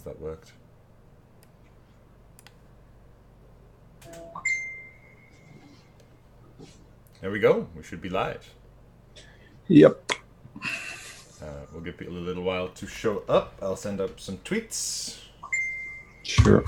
that worked. There we go. We should be live. Yep. We'll give people a little while to show up. I'll send up some tweets. Sure.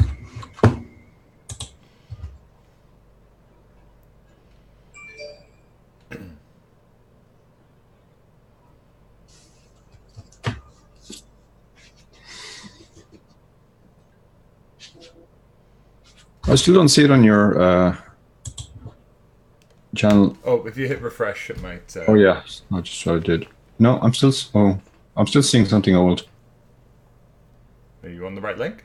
I still don't see it on your channel. Oh, if you hit refresh, it might. Oh yeah, I just I did. No, I'm still. Oh, I'm still seeing something old. Are you on the right link?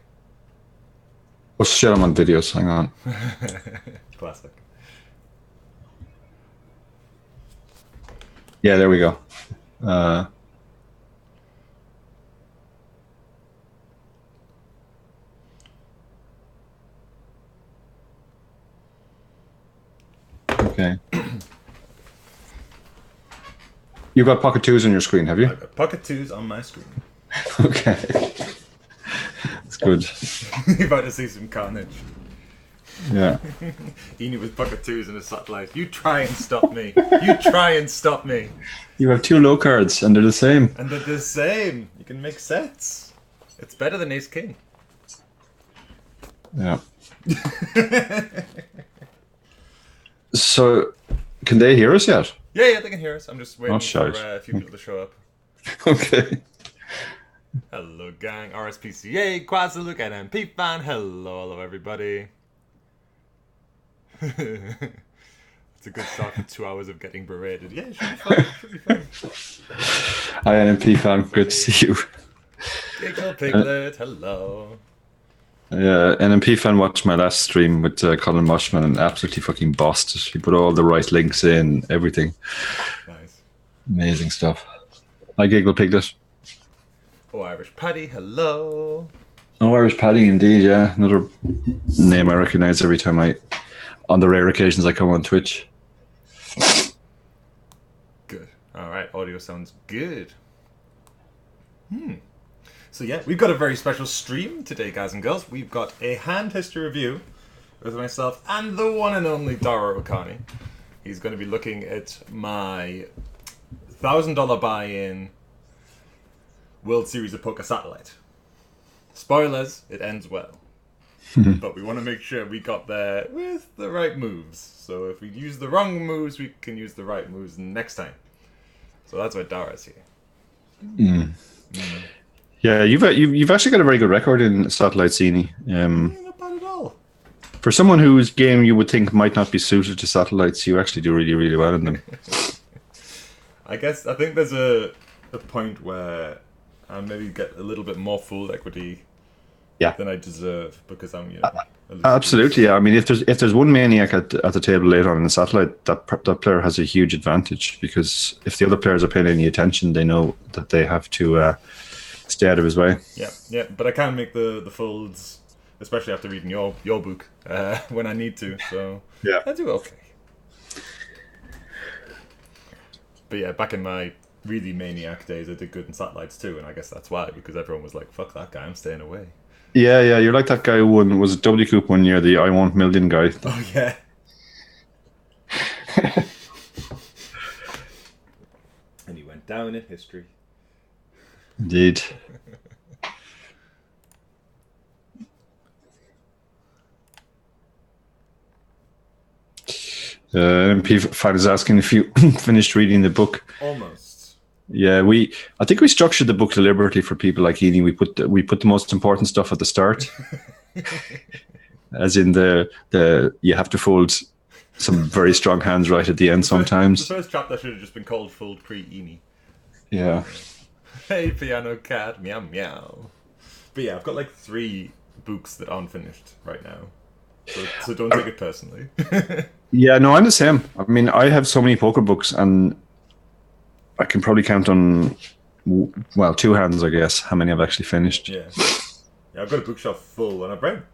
Oh shit! I'm on videos. Hang on. Classic. Yeah, there we go. Okay. You've got Pocket 2s on your screen, have you? I've got Pocket 2s on my screen. Okay. That's good. You're about to see some carnage. Yeah. Ian with Pocket 2s and a satellite. You try and stop me. You try and stop me. You have two low cards and they're the same. And they're the same. You can make sets. It's better than Ace King. Yeah. So, can they hear us yet? Yeah, they can hear us. I'm just waiting for a few people to show up. Okay. Hello, gang. RSPCA, Quasilook, NMP fan. Hello, everybody. It's a good start for 2 hours of getting berated. Yeah, it should be fun. Hi, NMP fan. Good to see you. Giggle Piglet, hello. Yeah, NMP fan watched my last stream with Colin Moshman and absolutely fucking bossed it. He put all the right links in, everything. Nice. Amazing stuff. Hi, Giggle Piglet. Oh, Irish Paddy, hello. Oh, Irish Paddy, indeed, yeah. Another name I recognise every time on the rare occasions I come on Twitch. Good. All right, audio sounds good. So yeah, we've got a very special stream today, guys and girls. We've got a hand history review with myself and the one and only Dara O'Kearney. He's going to be looking at my $1,000 buy-in World Series of Poker satellite. Spoilers, it ends well. But we want to make sure we got there with the right moves. So if we use the wrong moves, we can use the right moves next time. So that's why Dara's here. Yeah, you've actually got a very good record in satellite Zini. Not bad at all. For someone whose game you would think might not be suited to satellites, you actually do really, really well in them. I think there's a point where I maybe get a little bit more full equity than I deserve because I'm, Absolutely, yeah. I mean, if there's one maniac at the table later on in the satellite, that player has a huge advantage because if the other players are paying any attention, they know that they have to stay out of his way. Yeah. But I can make the folds, especially after reading your book when I need to. So yeah, I do okay. But yeah, back in my really maniac days, I did good in satellites too, and I guess that's why, because everyone was like, "Fuck that guy, I'm staying away." Yeah, you're like that guy who won, was it W Coop one year, the I Want Million guy. Oh yeah. And he went down in history. Indeed. MP fan is asking if you finished reading the book. Almost. Yeah, I think we structured the book deliberately for people like Edie. We put the most important stuff at the start, as in the you have to fold some very strong hands right at the end sometimes. The first chapter should have just been called "Fold Pre-Eni." Yeah. Hey, piano cat, meow meow. But yeah, I've got like 3 books that aren't finished right now, so don't take it personally. Yeah, no, I'm the same. I mean, I have so many poker books, and I can probably count on 2 hands, I guess, how many I've actually finished. Yeah, I've got a bookshelf full, and I've read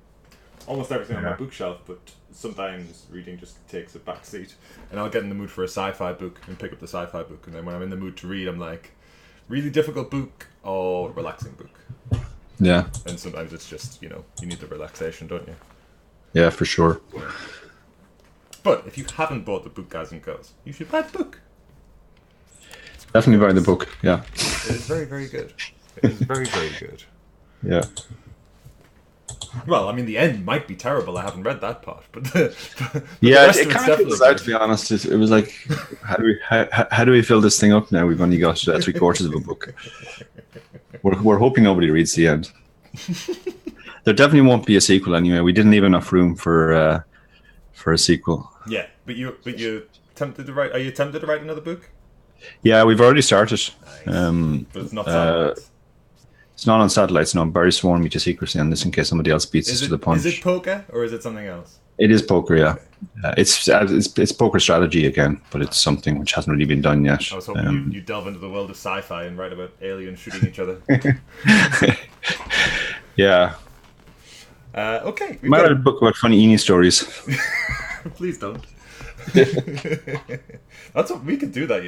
almost everything on my bookshelf, but sometimes reading just takes a back seat, and I'll get in the mood for a sci-fi book and pick up the sci-fi book, and then when I'm in the mood to read, I'm like, really difficult book or relaxing book. Yeah. And sometimes it's just, you need the relaxation, don't you? Yeah, for sure. But if you haven't bought the book, guys and girls, you should buy the book. Definitely buy the book. Yeah. It is very, very good. It is very, very good. Yeah. Well, I mean, the end might be terrible. I haven't read that part, but the Yeah, it kind of feels out, to be honest. It was like, how do we fill this thing up now? We've only got 3/4 of a book. We're hoping nobody reads the end. There definitely won't be a sequel anyway. We didn't leave enough room for a sequel. Yeah, but you tempted to write? Are you tempted to write another book? Yeah, we've already started. Nice. But it's not satellites. It's not on satellites. No, Barry sworn me to secrecy on this in case somebody else beats us to the punch. Is it poker or is it something else? It is poker, yeah. Okay. It's poker strategy again, but it's something which hasn't really been done yet. I was hoping you delve into the world of sci-fi and write about aliens shooting each other. Yeah. Okay. We might write a book about funny Eni stories. Please don't. That's what we could do. That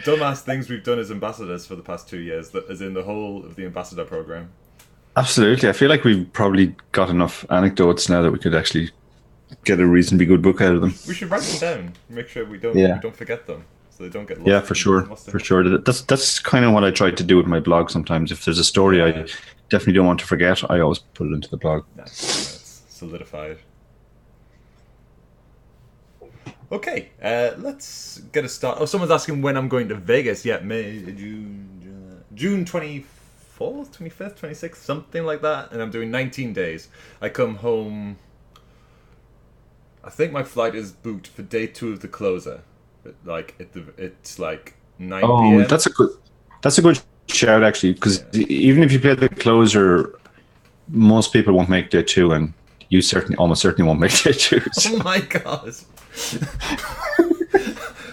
dumbass things we've done as ambassadors for the past 2 years. That is in the whole of the ambassador program. Absolutely, I feel like we've probably got enough anecdotes now that we could actually get a reasonably good book out of them. We should write them down. Make sure we don't forget them, so they don't get lost. Yeah, for sure. That's kind of what I try to do with my blog. Sometimes, if there's a story I definitely don't want to forget, I always put it into the blog. That's solidified. Okay, let's get a start. Oh, someone's asking when I'm going to Vegas. Yeah, June 24th, 25th, 26th, something like that. And I'm doing 19 days. I come home. I think my flight is booked for day 2 of the closer. It's like 9 p.m. Oh, that's a good shout actually, because even if you play the closer, most people won't make day 2, and you almost certainly won't make day 2. So. Oh my god.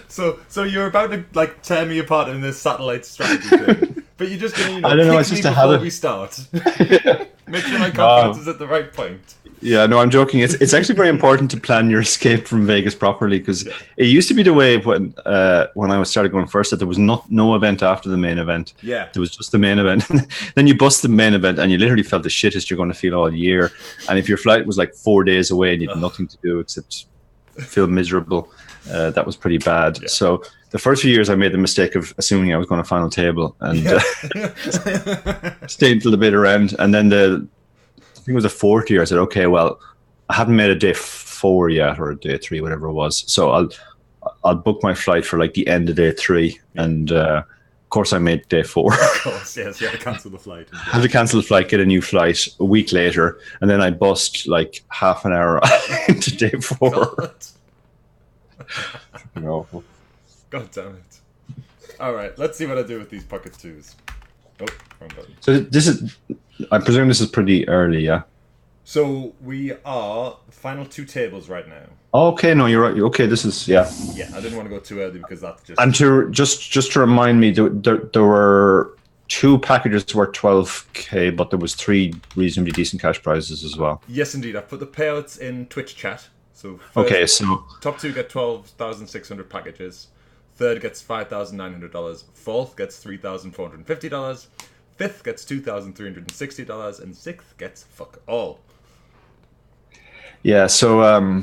So you're about to tear me apart in this satellite strategy thing, but you're just gonna I don't know. It's just a habit. We start. Make sure my confidence is at the right point. Yeah, no, I'm joking. It's actually very important to plan your escape from Vegas properly, because it used to be the way when I started going first that there was no event after the main event. Yeah, there was just the main event. Then you bust the main event and you literally felt the shittest you're going to feel all year. And if your flight was 4 days away and you had nothing to do except feel miserable, that was pretty bad. Yeah. So the first few years I made the mistake of assuming I was going to final table and stayed until the bitter end. And then I think it was the 4th year, I said, okay, well, I haven't made a day 4 yet, or a day 3, whatever it was. So I'll book my flight for the end of day 3. Yeah. And of course I made day 4. Of course, yes, you had to cancel the flight. I had to cancel the flight, get a new flight a week later, and then I bust half an hour into day 4. God. No. God damn it. Alright, let's see what I do with these pocket 2s. Oh, wrong button. So I presume this is pretty early, yeah? So we are final 2 tables right now. Okay, no, you're right. Okay, this is, yeah. Yeah, I didn't want to go too early because that's just... And just to remind me, there were 2 packages worth 12k, but there was 3 reasonably decent cash prizes as well. Yes, indeed. I've put the payouts in Twitch chat. So top 2 get 12,600 packages. 3rd gets $5,900. 4th gets $3,450. 5th gets $2,360, and 6th gets fuck all. Yeah, so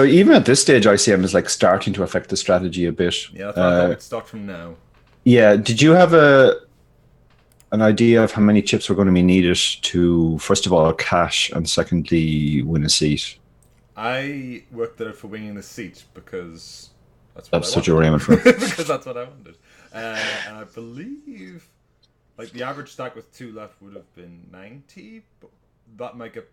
even at this stage, ICM is starting to affect the strategy a bit. Yeah, I thought I would start from now. Yeah, did you have an idea of how many chips were going to be needed to, first of all, cash, and secondly, win a seat? I worked it out for winning the seat because that's what you were aiming for. Because that's what I wanted. And I believe the average stack with 2 left would have been 90, but that might get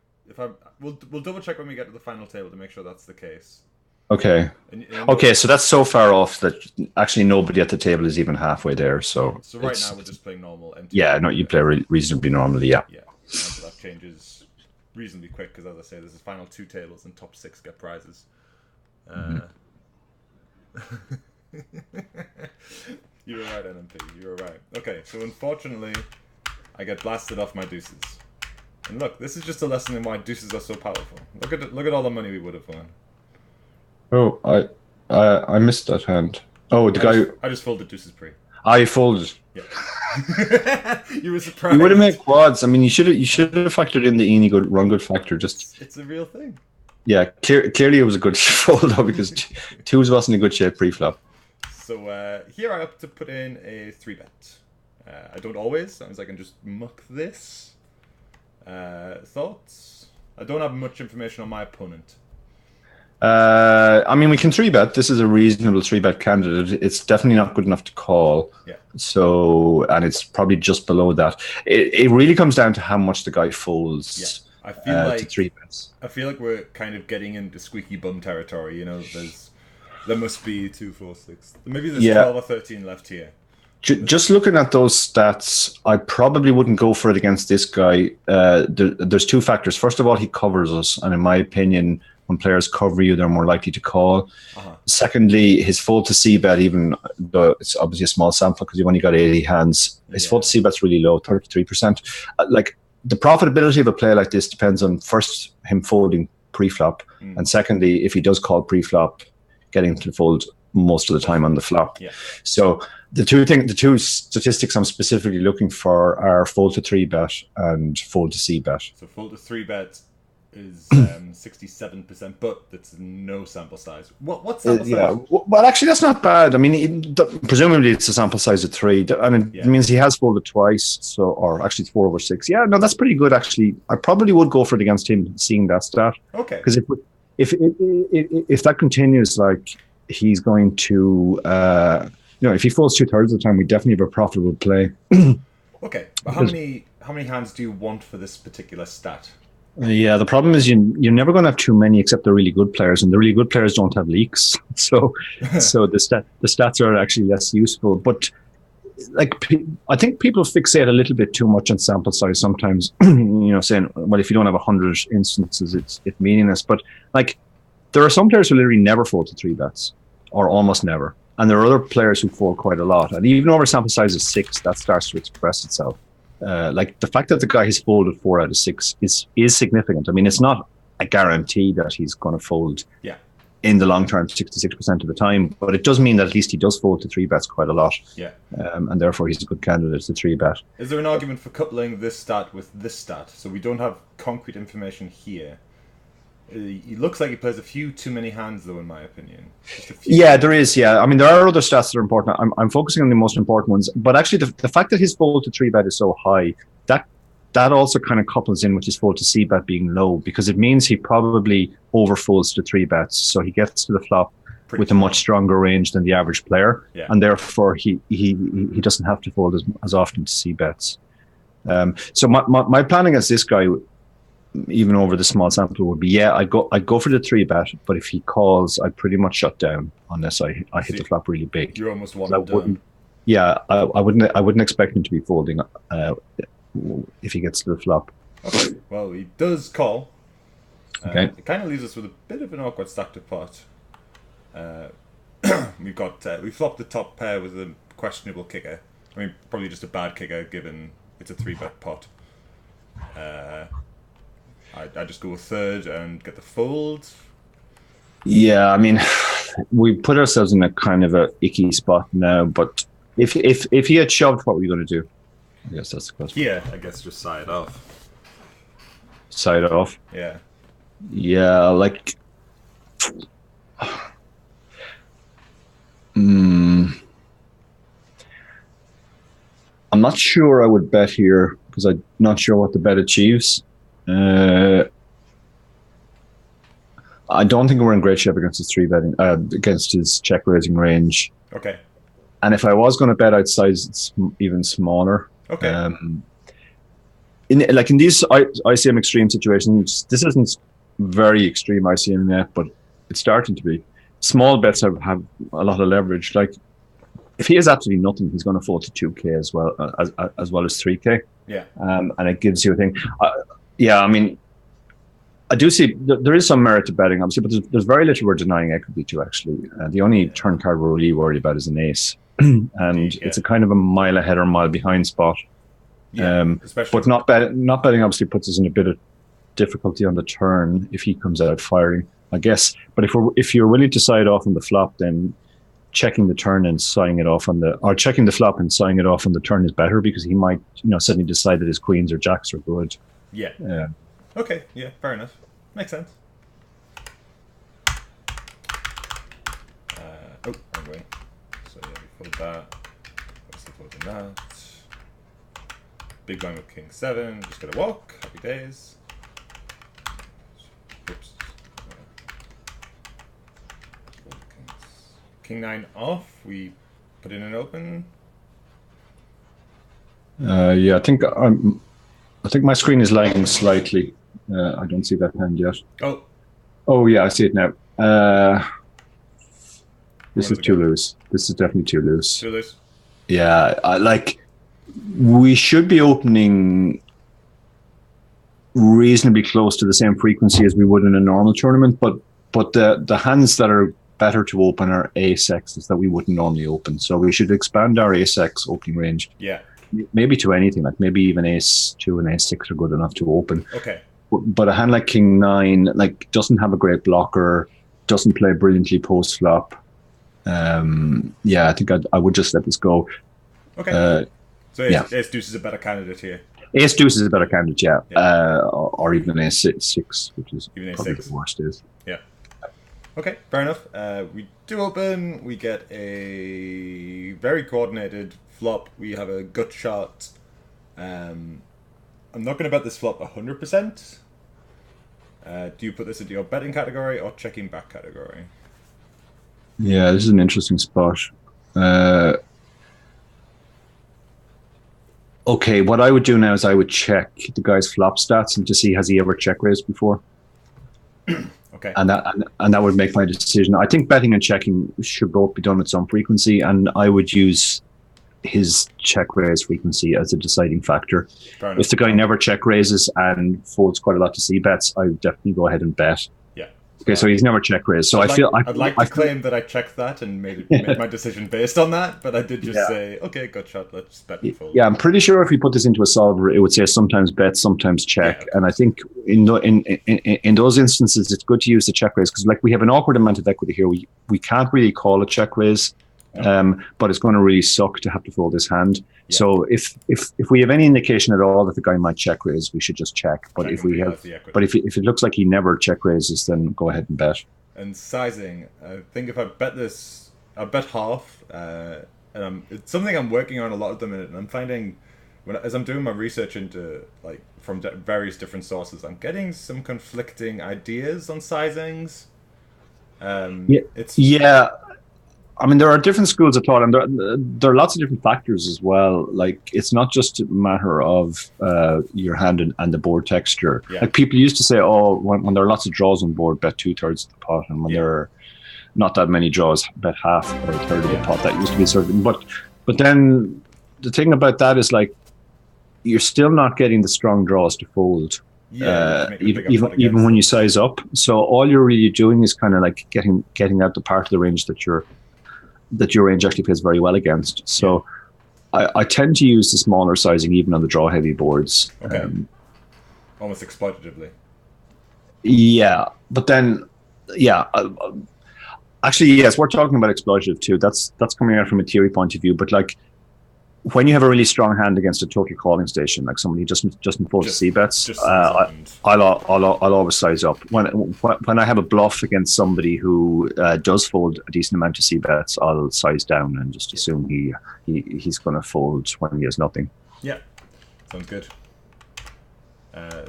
we'll double check when we get to the final table to make sure that's the case. Okay. Okay, so that's so far off that actually nobody at the table is even halfway there. So right now we're just playing normal. Yeah, no, you play reasonably normally. Yeah. Yeah, so that changes reasonably quick because, as I say, this is final 2 tables and top 6 get prizes. You were right, NMP. You were right. Okay, so unfortunately, I get blasted off my deuces. And look, this is just a lesson in why deuces are so powerful. Look at all the money we would have won. Oh, I missed that hand. Oh, the guy. I just folded deuces pre. I folded. Yeah. You were surprised. You would have made quads. I mean, you should have factored in the Eeny good run good factor. Just it's a real thing. Yeah, clearly it was a good fold though, because twos wasn't a good shape pre-flop. So here I opt to put in a 3-bet. I don't always. Sometimes I can just muck this. Thoughts? I don't have much information on my opponent. I mean, we can 3-bet. This is a reasonable 3-bet candidate. It's definitely not good enough to call. Yeah. So, and it's probably just below that. It really comes down to how much the guy folds. Yeah. I feel like to 3-bets. I feel like we're kind of getting into squeaky bum territory. You know, there must be 2, 4, 6. Maybe there's 12 or 13 left here. Just looking at those stats, I probably wouldn't go for it against this guy. There's two factors. First of all, he covers us, and in my opinion, when players cover you, they're more likely to call. Secondly, his fold to c-bet, even though it's obviously a small sample because you've only got 80 hands, his fold to c-bet's really low, 33%. Like, the profitability of a play like this depends on, first, him folding pre-flop, and secondly, if he does call pre-flop, getting to fold most of the time on the flop. Yeah. So the two statistics I'm specifically looking for are fold to 3-bet and fold to c-bet. So fold to 3-bet is 67%, but it's no sample size. What's sample size? Yeah, well, actually, that's not bad. I mean, presumably it's a sample size of 3, and it means he has folded twice. So, or actually, it's 4 over 6. Yeah, no, that's pretty good. Actually, I probably would go for it against him, seeing that stat. Okay. Because if that continues, like, he's going to, if he folds 2/3 of the time, we definitely have a profitable play. Okay, but how many hands do you want for this particular stat? Yeah, the problem is you're never going to have too many except the really good players, and the really good players don't have leaks. So the stats are actually less useful. But like, I think people fixate a little bit too much on sample size sometimes. Saying, well, if you don't have 100 instances, it's meaningless. But like, there are some players who literally never fold to 3-bets, or almost never, and there are other players who fold quite a lot. And even over sample size of 6, that starts to express itself. Like, the fact that the guy has folded 4 out of 6 is significant. I mean, it's not a guarantee that he's going to fold in the long term 66% of the time, but it does mean that at least he does fold to 3-bets quite a lot. Yeah. And therefore he's a good candidate to 3-bet. Is there an argument for coupling this stat with this stat? So we don't have concrete information here. He looks like he plays a few too many hands, though, in my opinion. Yeah, there is. Yeah, I mean, there are other stats that are important. I'm focusing on the most important ones. But actually, the fact that his fold to 3-bet is so high, that also kind of couples in with his fold to c-bet being low, because it means he probably overfolds to 3-bets, so he gets to the flop with a much stronger range than the average player, and therefore he doesn't have to fold as often to c-bets. So my plan against this guy, even over the small sample, would be I'd go for the 3-bet, but if he calls, I'd pretty much shut down unless I hit the flop really big. You're almost one and done. Yeah, I wouldn't expect him to be folding if he gets to the flop. Okay, well, he does call. Okay. It kind of leaves us with a bit of an awkward stack to pot. We flopped the top pair with a questionable kicker. I mean, probably just a bad kicker given it's a 3-bet pot. I just go a third and get the fold. Yeah, I mean, we put ourselves in a kind of a icky spot now. But if he had shoved, what were you going to do? I guess that's the question. Yeah, I guess just side off. Side off. Yeah. Yeah, like. I'm not sure I would bet here because I'm not sure what the bet achieves. I don't think we're in great shape against his 3-betting, against his check raising range. Okay. And if I was going to bet, I'd size it even smaller. Okay. In these ICM extreme situations, this isn't very extreme ICM yet, but it's starting to be. Small bets have a lot of leverage. Like, if he has absolutely nothing, he's going to fold to 2K as well as 3K. Yeah. And it gives you a thing. Yeah, I mean, I do see there is some merit to betting, obviously, but there's very little we're denying equity to, actually. The only turn card we're really worried about is an ace. And it's a kind of a mile ahead or mile behind spot. Yeah, but not betting obviously puts us in a bit of difficulty on the turn if he comes out firing, I guess. But if you're willing to side off on the flop, then checking the turn and signing it off on the, or checking the flop and signing it off on the turn is better because he might, suddenly decide that his queens or jacks are good. Yeah. Okay. Yeah. Fair enough. Makes sense. Oh, wrong way. So yeah, we fold that. Obviously folding that. Big blind with king 7. Just gonna walk. Happy days. Oops. King 9 off. We put in an open. Yeah, I think my screen is lagging slightly. I don't see that hand yet. Oh. Oh yeah, I see it now. This is too loose. This is definitely too loose. Too loose. Yeah, we should be opening reasonably close to the same frequency as we would in a normal tournament, but the hands that are better to open are ace-X's that we wouldn't normally open. So we should expand our ace-X opening range. Yeah. Maybe to anything, like maybe even ace-2 and ace-6 are good enough to open. Okay. But a hand like king 9, doesn't have a great blocker, doesn't play brilliantly post-flop. Yeah, I think I would just let this go. Okay. So ace deuce is a better candidate here. Ace deuce is a better candidate, yeah. Or even ace 6, which is even probably ace 6. the worst is. Yeah. Okay, fair enough. We do open. We get a very coordinated flop. We have a gut shot. I'm not going to bet this flop 100%. Do you put this into your betting category or checking back category? Yeah, this is an interesting spot. Okay, what I would do now is I would check the guy's flop stats and to see has he ever check raised before. Okay. And that would make my decision. I think betting and checking should both be done with some frequency, and I would use his check raise frequency as a deciding factor. If the guy never check raises and folds quite a lot to C bets, I would definitely go ahead and bet. Yeah. Okay, so he's never check raised. So I'd like to claim that I checked that and made my decision based on that, but I did just say, okay, gut shot, let's bet and fold. Yeah, I'm pretty sure if we put this into a solver, it would say sometimes bet, sometimes check. Yeah. And I think in those instances, it's good to use the check raise because we have an awkward amount of equity here. We can't really call a check raise. But it's going to really suck to have to fold this hand. Yeah. So if we have any indication at all that the guy might check raise, we should just check. But if it looks like he never check raises, then go ahead and bet. And sizing, I think if I bet this, I bet half. And it's something I'm working on a lot at the minute, and I'm finding as I'm doing my research into from various different sources, I'm getting some conflicting ideas on sizings. I mean, there are different schools of thought, and there are lots of different factors as well. It's not just a matter of your hand and the board texture. Yeah. People used to say, oh, when there are lots of draws on board, bet 2/3 of the pot, and when there are not that many draws, bet half or a third of the pot. That used to be certain. But then the thing about that is you're still not getting the strong draws to fold. Even when you size up. So all you're really doing is kind of getting out the part of the range that your range actually plays very well against. So I tend to use the smaller sizing even on the draw heavy boards. Okay. Almost exploitatively. Yeah, but then actually yes, we're talking about exploitative too. That's coming out from a theory point of view, but when you have a really strong hand against a total calling station, like somebody just fold C bets, I'll always size up. When I have a bluff against somebody who does fold a decent amount of C bets, I'll size down and just assume he's going to fold when he has nothing. Yeah, sounds good.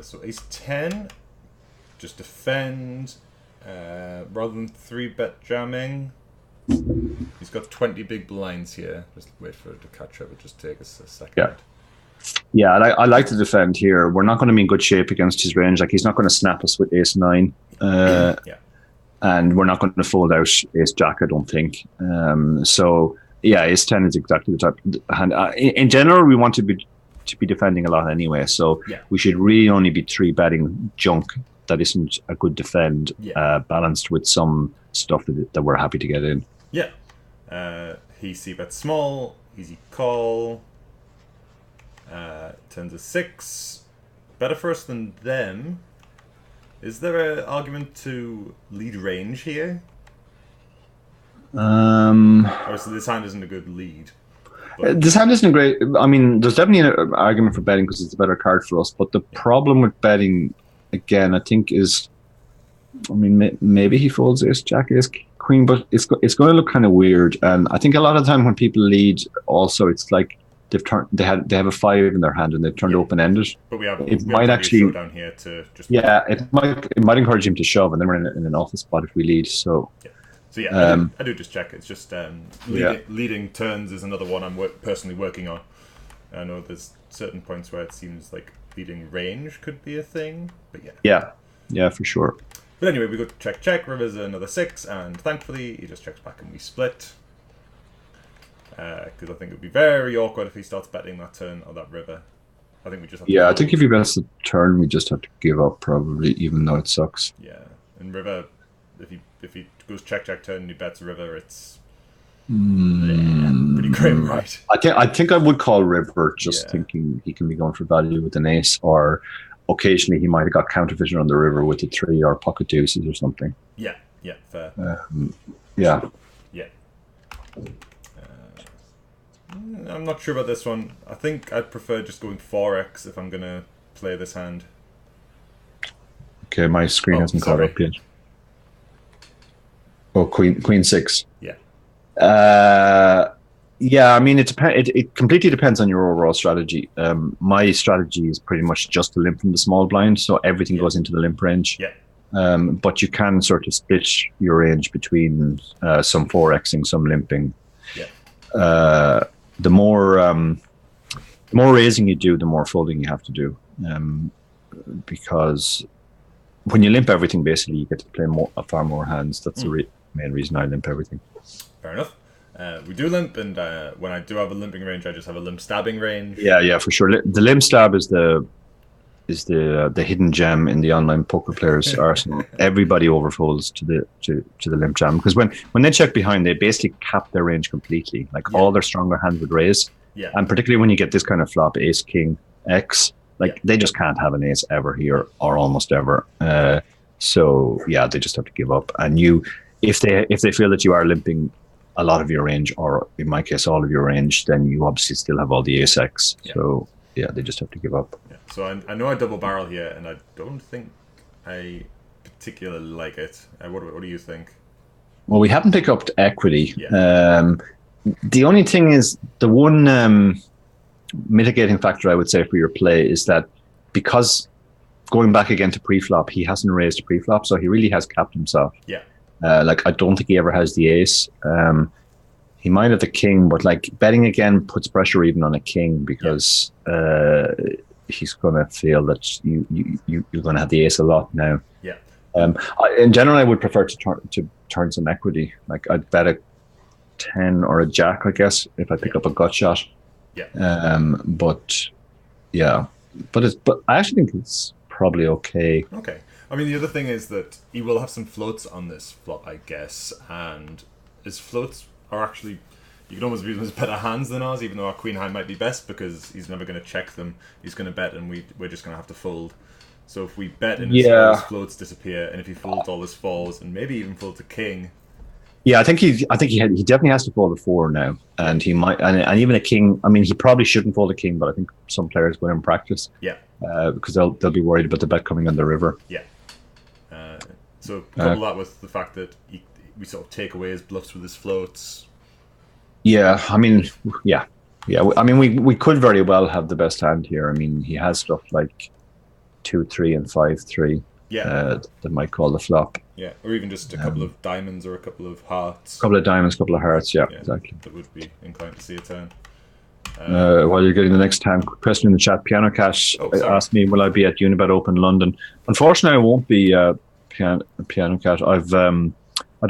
So ace 10, just defend rather than 3-bet jamming. He's got 20 big blinds here. Just wait for it to catch up. It just take us a second. Yeah. I like to defend here. We're not going to be in good shape against his range. He's not going to snap us with ace 9. And we're not going to fold out ace jack, I don't think. So ace 10 is exactly the type of hand. In general, we want to be defending a lot anyway. So we should really only be 3-betting junk that isn't a good defend, balanced with some stuff that we're happy to get in. Yeah. He c-bets small, easy call. Turns a 6. Better for us than them. Is there an argument to lead range here? Obviously, this hand isn't a good lead. This hand isn't great. I mean, there's definitely an argument for betting because it's a better card for us. But the problem with betting, again, I think is, I mean, maybe he folds ace, jack, ace, queen, but it's going to look kind of weird. And I think a lot of the time when people lead, also it's like they have a 5 in their hand and they've turned open ended. But we might actually down here to just it might encourage him to shove, and then we're in an awful spot if we lead. So. So yeah, I do just check. It's just leading turns is another one I'm personally working on. I know there's certain points where it seems like leading range could be a thing, but yeah, for sure. But anyway, we go to check. River's another 6, and thankfully he just checks back and we split. Because I think it would be very awkward if he starts betting that turn or that river. I think we just have to I think if he bets the turn, we just have to give up probably, even though it sucks. Yeah, and river, if he goes check turn and he bets river, it's pretty grim, right? I think I would call river, just thinking he can be going for value with an ace, or occasionally he might have got counterfeited on the river with a 3 or pocket deuces or something. Yeah, fair. Yeah. I'm not sure about this one. I think I'd prefer just going 4x if I'm gonna play this hand. Okay, my screen hasn't caught up yet. Oh, queen 6. Yeah. I mean, it completely depends on your overall strategy. My strategy is pretty much just to limp from the small blind, so everything goes into the limp range. Yeah. But you can sort of split your range between some 4xing, some limping. Yeah. The more raising you do, the more folding you have to do, because when you limp everything, basically you get to play far more hands. That's the main reason I limp everything. Fair enough. We do limp, and when I do have a limping range, I just have a limp stabbing range. Yeah, for sure. The limp stab is the hidden gem in the online poker players' arsenal. Everybody overfolds to the limp jam, because when they check behind, they basically cap their range completely. Like all their stronger hands would raise. Yeah. And particularly when you get this kind of flop, ace, king, X, they just can't have an ace ever here, or almost ever. So yeah, they just have to give up. And if they feel that you are limping a lot of your range, or in my case all of your range, then you obviously still have all the ace X. Yeah. So yeah, they just have to give up. Yeah. So I know I double barrel here, and I don't think I particularly like it. What do you think? Well, we haven't picked up equity. Yeah. The only thing is, the one mitigating factor I would say for your play is that because going back again to pre-flop, he hasn't raised pre-flop, so he really has capped himself. Yeah. Like, I don't think he ever has the ace. He might have the king, but like betting again puts pressure even on a king, because he's going to feel that you're going to have the ace a lot now. Yeah. In general, I would prefer to turn some equity. Like, I'd bet a 10 or a jack, I guess, if I pick up a gut shot. Yeah. But I actually think it's probably okay. Okay. I mean, the other thing is that he will have some floats on this flop, I guess, and his floats are actually, you can almost view them as better hands than ours, even though our queen hand might be best, because he's never going to check them. He's going to bet, and we're just going to have to fold. So if we bet and his floats disappear, and if he folds all his falls, and maybe even folds a king. Yeah, I think he definitely has to fold a 4 now, and he might, and even a king. I mean, he probably shouldn't fold a king, but I think some players will in practice. Yeah. Because they'll be worried about the bet coming on the river. Yeah. So couple that with the fact that we sort of take away his bluffs with his floats. Yeah, I mean, I mean, we could very well have the best hand here. I mean, he has stuff like 2-3 and 5-3. Yeah. That might call the flop. Yeah, or even just a couple of diamonds or a couple of hearts. A couple of diamonds, a couple of hearts. Yeah, exactly. That would be inclined to see a turn. While you're getting the next time, question in the chat. Piano Cash asked me, will I be at Unibet Open London? Unfortunately, I won't be. Piano Cash. I'd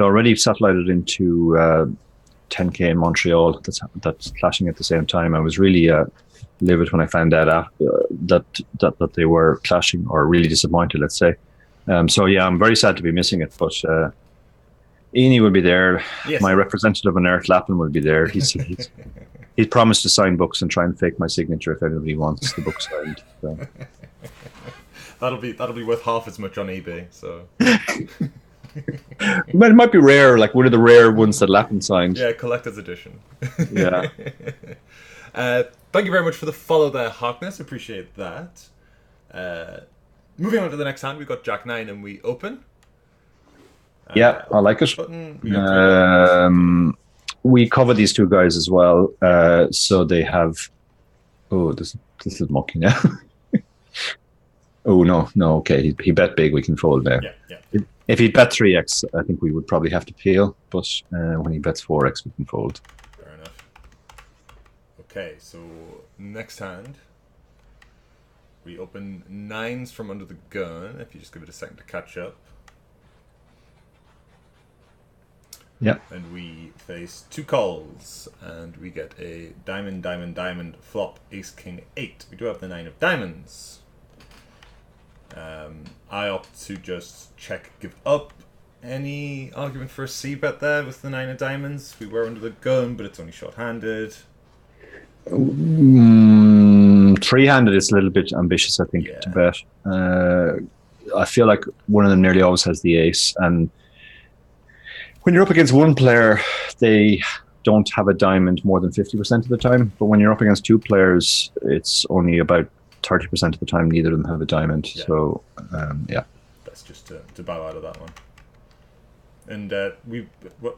already satellited into 10K in Montreal. That's clashing at the same time. I was really livid when I found out that they were clashing, or really disappointed, let's say. So yeah, I'm very sad to be missing it. But Ian will be there. Yes. My representative on Earth, Lappin, will be there. He's promised to sign books and try and fake my signature if anybody wants the book signed. So. That'll be worth half as much on eBay. So But it might be rare, like one of the rare ones that Lappin signed. Yeah, collector's edition. Yeah. Thank you very much for the follow there, Harkness. Appreciate that. Moving on to the next hand, we've got Jack 9 and we open. Yeah, I like it. Button, we got we cover these two guys as well, so they have. Oh, this is mucky now. Oh no, okay. He bet big. We can fold there. Yeah. If he bet 3x, I think we would probably have to peel. But when he bets 4x, we can fold. Fair enough. Okay, so next hand, we open 9s from under the gun. If you just give it a second to catch up. Yeah. And we face 2 calls, and we get a diamond, diamond, diamond, flop, ace, king, 8. We do have the 9 of diamonds. I opt to just check, give up. Any argument for a C bet there with the 9 of diamonds? We were under the gun, but it's only short-handed. 3-handed is a little bit ambitious, I think, to bet. I feel like one of them nearly always has the ace, and when you're up against one player, they don't have a diamond more than 50% of the time. But when you're up against 2 players, it's only about 30% of the time neither of them have a diamond. Yeah. So, that's just to bow out of that one. And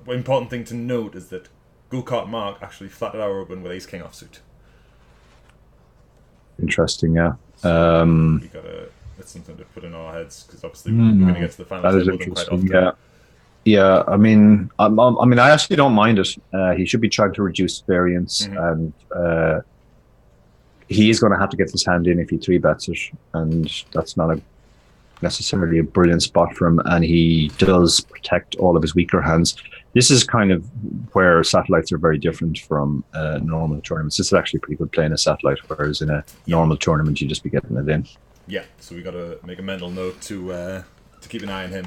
important thing to note is that Go-Kart Mark actually flatted our open with ace king offsuit. Interesting, yeah. So that's something to put in our heads, because obviously we're going to get to the final table quite often. Yeah. Yeah, I mean, I actually don't mind it. He should be trying to reduce variance, and he is going to have to get his hand in if he 3-bets it, and that's not necessarily a brilliant spot for him. And he does protect all of his weaker hands. This is kind of where satellites are very different from normal tournaments. This is actually a pretty good play in a satellite, whereas in a normal tournament, you just be getting it in. Yeah, so we got to make a mental note to keep an eye on him.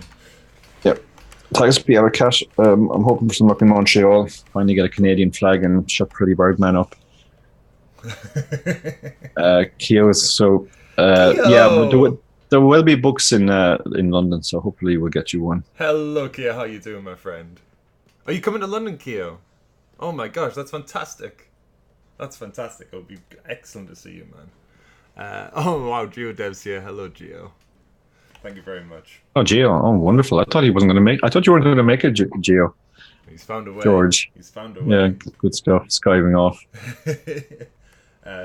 Yep. Tigers be out of cash. I'm hoping for some luck in Montreal. Finally get a Canadian flag and shut Pretty Birdman up. Keogh. So but there will be books in London, so hopefully we'll get you one. Hello, Keogh. How you doing, my friend? Are you coming to London, Keogh? Oh my gosh, that's fantastic. That's fantastic. It'll be excellent to see you, man. Oh wow, GeoDev's here. Hello, Geo. Thank you very much. Oh, Geo. Oh, wonderful. I thought he wasn't going to make. I thought you weren't going to make it, Geo. He's found a way. George. He's found a way. Yeah, good stuff. Skiving off.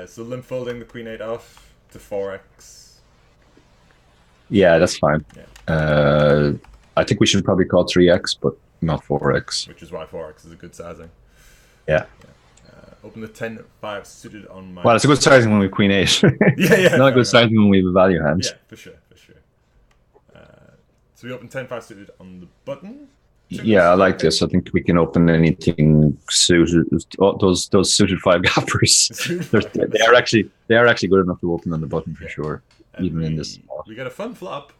So limp folding the queen 8 off to 4x. Yeah, that's fine. Yeah. I think we should probably call 3x, but not 4x. Which is why 4x is a good sizing. Yeah. Open the 10-5 suited on my... Well, it's a good sizing when we queen 8. Yeah. Not a good sizing when we have a value hand. Yeah, for sure. So we open 10-5 suited on the button. Yeah, I like this. I think we can open anything suited. Those suited 5 gappers. They are actually good enough to open on the button for sure. And even in this spot. We get a fun flop.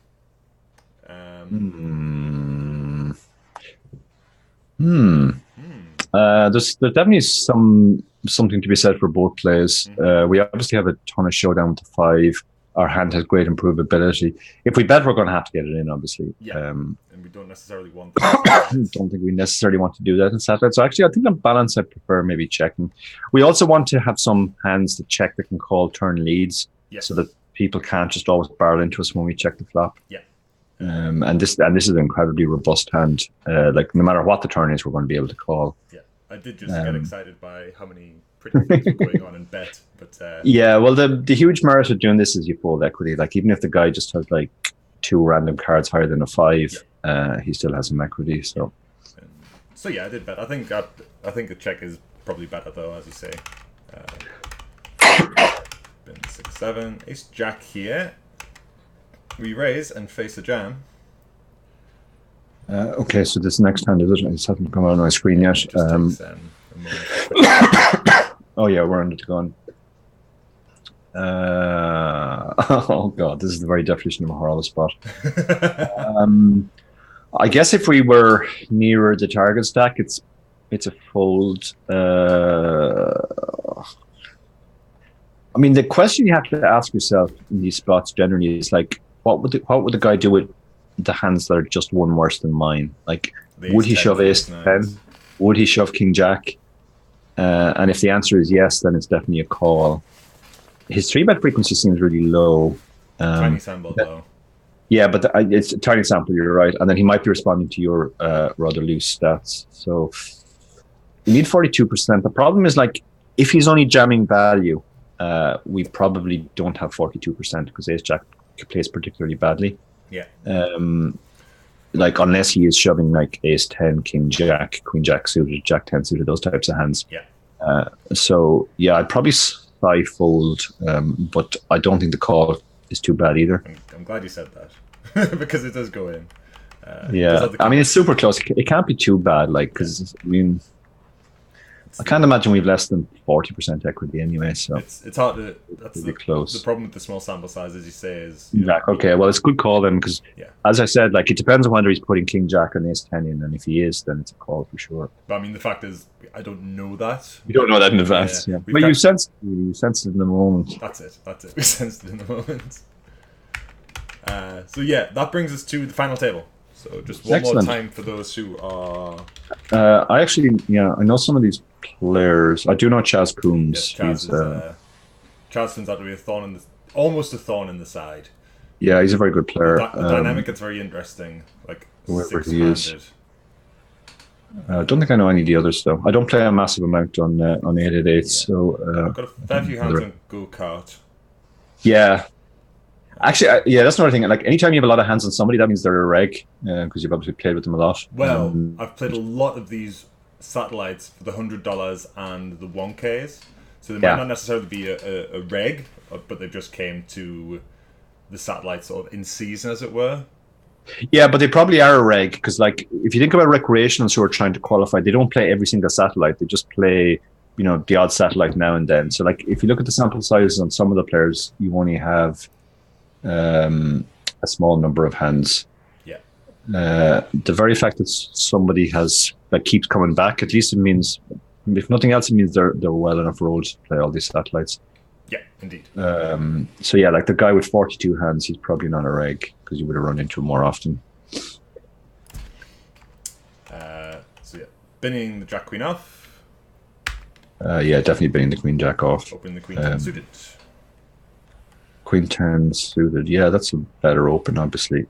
There's definitely something to be said for both plays. We obviously have a ton of showdown with the 5. Our hand has great improvability. If we bet, we're going to have to get it in, obviously. Yeah, and we don't necessarily want that. Don't think we necessarily want to do that in satellite. So actually, I think on balance, I prefer maybe checking. We also want to have some hands that check that can call turn leads, so that people can't just always barrel into us when we check the flop. Yeah. And this is an incredibly robust hand. Like no matter what the turn is, we're going to be able to call. Yeah, I did just get excited by how many pretty things were going on in bet, but yeah. Well, the huge merit of doing this is you fold equity. Like even if the guy just has like 2 random cards higher than a 5, he still has some equity. So, so yeah, I did bet. I think the check is probably better though, as you say. Been 6-7, ace jack here. We raise and face a jam. Okay, so this next hand is it? It hasn't come out on my screen yet. Oh yeah, we're under the gun. Oh god, this is the very definition of a horrible spot. I guess if we were nearer the target stack, it's a fold. I mean, the question you have to ask yourself in these spots generally is like, what would the guy do with the hands that are just one worse than mine. Like, The would he ace-10, shove ace ace-nines. 10? Would he shove king jack? And if the answer is yes, then it's definitely a call. His 3-bet frequency seems really low. Tiny sample though. Yeah, but it's a tiny sample, you're right. And then he might be responding to your rather loose stats. So you need 42%. The problem is, like, if he's only jamming value, we probably don't have 42% because ace jack plays particularly badly. Yeah. Like, unless he is shoving like ace 10, king jack, queen jack suited, jack 10 suited, those types of hands. Yeah. So yeah, I'd probably side fold, but I don't think the call is too bad either. I'm glad you said that because it does go in. Yeah, I mean, it's super close. It can't be too bad, like, because I mean, I can't imagine we've less than 40% equity anyway. So it's hard to. That's pretty close. The problem with the small sample size, as you say, is jack. Okay, well, it's a good call then, because as I said, like, it depends on whether he's putting king jack and ace 10 in, and if he is, then it's a call for sure. But I mean, the fact is, I don't know that. You don't know that in advance, yeah. But you sense it in the moment. That's it. We sensed it in the moment. So yeah, that brings us to the final table. So just one more time for those who are. I actually, I know some of these players. I do know Chaz Coombs. Yes, Chaz turns out to be almost a thorn in the side. Yeah, he's a very good player. The dynamic gets very interesting. Like wherever he is. I don't think I know any of the others though. I don't play a massive amount on 888, so I've got a fair few hands on go-kart. Yeah. Actually, that's another thing. Like, anytime you have a lot of hands on somebody, that means they're a reg, because you've obviously played with them a lot. Well, I've played a lot of these satellites for the $100 and the 1Ks, so they might not necessarily be a reg, but they just came to the satellite sort of in season, as it were. Yeah, but they probably are a reg, because, like, if you think about recreationals who are trying to qualify, they don't play every single satellite. They just play, the odd satellite now and then. So, like, if you look at the sample sizes on some of the players, you only have a small number of hands. Yeah. The very fact that somebody keeps coming back, at least it means, if nothing else, it means they're well enough rolled to play all these satellites. Yeah, indeed. So yeah, like the guy with 42 hands, he's probably not a reg, because you would have run into him more often. So yeah, binning the jack queen off. Yeah, definitely binning the queen jack off. Open the queen 10 suited. Queen 10 suited. Yeah, that's a better open, obviously.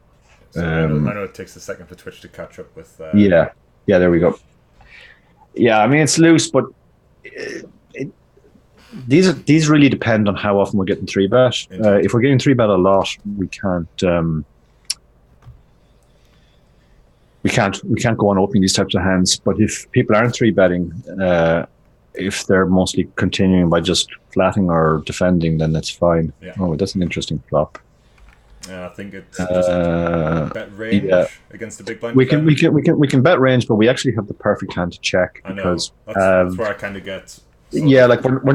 So I know it takes a second for Twitch to catch up with. Yeah, there we go. Yeah, I mean, it's loose, but these really depend on how often we're getting 3-bet. If we're getting 3-bet a lot, we can't go on opening these types of hands. But if people aren't 3-betting, if they're mostly continuing by just flatting or defending, then that's fine. Yeah. Oh, that's an interesting flop. I think it's just bet range against the big blind. We can bet range, but we actually have the perfect hand to check. I know. Because that's where I kind of get. Yeah, like we're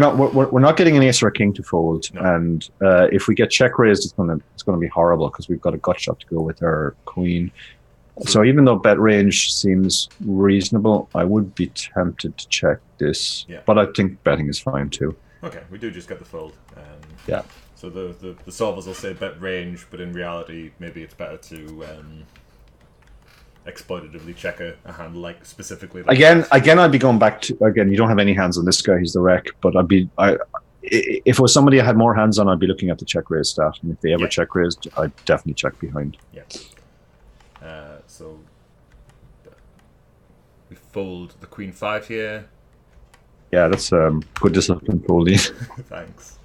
not getting an ace or a king to fold, No. and if we get check raised, it's gonna be horrible because we've got a gut shot to go with our queen. So even though bet range seems reasonable, I would be tempted to check this. Yeah. But I think betting is fine too. Okay, we do just get the fold. Yeah. So the solvers will say bet range, but in reality, maybe it's better to exploitatively check a hand like specifically. Like Again, I'd be going back to you don't have any hands on this guy. He's the wreck. But if it was somebody I had more hands on, I'd be looking at the check raise stat. And if they ever check raised, I'd definitely check behind. Yeah. So we fold the queen 5 here. Yeah, that's good discipline folding. Thanks.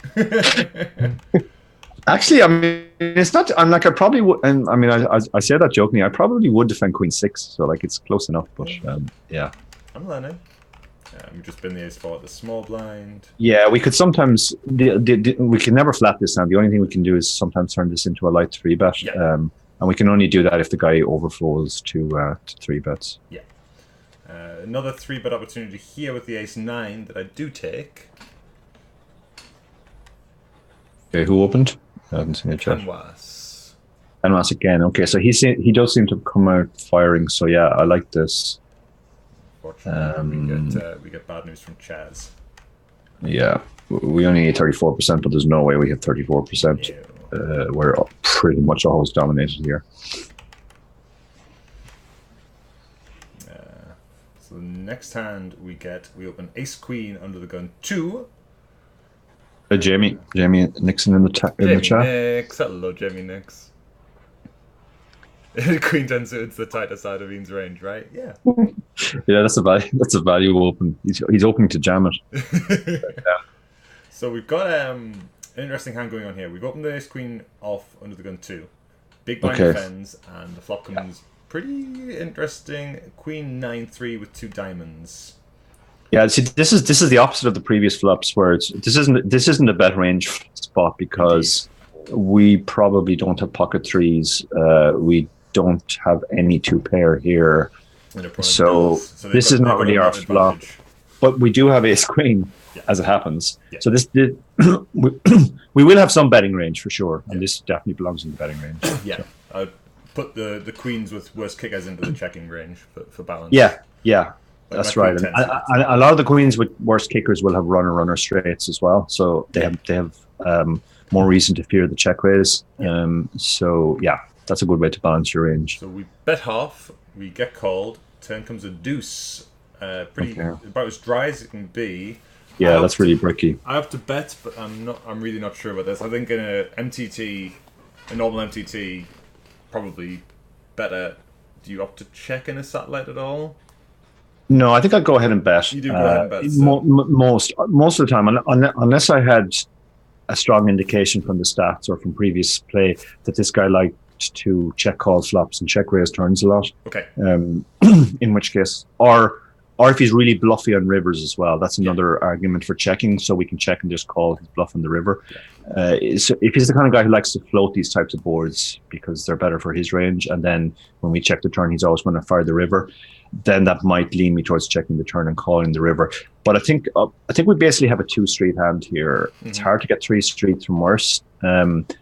Actually, I mean, it's not. I'm like I probably would, and I mean, I say that jokingly. I probably would defend queen 6, so like it's close enough. But yeah, I'm learning. We've just been the ace 4 at the small blind. Yeah, we could sometimes. We can never flat this hand. The only thing we can do is sometimes turn this into a light 3-bet. Yeah. And we can only do that if the guy overfolds to 3-bets. Yeah. Another 3-bet opportunity here with the ace 9 that I do take. Okay, who opened? I haven't seen it yet. Canwas. Canwas again. Okay, so he does seem to come out firing. So yeah, I like this. Fortunately, we get bad news from Chaz. Yeah, we only need 34%, but there's no way we have 34%. We're pretty much always dominated here. next hand we open ace queen under the gun 2. Jamie Nixon in the chat. Nix, hello Jamie Nix. Queen 10 suited's the tighter side of Ian's range, right? Yeah. Yeah, that's a value open. He's opening to jam it. Yeah. So we've got an interesting hand going on here. We've opened the ace queen off under the gun 2. Big blind defends, and the flop comes pretty interesting. Queen 9-3 with 2 diamonds. Yeah, see, this is the opposite of the previous flops, where this isn't a bet range spot because we probably don't have pocket threes. We don't have any 2-pair here, so this is not really our flop. But we do have ace queen, as it happens. Yeah. So we will have some betting range for sure, and this definitely belongs in the betting range. Yeah, I'd put the queens with worst kickers into the checking range for balance. Yeah. That's right. And a lot of the queens with worst kickers will have runner straights as well, so they have more reason to fear the check raise. So yeah, that's a good way to balance your range. So we bet half, we get called. Turn comes a deuce. About as dry as it can be. Yeah, that's really bricky. I have to bet, but I'm really not sure about this. I think in a normal MTT, probably better. Do you opt to check in a satellite at all? No, I think I'd go ahead and bet. You do go ahead and bet. Most of the time, unless I had a strong indication from the stats or from previous play that this guy liked to check call flops and check raise turns a lot. Okay. In which case, or if he's really bluffy on rivers as well, that's another argument for checking. So we can check and just call his bluff on the river. So if he's the kind of guy who likes to float these types of boards because they're better for his range, and then when we check the turn, he's always going to fire the river, then that might lean me towards checking the turn and calling the river. But I think we basically have a 2-street hand here. Mm-hmm. It's hard to get 3 streets from worse, and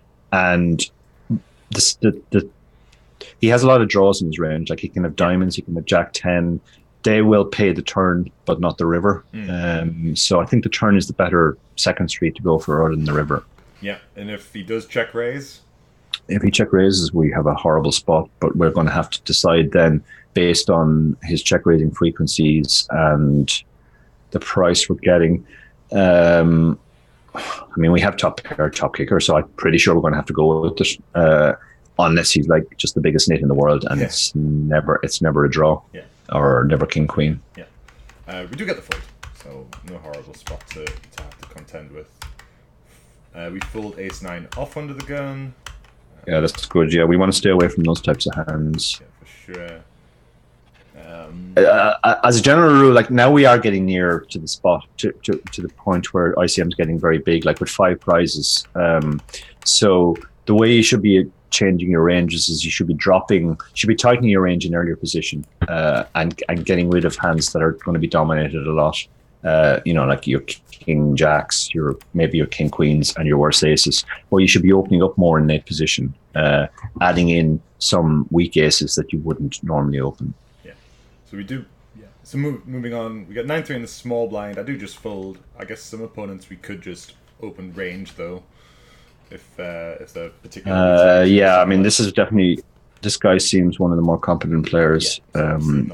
he has a lot of draws in his range. Like he can have diamonds, he can have Jack 10. They will pay the turn, but not the river. So I think the turn is the better second street to go for rather than the river. Yeah, and if he does check raise? If he check raises, we have a horrible spot, but we're going to have to decide then based on his check raising frequencies and the price we're getting. I mean, we have top pair, top kicker, so I'm pretty sure we're going to have to go with it, unless he's like just the biggest nit in the world, and it's never a draw. Yeah. Or never king queen. Yeah, we do get the fold, so no horrible spot to have to contend with. We fold ace 9 off under the gun. Yeah, that's good. Yeah, we want to stay away from those types of hands. Yeah, for sure. As a general rule, like now we are getting near to the spot, to the point where ICM is getting very big, like with 5 prizes. So the way you should be changing your ranges is you should be tightening your range in earlier position, and getting rid of hands that are going to be dominated a lot. Like your king jacks, maybe your king queens, and your worst aces. Or you should be opening up more in late position, adding in some weak aces that you wouldn't normally open. Yeah. So we do. Yeah. So moving on, we got 9-3 in the small blind. I do just fold. I guess some opponents we could just open range though. If they're particularly I mean, this guy seems one of the more competent players.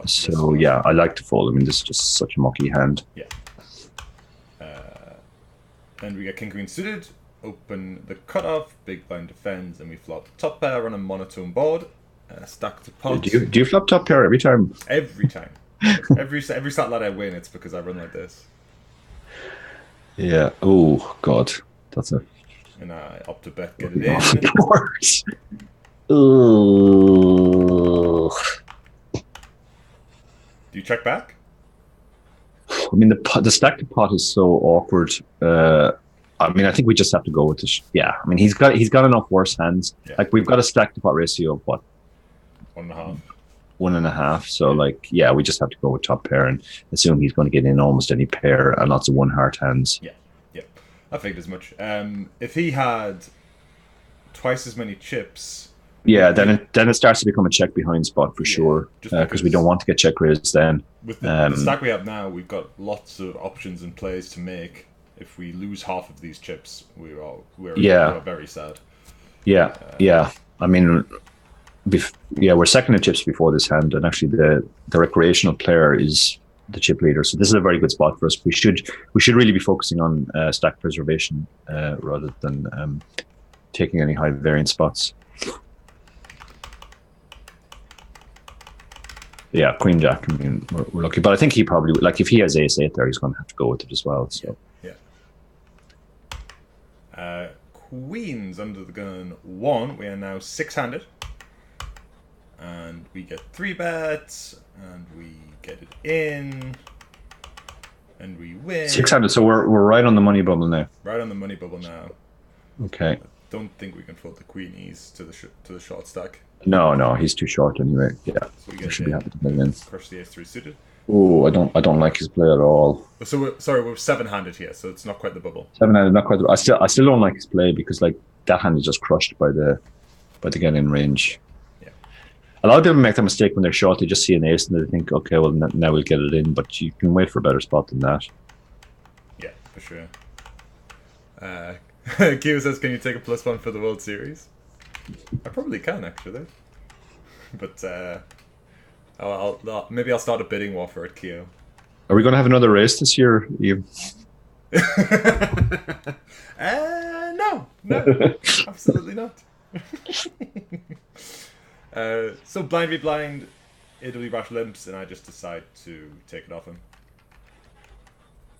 So yeah, I like to fold. I mean, this is just such a mucky hand. Yeah. Then we get king queen suited, open the cutoff, big blind defends, and we flop top pair on a monotone board, stack the pot. Do you flop top pair every time? Every time. every satellite I win, it's because I run like this. Yeah. Oh God, that's a. And I opt to bet, get it in. Of course. Ooh. Do you check back? I mean, the stacked pot is so awkward. I mean, I think we just have to go with this. Yeah, I mean, he's got enough worse hands. Yeah. Like we've got a stacked pot ratio of what? 1.5. 1.5. So like, yeah, we just have to go with top pair and assume he's going to get in almost any pair and lots of 1-heart hands. Yeah. I figured as much. If he had twice as many chips, then it starts to become a check behind spot for sure, because we don't want to get check raised then. With the stack we have now, we've got lots of options and plays to make. If we lose half of these chips, we're very sad. Yeah. I mean, we're second in chips before this hand, and actually the recreational player is the chip leader. So this is a very good spot for us. We should really be focusing on stack preservation rather than taking any high variance spots. Yeah, Queen Jack. I mean, we're lucky, but I think he probably, like, if he has Ace 8 there, he's going to have to go with it as well. So yeah. Queens under the gun 1. We are now 6-handed, and we get 3 bets, and we get it in, and we win. 600. So we're right on the money bubble now. Right on the money bubble now. Okay. I don't think we can fold the queen ease to the short stack. No, he's too short anyway. Yeah, so we should be happy to play in. Crush the Ace 3 suited. Oh, I don't like his play at all. So we're 7-handed here, so it's not quite the bubble. 7-handed, not quite. I still don't like his play because like that hand is just crushed by the get in range. Yeah. A lot of people make that mistake when they're short. They just see an ace and they think, okay, well now we'll get it in. But you can wait for a better spot than that. Yeah, for sure. Q says, "Can you take a +1 for the World Series?" I probably can actually, but maybe I'll start a bidding war for it, Q. Are we going to have another race this year? No, absolutely not. So blind v blind, AW Bash limps, and I just decide to take it off him.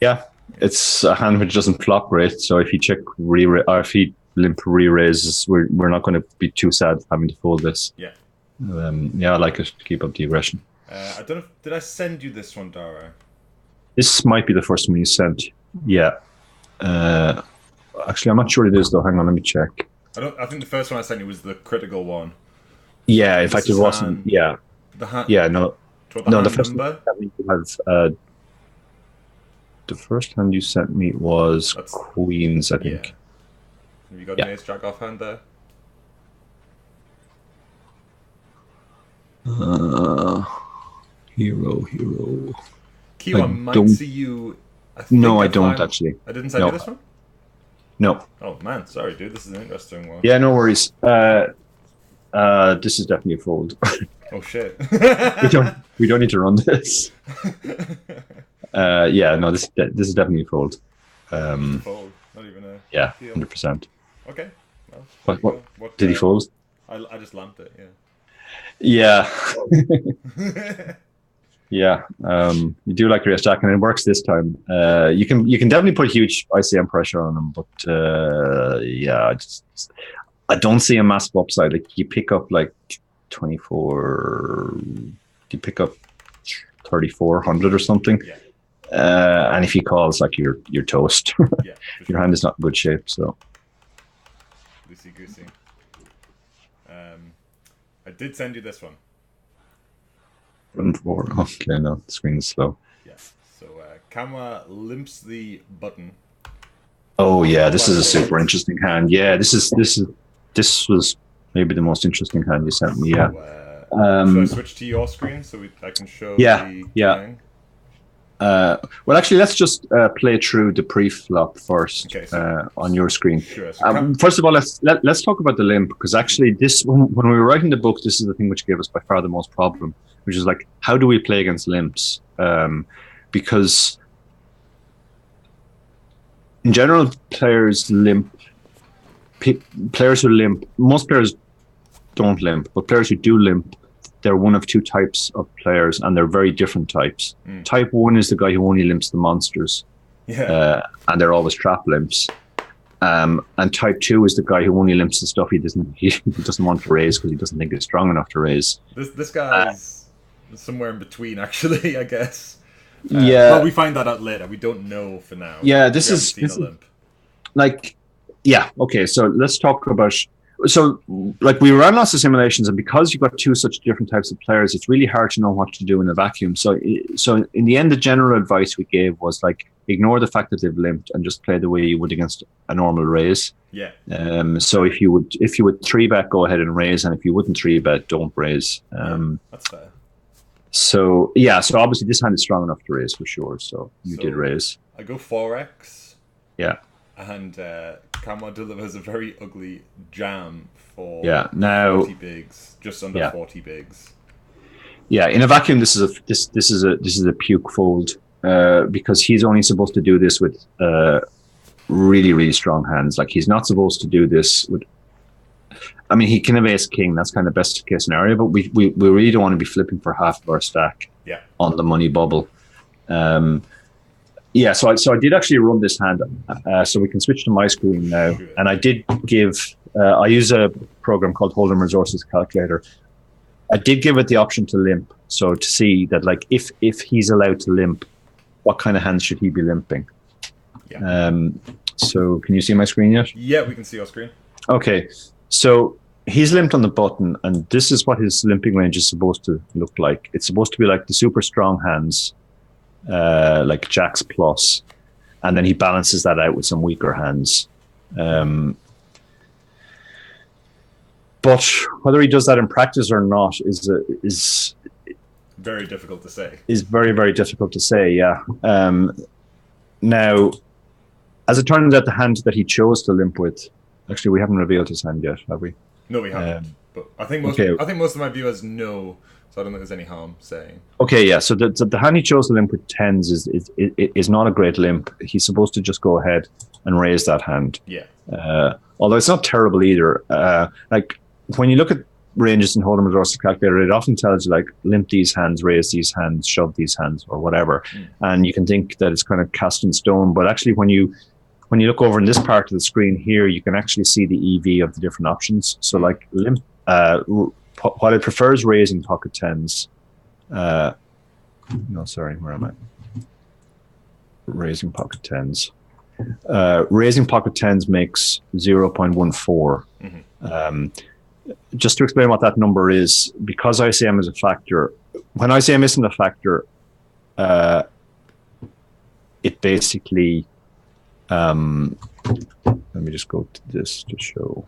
Yeah, it's a hand which doesn't flop great. So if he check or if he limp re-raises, we're not going to be too sad having to fold this. Yeah. Yeah, I like it to keep up the aggression. I don't know. Did I send you this one, Dara? This might be the first one you sent. Yeah. Actually, I'm not sure it is though. Hang on, let me check. I think the first one I sent you was the critical one. Yeah, in fact, it wasn't. Hand, yeah. The hand. Yeah, no. The first number? one you have. The first hand you sent me was Queens, I think. Yeah. Have you got an Ace Jack offhand there? Hero. Q, I might see you. I don't actually. I didn't send you this one? No. Oh man, sorry dude, this is an interesting one. Yeah, no worries. This is definitely a fold. Oh shit. we don't need to run this. Yeah, no, this is definitely a fold. Fold, not even a 100%. Okay. Well, what did he fold? I just lamped it, yeah. Yeah. You do like your Ace Jack, and it works this time. You can definitely put huge ICM pressure on him, but yeah, I don't see a massive upside. Like you pick up like 24, you pick up 3,400 or something. Yeah. And if he calls, like you're toast. Yeah, your hand is not in good shape. So. Loosey goosey. I did send you this one. Okay, no, the screen is slow. Yeah. So camera limps the button. Oh yeah, this is a super interesting hand. Yeah, this was maybe the most interesting hand you sent me. Yeah. Should I switch to your screen so I can show the gang? Well, actually, let's just play through the pre-flop first on your screen. Sure. First of all, let's talk about the limp, because actually, when we were writing the book, this is the thing which gave us by far the most problem, which is like, how do we play against limps? Because in general, players limp. Players who limp, most players don't limp, but players who do limp, they're one of two types of players, and they're very different types. Type 1 is the guy who only limps the monsters, and they're always trap limps. And type 2 is the guy who only limps the stuff he doesn't want to raise because he doesn't think it's strong enough to raise. This guy is somewhere in between, actually, I guess. Well, we find that out later. We don't know for now. Yeah, this is like, yeah, okay. So let's talk about. So, like, we ran lots of simulations, and because you've got two such different types of players, it's really hard to know what to do in a vacuum. So in the end, the general advice we gave was like, ignore the fact that they've limped and just play the way you would against a normal raise. Yeah. So if you would 3-bet, go ahead and raise, and if you wouldn't 3-bet, don't raise. That's fair. So yeah, so obviously this hand is strong enough to raise for sure. So you did raise. I go 4x. Yeah. And Kamwa delivers a very ugly jam for now 40 bigs, just under 40 bigs. Yeah, in a vacuum, this is a puke fold because he's only supposed to do this with really, really strong hands. Like he's not supposed to do this with. I mean, he can have ace king. That's kind of best case scenario, but we really don't want to be flipping for half of our stack on the money bubble. Yeah, so I did actually run this hand, so we can switch to my screen now. And I did give, I use a program called Hold'em Resources Calculator. I did give it the option to limp, so to see that like if he's allowed to limp, what kind of hands should he be limping? Yeah. So can you see my screen yet? Yeah, we can see your screen. Okay, so he's limped on the button, and this is what his limping range is supposed to look like. It's supposed to be like the super strong hands, like jacks plus, and then he balances that out with some weaker hands. But whether he does that in practice or not is very difficult to say. Is very, very difficult to say, yeah. Now, as it turns out, the hand that he chose to limp with, actually, we haven't revealed his hand yet, have we? No, we haven't. But I think most of my viewers know, so I don't think there's any harm saying. Okay, yeah. So the hand he chose to limp with tens is not a great limp. He's supposed to just go ahead and raise that hand. Yeah. Although it's not terrible either. Like when you look at ranges in Hold'em Resources Calculator, it often tells you like limp these hands, raise these hands, shove these hands, or whatever, and you can think that it's kind of cast in stone. But actually, when you look over in this part of the screen here, you can actually see the EV of the different options. So like limp, while it prefers raising pocket tens, no, sorry, where am I? Raising pocket tens. Raising pocket tens makes 0.14. Just to explain what that number is, because ICM is a factor, when ICM isn't a factor, it basically, let me just go to this to show.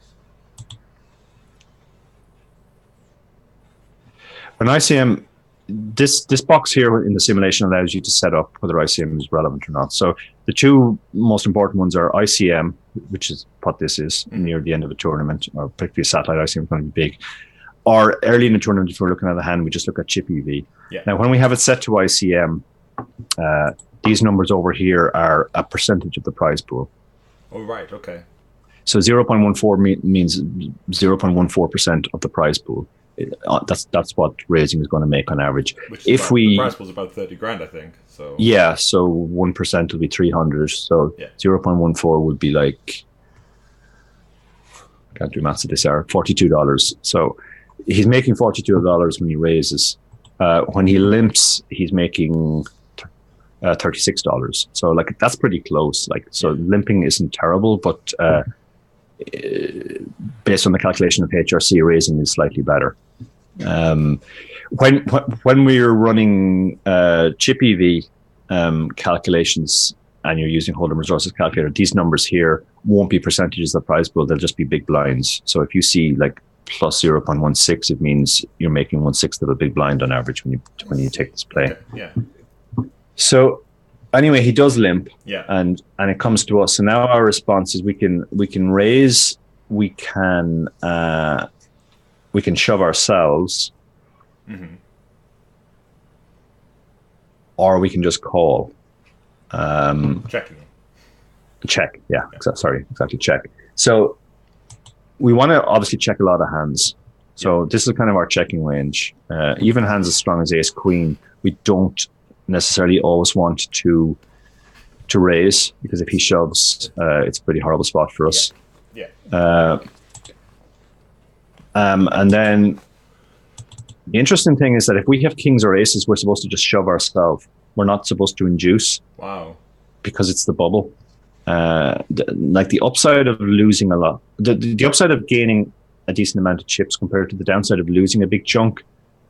When ICM, this box here in the simulation allows you to set up whether ICM is relevant or not. So the two most important ones are ICM, which is what this is near the end of a tournament, or particularly a satellite ICM is going to be big. Or early in the tournament, if we're looking at the hand, we just look at chip EV. Yeah. Now, when we have it set to ICM, these numbers over here are a percentage of the prize pool. Oh, right, okay. So 0.14 means 0.14% of the prize pool. That's what raising is going to make on average. The prize pool is about 30 grand, I think. So yeah, so 1% will be 300. So 0.14 would be like, I can't do maths at this hour, $42. So he's making $42 when he raises. When he limps, he's making $36. So like that's pretty close. Like so, limping isn't terrible, but based on the calculation of HRC, raising is slightly better. When we're running chip EV calculations and you're using Hold'em Resources Calculator, these numbers here won't be percentages of the prize pool, they'll just be big blinds. So if you see like plus 0.16, it means you're making 1/6 of a big blind on average when you take this play. Okay. Yeah. So anyway, he does limp, and it comes to us. So now our response is we can raise, we can shove ourselves, or we can just call. Checking. Check, yeah. Sorry, exactly. Check. So we want to obviously check a lot of hands. So this is kind of our checking range. Even hands as strong as ace queen, we don't necessarily always want to raise, because if he shoves, it's a pretty horrible spot for us. And then the interesting thing is that if we have kings or aces, we're supposed to just shove ourselves. We're not supposed to induce. Wow. Because it's the bubble. Like the upside of losing a lot, the upside of gaining a decent amount of chips compared to the downside of losing a big chunk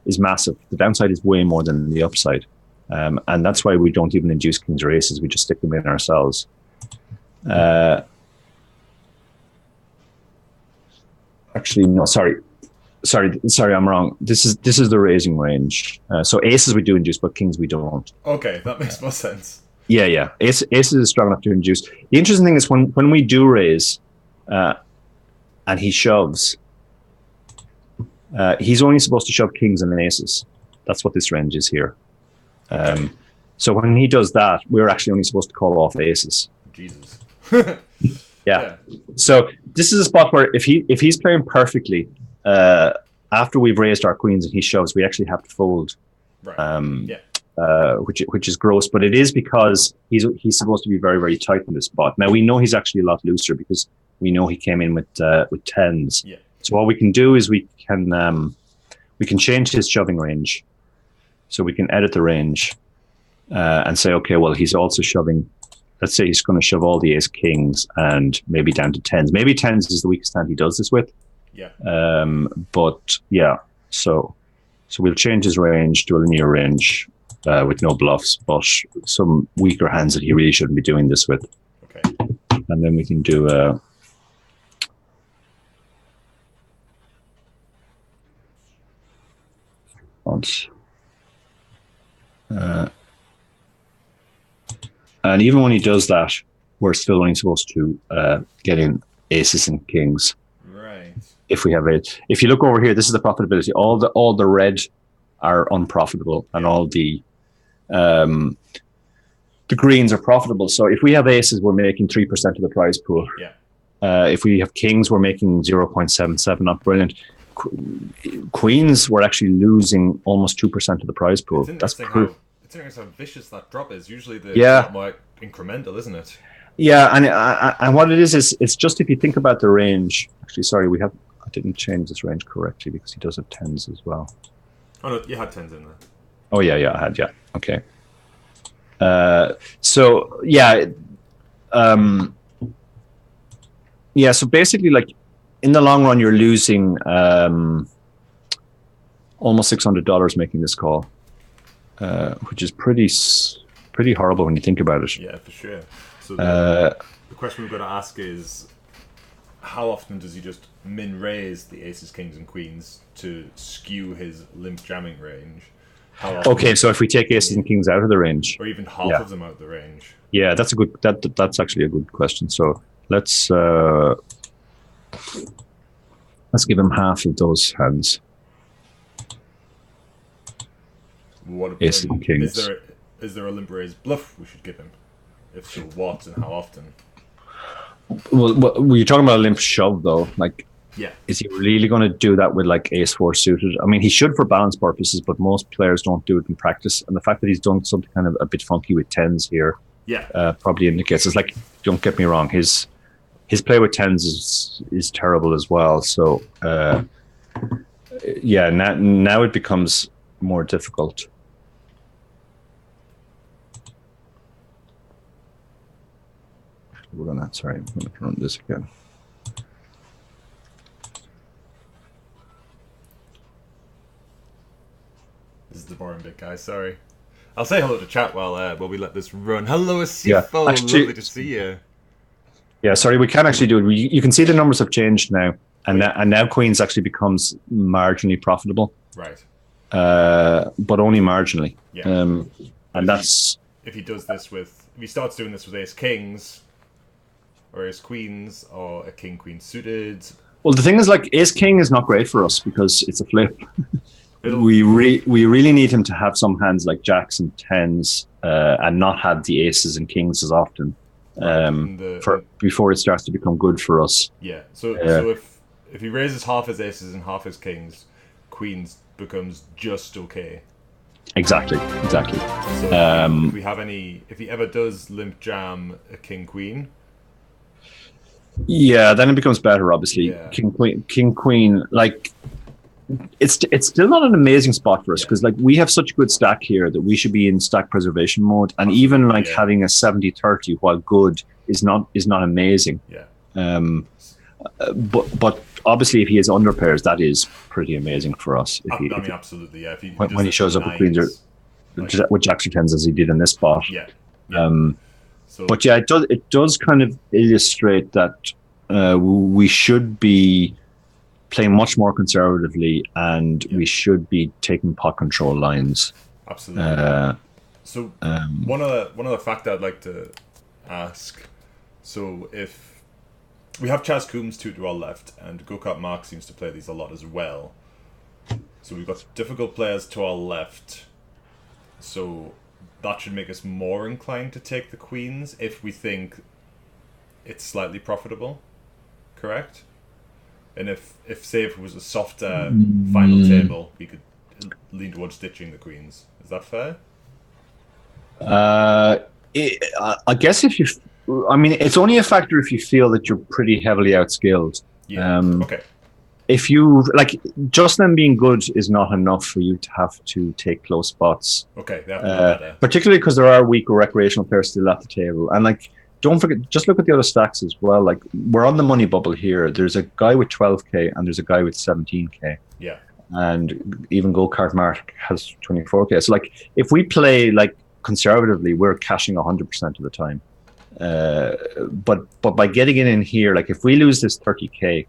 is massive. The downside is way more than the upside. And that's why we don't even induce kings or aces. We just stick them in ourselves. Actually, no, sorry, I'm wrong. This is the raising range. So aces we do induce, but kings we don't. Okay, that makes more sense. Yeah. Aces is strong enough to induce. The interesting thing is when we do raise, and he shoves, he's only supposed to shove kings and aces. That's what this range is here. So when he does that, we're actually only supposed to call off aces. Jesus. Yeah. So this is a spot where if he's playing perfectly, after we've raised our queens and he shoves, we actually have to fold. Right. Which is gross, but it is because he's supposed to be very, very tight in this spot. Now we know he's actually a lot looser because we know he came in with tens. Yeah. So what we can do is we can change his shoving range. So we can edit the range and say, okay, well, he's also shoving. Let's say he's going to shove all the ace kings and maybe down to tens. Maybe tens is the weakest hand he does this with. Yeah. But yeah, so we'll change his range to a linear range with no bluffs, but some weaker hands that he really shouldn't be doing this with. Okay. And then we can do once. And even when he does that, we're still only supposed to get in aces and kings. Right. If we have it, if you look over here, this is the profitability. All the red are unprofitable, and all the greens are profitable. So if we have aces, we're making 3% of the prize pool. Yeah. If we have kings, we're making 0.77. Not brilliant. Queens, we're actually losing almost 2% of the prize pool. It's interesting how vicious that drop is. Usually the more incremental, isn't it? Yeah, and what it is it's just if you think about the range. Actually, sorry, I didn't change this range correctly because he does have tens as well. Oh no, you had tens in there. Oh yeah, I had, yeah. Okay. So yeah, so basically, like in the long run, you're losing almost $600 making this call, which is pretty horrible when you think about it. Yeah, for sure. So the question we've got to ask is, how often does he just min raise the aces, kings, and queens to skew his limp jamming range? Okay, so if we take aces and kings out of the range, or even half of them out of the range. Yeah, that's actually a good question. So let's give him half of those hands. Aces and kings. Is there a limp raise bluff we should give him? If so, what and how often? Well, were you talking about a limp shove though? Like, yeah, is he really going to do that with like ace four suited? I mean, he should for balance purposes, but most players don't do it in practice. And the fact that he's done something kind of a bit funky with tens here, probably indicates. It's like, don't get me wrong, his play with tens is terrible as well. So, now it becomes more difficult. I'm going to run this again. This is the boring bit, guys. Sorry. I'll say hello to chat while we let this run. Hello, Asifo. Lovely to see you. Yeah, sorry, we can't actually do it. You can see the numbers have changed now, and now Queens actually becomes marginally profitable. Right. But only marginally. Yeah. And that's if he starts doing this with ace kings, or ace queens, or a king queen suited. Well, the thing is, like, ace king is not great for us because it's a flip. We really need him to have some hands like jacks and tens, and not have the aces and kings as often, before it starts to become good for us. Yeah. So if he raises half his aces and half his kings, queens becomes just okay. Exactly. So if he ever does limp jam a king queen. Yeah, then it becomes better, obviously. Yeah. King queen, like, it's still not an amazing spot for us because like we have such good stack here that we should be in stack preservation mode, and even like having a 70-30 while good is not amazing. Yeah. But obviously if he has under pairs, that is pretty amazing for us. Absolutely, yeah. When he shows up with queens or with jacks or tens as he did in this spot. Yeah. But yeah, it does kind of illustrate that we should be playing much more conservatively, and we should be taking pot control lines. Absolutely. One other fact I'd like to ask. So if we have Chaz Coombs 2 to our left, and Go-Kart Mark seems to play these a lot as well. So we've got difficult players to our left. So that should make us more inclined to take the queens if we think it's slightly profitable. Correct? And if say if it was a softer final table, we could lean towards ditching the queens. Is that fair? I guess if you, I mean, it's only a factor if you feel that you're pretty heavily outskilled. Yeah. Okay. If you like, just them being good is not enough for you to have to take close spots. Okay, that better. Particularly because there are weaker recreational players still at the table, and like, don't forget, just look at the other stacks as well. Like, we're on the money bubble here. There's a guy with 12k and there's a guy with 17k. Yeah. And even Go Kart Mark has 24k. So like, if we play like conservatively, we're cashing 100% of the time. But by getting it in here, like if we lose this 30k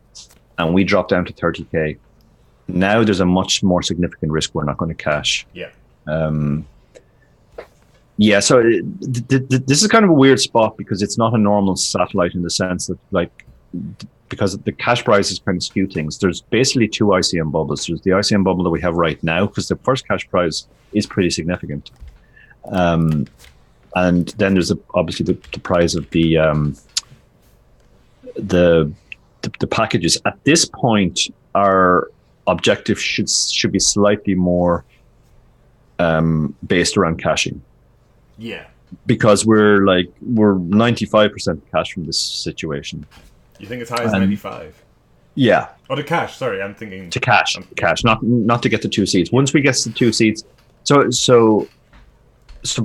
and we drop down to 30k, now there's a much more significant risk we're not going to cash. Yeah. Yeah, so this is kind of a weird spot because it's not a normal satellite in the sense that, like, because the cash prices kind of skew things. There's basically two ICM bubbles. There's the ICM bubble that we have right now because the first cash prize is pretty significant. And then there's obviously the prize of the packages. At this point, our objective should be slightly more based around cashing. Yeah. Because we're 95% cash from this situation. You think it's high as 95? Yeah. Oh, to cash. Sorry, I'm thinking to cash. Not to get the 2 seats. Once we get the 2 seats, so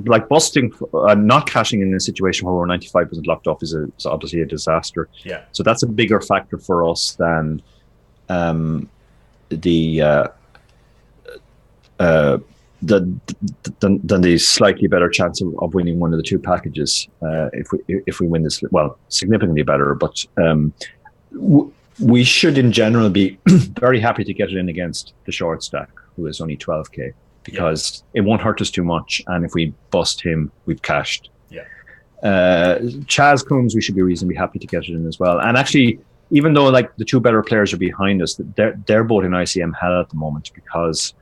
like busting, not cashing in a situation where we're 95% locked off is obviously a disaster. Yeah. So that's a bigger factor for us than the slightly better chance of winning one of the two packages if we win this. Well, significantly better, but we should in general be very happy to get it in against the short stack, who is only 12k. Because it won't hurt us too much, and if we bust him, we've cashed. Yeah. Chaz Coombs, we should be reasonably happy to get it in as well. And actually, even though like the two better players are behind us, they're both in ICM hell at the moment because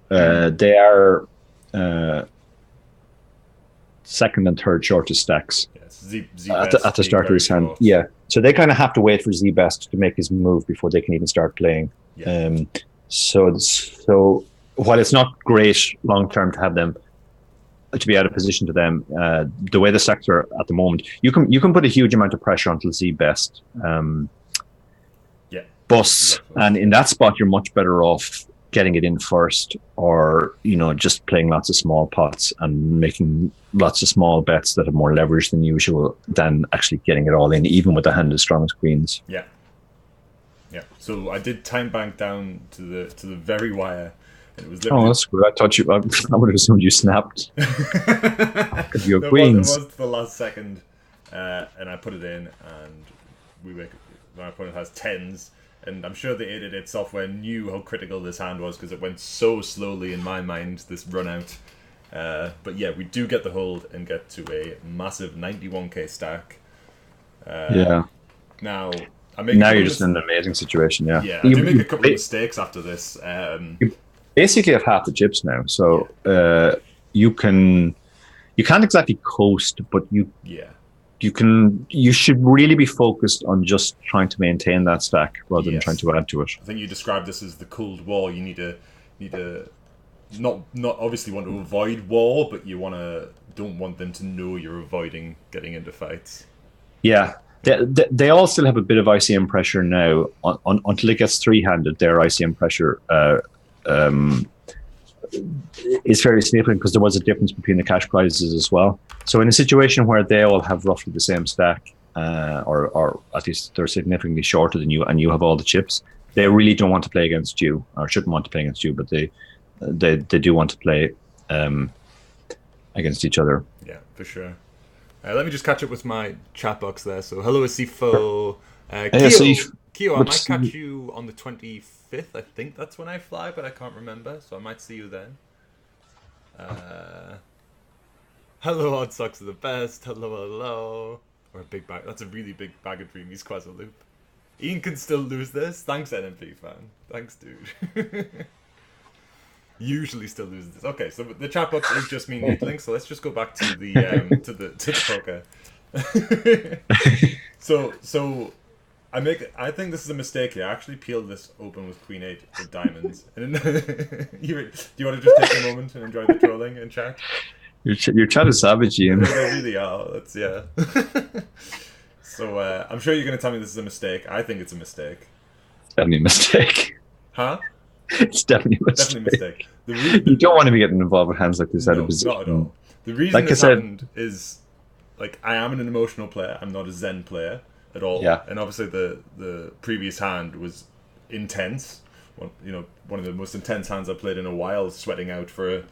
they are second and third shortest stacks at the start of his hand. Short. Yeah, so they kind of have to wait for Z-Best to make his move before they can even start playing. Yeah. So. While it's not great long term to have them to be out of position to them, the way the stacks are at the moment, you can put a huge amount of pressure onto Z-Best. Busts, and in that spot, you're much better off getting it in first, or just playing lots of small pots and making lots of small bets that have more leverage than usual, than actually getting it all in, even with the hand as strong as queens. Yeah. Yeah. So I did time bank down to the very wire. It was that's good. I would have assumed you snapped. Because you're queens. It was the last second, and I put it in, and my opponent has tens, and I'm sure the 888 software knew how critical this hand was because it went so slowly in my mind, this run out. But yeah, we do get the hold and get to a massive 91k stack. Yeah. Now you're just in an amazing situation. Yeah. Yeah. I do make a couple of mistakes after this. Basically have half the chips now, so you can't exactly coast, but you should really be focused on just trying to maintain that stack rather than trying to add to it. I think you described this as the Cold War. You need to not obviously want to avoid war, but you don't want them to know you're avoiding getting into fights. Yeah. They all still have a bit of ICM pressure now until it gets three-handed. Their ICM pressure is fairly significant because there was a difference between the cash prizes as well. So in a situation where they all have roughly the same stack, or at least they're significantly shorter than you, and you have all the chips, they really don't want to play against you, or shouldn't want to play against you, but they do want to play against each other. Yeah, for sure. Let me just catch up with my chat box there. So hello, Asifo. Keo, I might catch you on the 25th. I think that's when I fly, but I can't remember, so I might see you then. Hello, Odd Socks are the best. Hello. Or a big bag. That's a really big bag of dreamies, Quasaloop. Ian can still lose this. Thanks, NMP fan. Thanks, dude. usually still loses this. Okay, so the chat box is just me needling. So let's just go back to the to the poker. So I think this is a mistake here. I actually peeled this open with Queen 8 of diamonds. And do you want to just take a moment and enjoy the trolling in chat? Your chat is savage, Ian. They really are. That's yeah. So I'm sure you're going to tell me this is a mistake. I think it's a mistake. It's definitely a mistake. Huh? It's definitely a mistake. Definitely a mistake. You don't want to be getting involved with hands like this out of position. Not at all. The reason this happened is, like, I am an emotional player. I'm not a Zen player at all. Yeah. And obviously the previous hand was intense. One of the most intense hands I've played in a while, sweating out for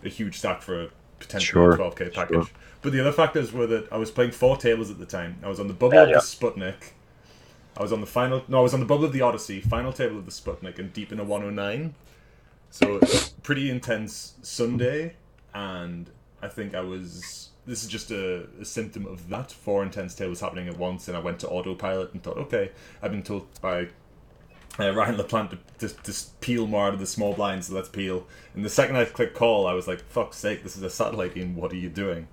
a huge stack for a potentially 12k package. Sure. But the other factors were that I was playing 4 tables at the time. I was on the bubble of the Sputnik. I was on the bubble of the Odyssey, final table of the Sputnik, and deep in a 109. So it's a pretty intense Sunday, and I think this is just a symptom of that. 4 intense tables happening at once, and I went to autopilot and thought, okay, I've been told by Ryan LaPlante to peel more out of the small blinds, so let's peel. And the second I clicked call, I was like, fuck's sake, this is a satellite game, what are you doing?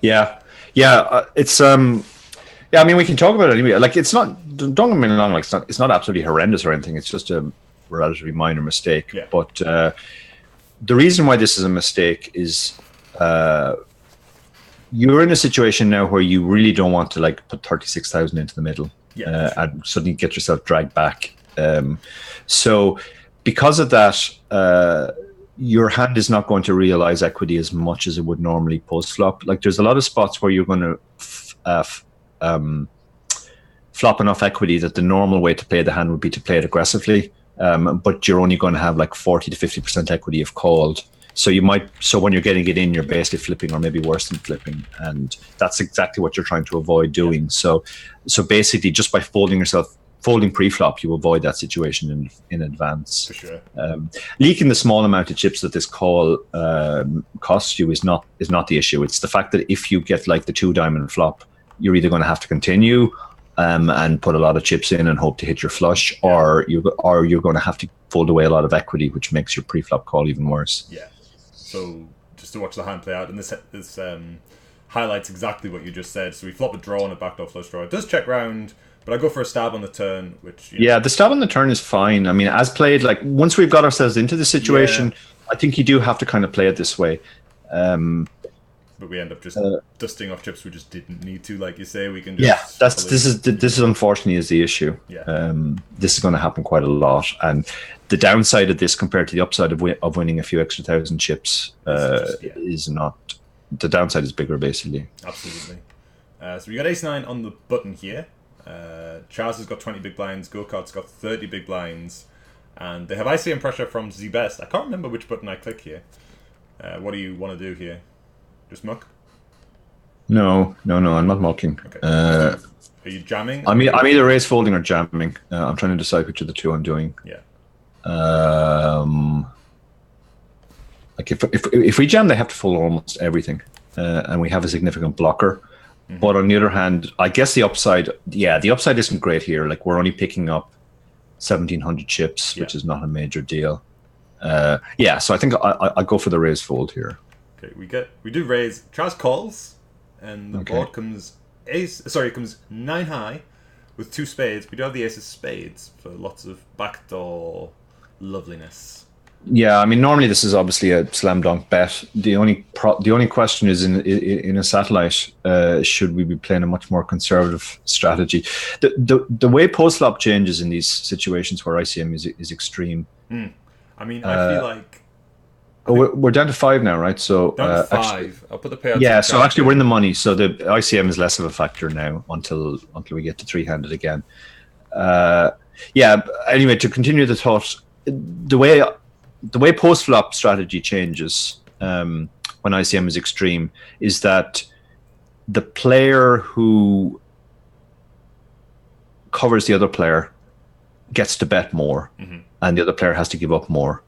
Yeah, it's yeah, I mean, we can talk about it anyway. Like, it's not, don't get me wrong, like, it's not absolutely horrendous or anything. It's just a relatively minor mistake. Yeah. But the reason why this is a mistake is you're in a situation now where you really don't want to, like, put 36,000 into the middle and suddenly get yourself dragged back. So because of that, your hand is not going to realize equity as much as it would normally post-flop. Like, there's a lot of spots where you're going to flop enough equity that the normal way to play the hand would be to play it aggressively, but you're only going to have like 40 to 50% equity if called. So when you're getting it in, you're basically flipping, or maybe worse than flipping, and that's exactly what you're trying to avoid doing. So basically, just by folding pre-flop, you avoid that situation in advance. For sure. Leaking the small amount of chips that this call costs you is not the issue. It's the fact that if you get like the 2 diamond flop, you're either going to have to continue and put a lot of chips in and hope to hit your flush, or you're going to have to fold away a lot of equity, which makes your pre-flop call even worse. Yeah. So just to watch the hand play out, and this highlights exactly what you just said. So we flop a draw on a backdoor flush draw. It does check round, but I go for a stab on the turn, which... the stab on the turn is fine. I mean, as played, like, once we've got ourselves into the situation, I think you do have to kind of play it this way. But we end up just dusting off chips we just didn't need to, like you say. We can just... this is unfortunately is the issue. Yeah. This is going to happen quite a lot. And the downside of this compared to the upside of winning a few extra thousand chips is not... The downside is bigger, basically. Absolutely. So we got ace-9 on the button here. Charles has got 20 big blinds, Go-Kart's got 30 big blinds, and they have ICM pressure from Z-Best. I can't remember which button I click here. What do you want to do here? Just muck? No, I'm not mucking. Okay. Are you jamming? I'm either raise folding or jamming. I'm trying to decide which of the two I'm doing. Yeah. Like if we jam, they have to fold almost everything, and we have a significant blocker. Mm-hmm. But on the other hand, I guess the upside isn't great here. Like, we're only picking up 1,700 chips, which is not a major deal. So I think I go for the raise fold here. Okay, we do raise. Charles calls, and the board comes comes 9 high with 2 spades. We do have the ace of spades for lots of backdoor loveliness. Yeah, I mean, normally this is obviously a slam dunk bet. The only question is in a satellite, should we be playing a much more conservative strategy? The way post flop changes in these situations where ICM is extreme. I mean, I feel like we're down to 5 now, right? So down to 5. Actually, I'll put the payout. Yeah, so actually we're in the money. So the ICM is less of a factor now until we get to 3-handed again. Anyway, to continue the thought, the way post-flop strategy changes when ICM is extreme is that the player who covers the other player gets to bet more, and the other player has to give up more.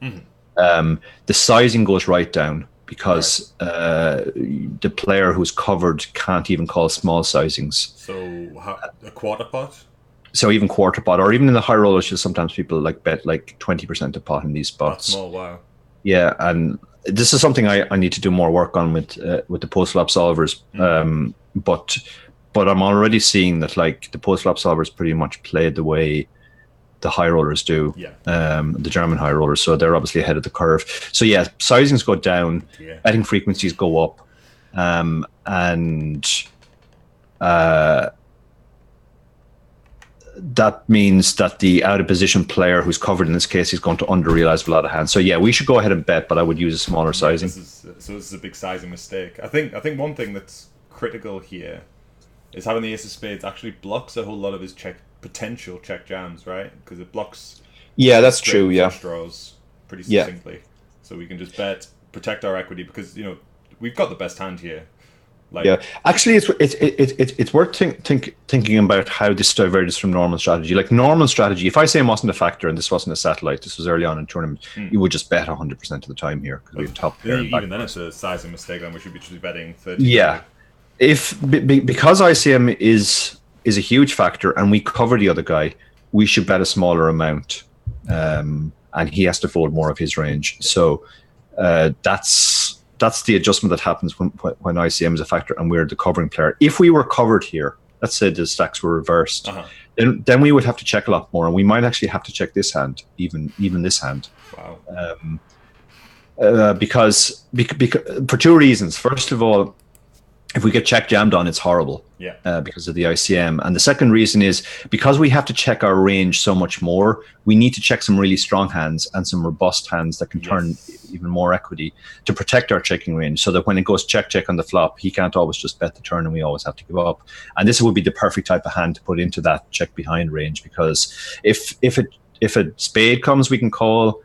The sizing goes right down because the player who's covered can't even call small sizings. So a quarter pot? So even quarter pot, or even in the high rollers, sometimes people bet like 20% a pot in these spots. That's small, wow. Yeah, and this is something I need to do more work on with the post-flop solvers. But I'm already seeing that like the post-flop solvers pretty much play the way the high rollers do, the German high rollers. So they're obviously ahead of the curve. So yeah, sizings go down, betting frequencies go up, and that means that the out of position player who's covered in this case is going to under realize a lot of hands. So yeah, we should go ahead and bet, but I would use a smaller sizing. This is a big sizing mistake. I think one thing that's critical here is having the ace of spades actually blocks a whole lot of his potential check jams, right? Because it blocks. Yeah, that's true. Yeah, draws pretty succinctly, so we can just bet, protect our equity because we've got the best hand here. Like, yeah, actually, it's worth thinking about how this diverges from normal strategy. Like normal strategy, if I say wasn't a factor and this wasn't a satellite, this was early on in the tournament, you would just bet 100% of the time here because we have top pair. Even then, it's a sizing mistake, and we should be just betting 30. Yeah, because ICM is a huge factor and we cover the other guy, we should bet a smaller amount, and he has to fold more of his range. So that's the adjustment that happens when ICM is a factor and we're the covering player. If we were covered here, let's say the stacks were reversed, then we would have to check a lot more, and we might actually have to check this hand, even this hand. Wow. Because for two reasons. First of all, if we get check jammed on, it's horrible. Yeah. Because of the ICM. And the second reason is because we have to check our range so much more, we need to check some really strong hands and some robust hands that can turn even more equity to protect our checking range, so that when it goes check on the flop, he can't always just bet the turn and we always have to give up. And this would be the perfect type of hand to put into that check behind range, because if a spade comes, we can call.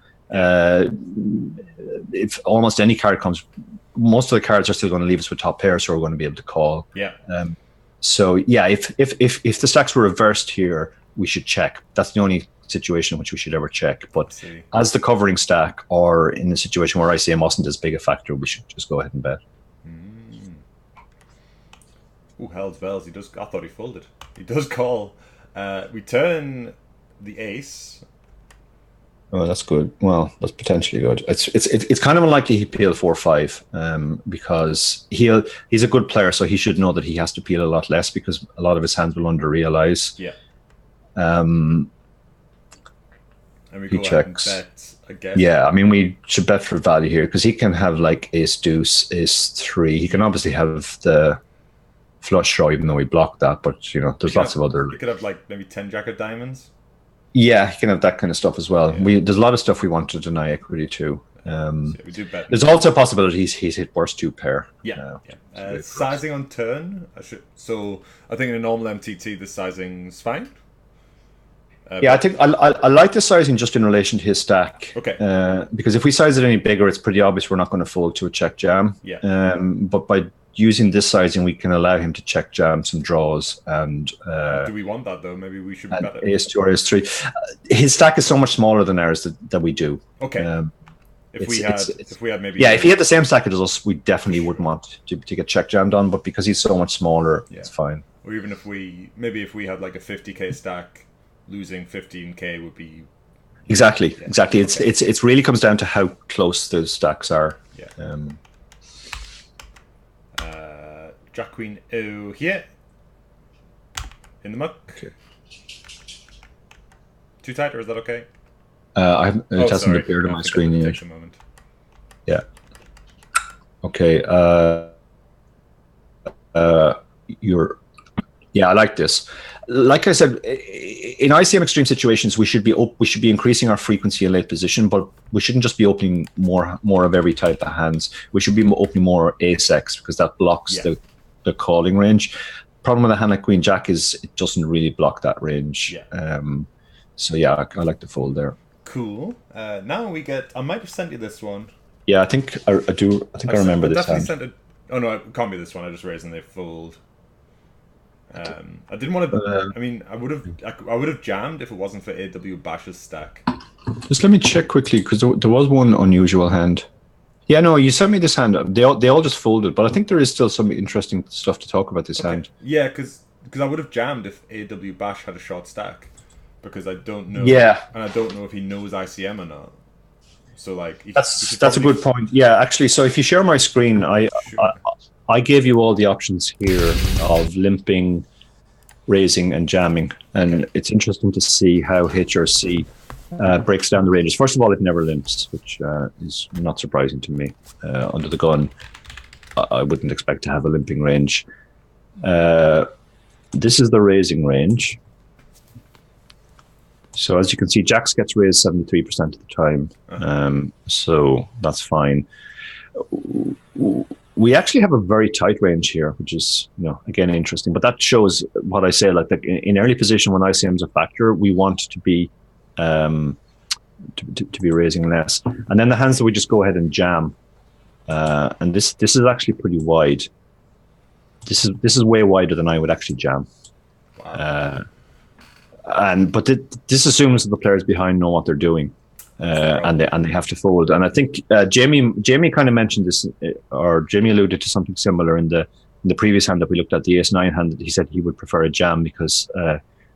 If almost any card comes, most of the cards are still going to leave us with top pairs, so we're going to be able to call. Yeah. So yeah, if the stacks were reversed here, we should check. That's the only situation in which we should ever check. But as the covering stack, or in a situation where ICM wasn't as big a factor, we should just go ahead and bet. Oh, hell's bells! I thought he folded. He does call. We turn the ace. Oh, that's good. Well, that's potentially good. It's kind of unlikely he peel 4-5, because he's a good player, so he should know that he has to peel a lot less because a lot of his hands will under realize. Yeah. And we checks. Bet, I guess. Yeah, I mean, we should bet for value here because he can have like ace deuce, ace 3. He can obviously have the flush draw, even though we blocked that. But there's lots of other. He could have like maybe 10 jack of diamonds. Yeah, he can have that kind of stuff as well. Yeah. There's a lot of stuff we want to deny equity to. We do bet. There's also a possibility he's hit worst 2 pair. Sizing on turn. So I think in a normal MTT the sizing's fine. I think I like the sizing just in relation to his stack. Okay. Because if we size it any bigger, it's pretty obvious we're not going to fold to a check jam. Yeah. But by using this sizing, we can allow him to check jam some draws. And do we want that though? Maybe we should bet it. Ace 2 or ace 3. His stack is so much smaller than ours that we do. Okay. If we had maybe if he had the same stack as us, we definitely wouldn't want to get check jammed on. But because he's so much smaller, it's fine. Or even if we had like a 50k stack, losing 15k would be exactly. It's really comes down to how close those stacks are. Yeah. Jack Queen O here in the muck. Okay. Too tight, or is that okay? It hasn't appeared on my screen yet. Take a moment. Yeah. Okay. I like this. Like I said, in ICM extreme situations, we should be increasing our frequency in late position, but we shouldn't just be opening more of every type of hands. We should be opening more ace X because that blocks the calling range. Problem with a hand like Queen Jack is it doesn't really block that range. Yeah. So yeah, I like the fold there. Cool. Now we get. I might have sent you this one. Yeah, I think I do. I think I remember this hand. Sent it. Oh no, it can't be this one. I just raised and they fold. I didn't want to. I mean, I would have jammed if it wasn't for AW Bash's stack. Just let me check quickly because there was one unusual hand. Yeah, no, you sent me this hand. They all just folded, but I think there is still some interesting stuff to talk about this hand. Yeah, because I would have jammed if AW Bash had a short stack, because I don't know. Yeah, and I don't know if he knows ICM or not. So like, that's a good point. Yeah, actually, so if you share my screen, I gave you all the options here of limping, raising, and jamming, and it's interesting to see how HRC breaks down the ranges. First of all, it never limps, which is not surprising to me. Under the gun, I wouldn't expect to have a limping range. This is the raising range. So as you can see, Jacks gets raised 73% of the time. So that's fine. We actually have a very tight range here, which is, again, interesting. But that shows what I say, like in early position when ICM is a factor, we want to be to be raising less. And then the hands that we just go ahead and jam. And this is actually pretty wide. This is way wider than I would actually jam. Wow. But this assumes that the players behind know what they're doing, and they have to fold. And I think Jamie kind of mentioned this, or Jamie alluded to something similar in the previous hand that we looked at, the Ace-9 hand. That he said he would prefer a jam because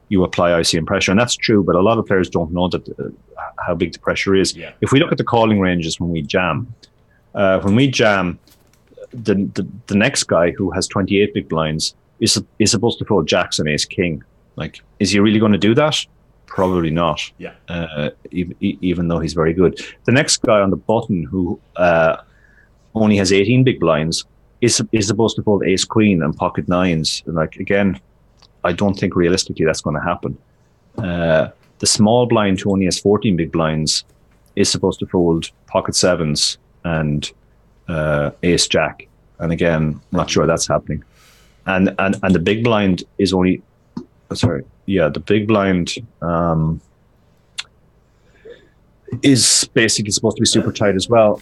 you apply ICM pressure, and that's true. But a lot of players don't know that how big the pressure is. Yeah. If we look at the calling ranges when we jam, the next guy who has 28 big blinds is supposed to fold Jacks and Ace King. Like, is he really going to do that? Probably not. Yeah. Even though he's very good. The next guy on the button who only has 18 big blinds is supposed to fold Ace Queen and pocket nines. Like, again, I don't think realistically that's going to happen. The small blind who only has 14 big blinds is supposed to fold pocket sevens and Ace Jack. And again, I'm not sure that's happening. And the big blind is only. Sorry. Yeah, the big blind is basically supposed to be super tight as well.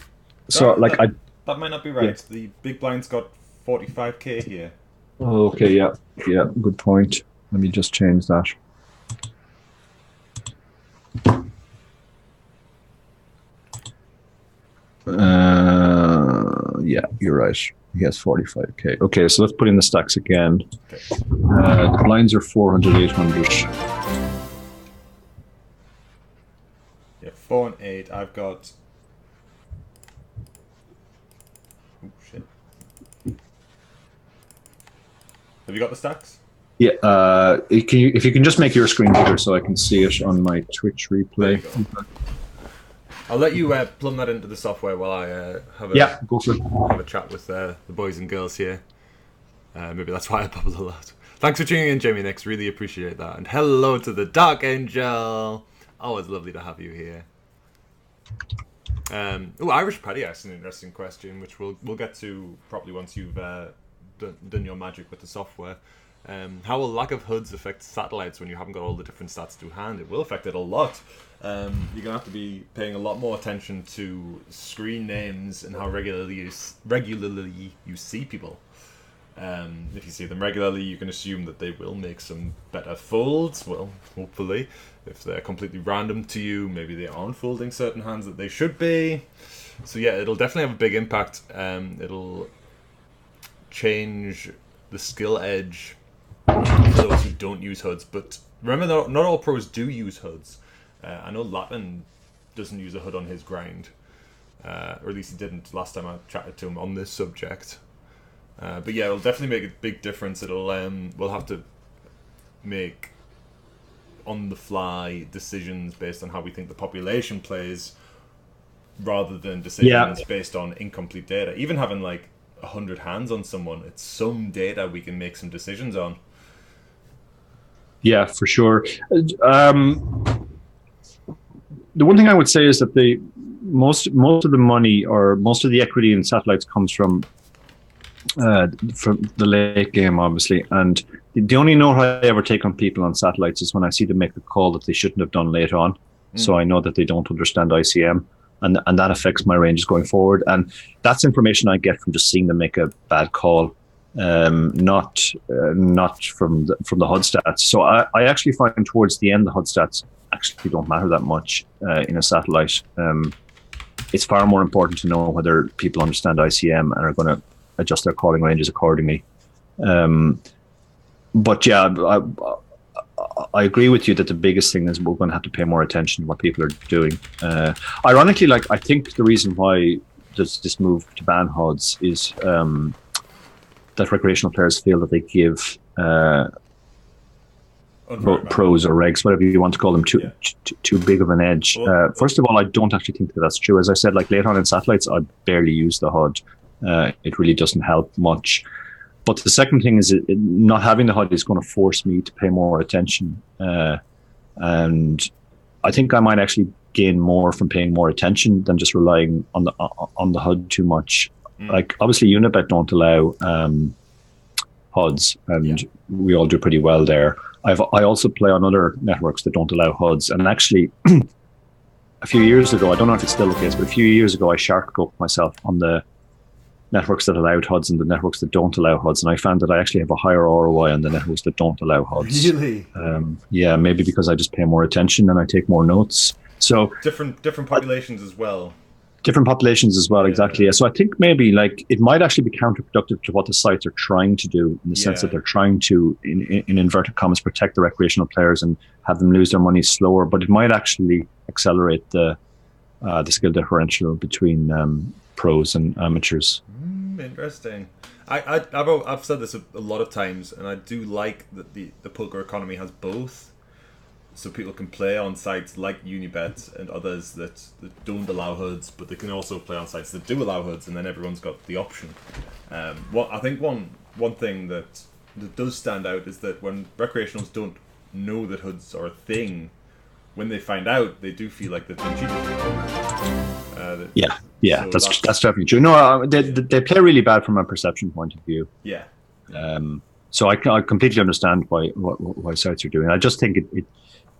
So, that might not be right. Yeah. The big blind's got 45k here. Okay. Yeah. Good point. Let me just change that. Yeah, you're right. He has 45k. Okay, so let's put in the stacks again. Okay. The blinds are 400, 800. Yeah, 4 and 8. I've got. Oh shit! Have you got the stacks? Yeah. If you can just make your screen bigger so I can see it on my Twitch replay. I'll let you plumb that into the software while I go for it. Have a chat with the boys and girls here. Maybe that's why I bubble a lot. Thanks for tuning in, Jamie Nix. Really appreciate that. And hello to the Dark Angel. Always lovely to have you here. Irish Paddy asked an interesting question, which we'll get to probably once you've done your magic with the software. How will lack of HUDs affect satellites when you haven't got all the different stats to hand? It will affect it a lot. You're going to have to be paying a lot more attention to screen names and how regularly you see people. If you see them regularly, you can assume that they will make some better folds. Well, hopefully. If they're completely random to you, maybe they aren't folding certain hands that they should be. So yeah, it'll definitely have a big impact. It'll change the skill edge for those who don't use HUDs. But remember, not all pros do use HUDs. I know Latin doesn't use a HUD on his grind, or at least he didn't last time I chatted to him on this subject. But yeah, it'll definitely make a big difference. It'll we'll have to make on-the-fly decisions based on how we think the population plays, rather than decisions based on incomplete data. Even having like 100 hands on someone, it's some data we can make some decisions on. Yeah, for sure. The one thing I would say is that most of the money or most of the equity in satellites comes from the late game, obviously. And the only note I ever take on people on satellites is when I see them make a call that they shouldn't have done late on. So I know that they don't understand ICM, and that affects my ranges going forward. And that's information I get from just seeing them make a bad call, not from the HUD stats. So I actually find towards the end the HUD stats actually don't matter that much in a satellite. It's far more important to know whether people understand ICM and are going to adjust their calling ranges accordingly. But yeah, I agree with you that the biggest thing is we're going to have to pay more attention to what people are doing. Ironically, like I think the reason why there's this move to ban HUDs is that recreational players feel that they give pros or regs, whatever you want to call them, too big of an edge. First of all, I don't actually think that that's true. As I said, like later on in satellites, I barely use the HUD. It really doesn't help much. But the second thing is not having the HUD is going to force me to pay more attention. And I think I might actually gain more from paying more attention than just relying on the HUD too much. Like obviously Unibet don't allow HUDs, and we all do pretty well there. I also play on other networks that don't allow HUDs, and actually a few years ago, I don't know if it's still the case, but a few years ago I shark scoped myself on the networks that allowed HUDs and the networks that don't allow HUDs, and I found that I actually have a higher ROI on the networks that don't allow HUDs. Really? Yeah, maybe because I just pay more attention and I take more notes. So different populations as well. Different populations as well, exactly. So I think maybe like it might actually be counterproductive to what the sites are trying to do, in the sense that they're trying to, in inverted commas, protect the recreational players and have them lose their money slower. But it might actually accelerate the skill differential between pros and amateurs. Interesting. I've said this a lot of times, and I do like that the poker economy has both. So people can play on sites like Unibet and others that don't allow HUDs, but they can also play on sites that do allow HUDs, and then everyone's got the option. I think one thing that does stand out is that when recreationals don't know that HUDs are a thing, when they find out, they do feel like they've been cheated. So that's definitely true. No, they play really bad from a perception point of view. Yeah. So I completely understand why sites are doing it. I just think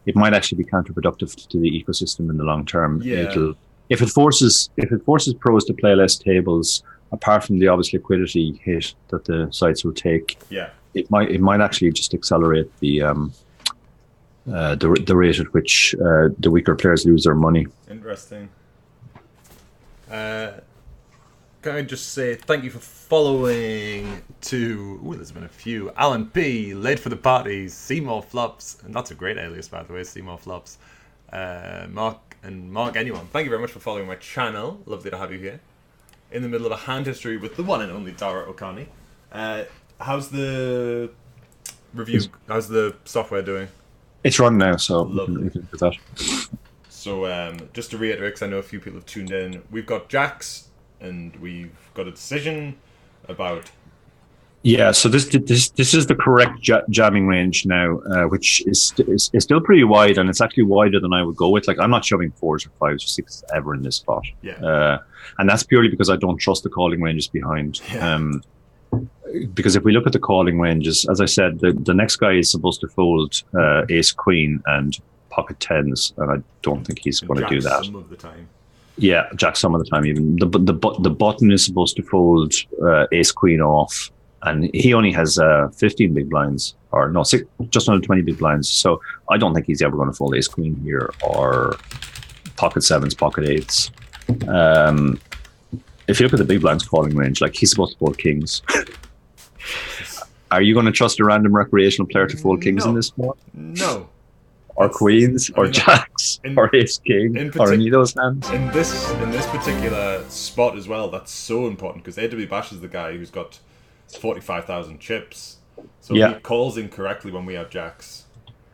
it might actually be counterproductive to the ecosystem in the long term. Yeah. If it forces pros to play less tables, apart from the obvious liquidity hit that the sites will take, it might actually just accelerate the rate at which the weaker players lose their money. Interesting. Can I just say thank you for following to... Ooh, there's been a few. Alan P, Late for the Parties, Seymour Flops, and that's a great alias, by the way, Seymour Flops. Mark Anyone. Thank you very much for following my channel. Lovely to have you here. In the middle of a hand history with the one and only Dara O'Kearney. How's the review? How's the software doing? It's run now, so lovely. We can do that. So just to reiterate, because I know a few people have tuned in, we've got Jax, and we've got a decision about... Yeah, so this is the correct jamming range now, which is still pretty wide, and it's actually wider than I would go with. Like, I'm not shoving 4s or 5s or 6s ever in this spot. Yeah. And that's purely because I don't trust the calling ranges behind. Yeah. Because if we look at the calling ranges, as I said, the next guy is supposed to fold ace queen and pocket 10s, and I don't think he's going to do that. Some of the time. Yeah, jack some of the time even. The button is supposed to fold ace queen off, and he only has 15 big blinds, or no, just under 20 big blinds. So I don't think he's ever going to fold ace queen here, or pocket 7s, pocket 8s. If you look at the big blinds calling range, like he's supposed to fold kings. Are you going to trust a random recreational player to fold kings in this spot? No. Or queens, or jacks, or ace king, or any of those hands. In this particular spot as well, that's so important, because AW Bash is the guy who's got 45,000 chips. So if he calls incorrectly when we have jacks,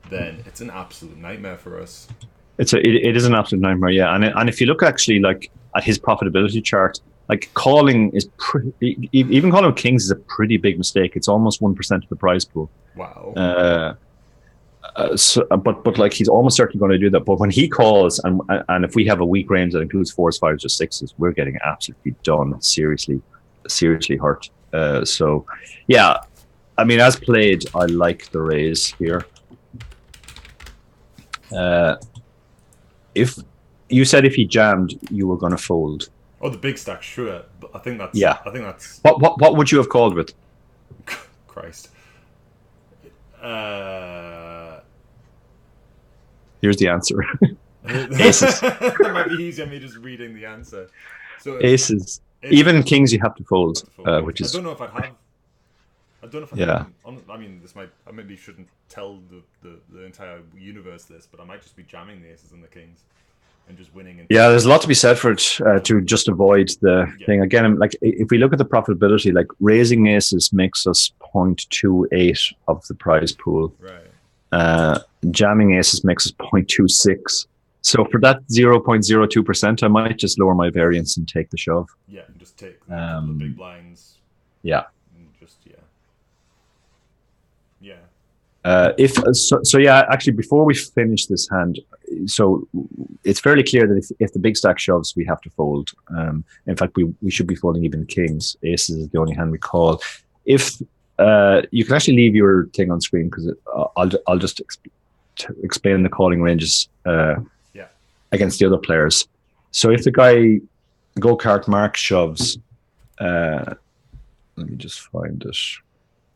then it's an absolute nightmare for us. It is an absolute nightmare, yeah. And if you look actually like at his profitability chart, like calling is pretty, even calling kings is a pretty big mistake. It's almost 1% of the prize pool. Wow. But like he's almost certainly going to do that. But when he calls, and if we have a weak range that includes 4s, 5s, or 6s, we're getting absolutely done. Seriously hurt. So yeah, I mean, as played, I like the raise here. If you said if he jammed, you were going to fold. Oh, the big stack, sure. But I think that's... Yeah. I think that's... What would you have called with? Christ. Here's the answer. Aces. It might be easier me just reading the answer. So aces. Even kings you have to fold, which is... I don't know if I'd have... I don't know if I Yeah. I mean, I maybe shouldn't tell the entire universe this, but I might just be jamming the aces and the kings and just winning. Yeah, there's a lot to be said for it to just avoid the thing. Again, like if we look at the profitability, like raising aces makes us 0.28 of the prize pool. Right. Jamming aces makes us 0.26. So for that 0.02%, I might just lower my variance and take the shove. Yeah, and just take the big blinds. Yeah. And just yeah. Yeah, actually, before we finish this hand, so it's fairly clear that if the big stack shoves, we have to fold. In fact, we should be folding even kings. Aces is the only hand we call. If you can actually leave your thing on screen because I'll just explain the calling ranges against the other players. So if the guy go-kart Mark shoves, let me just find it.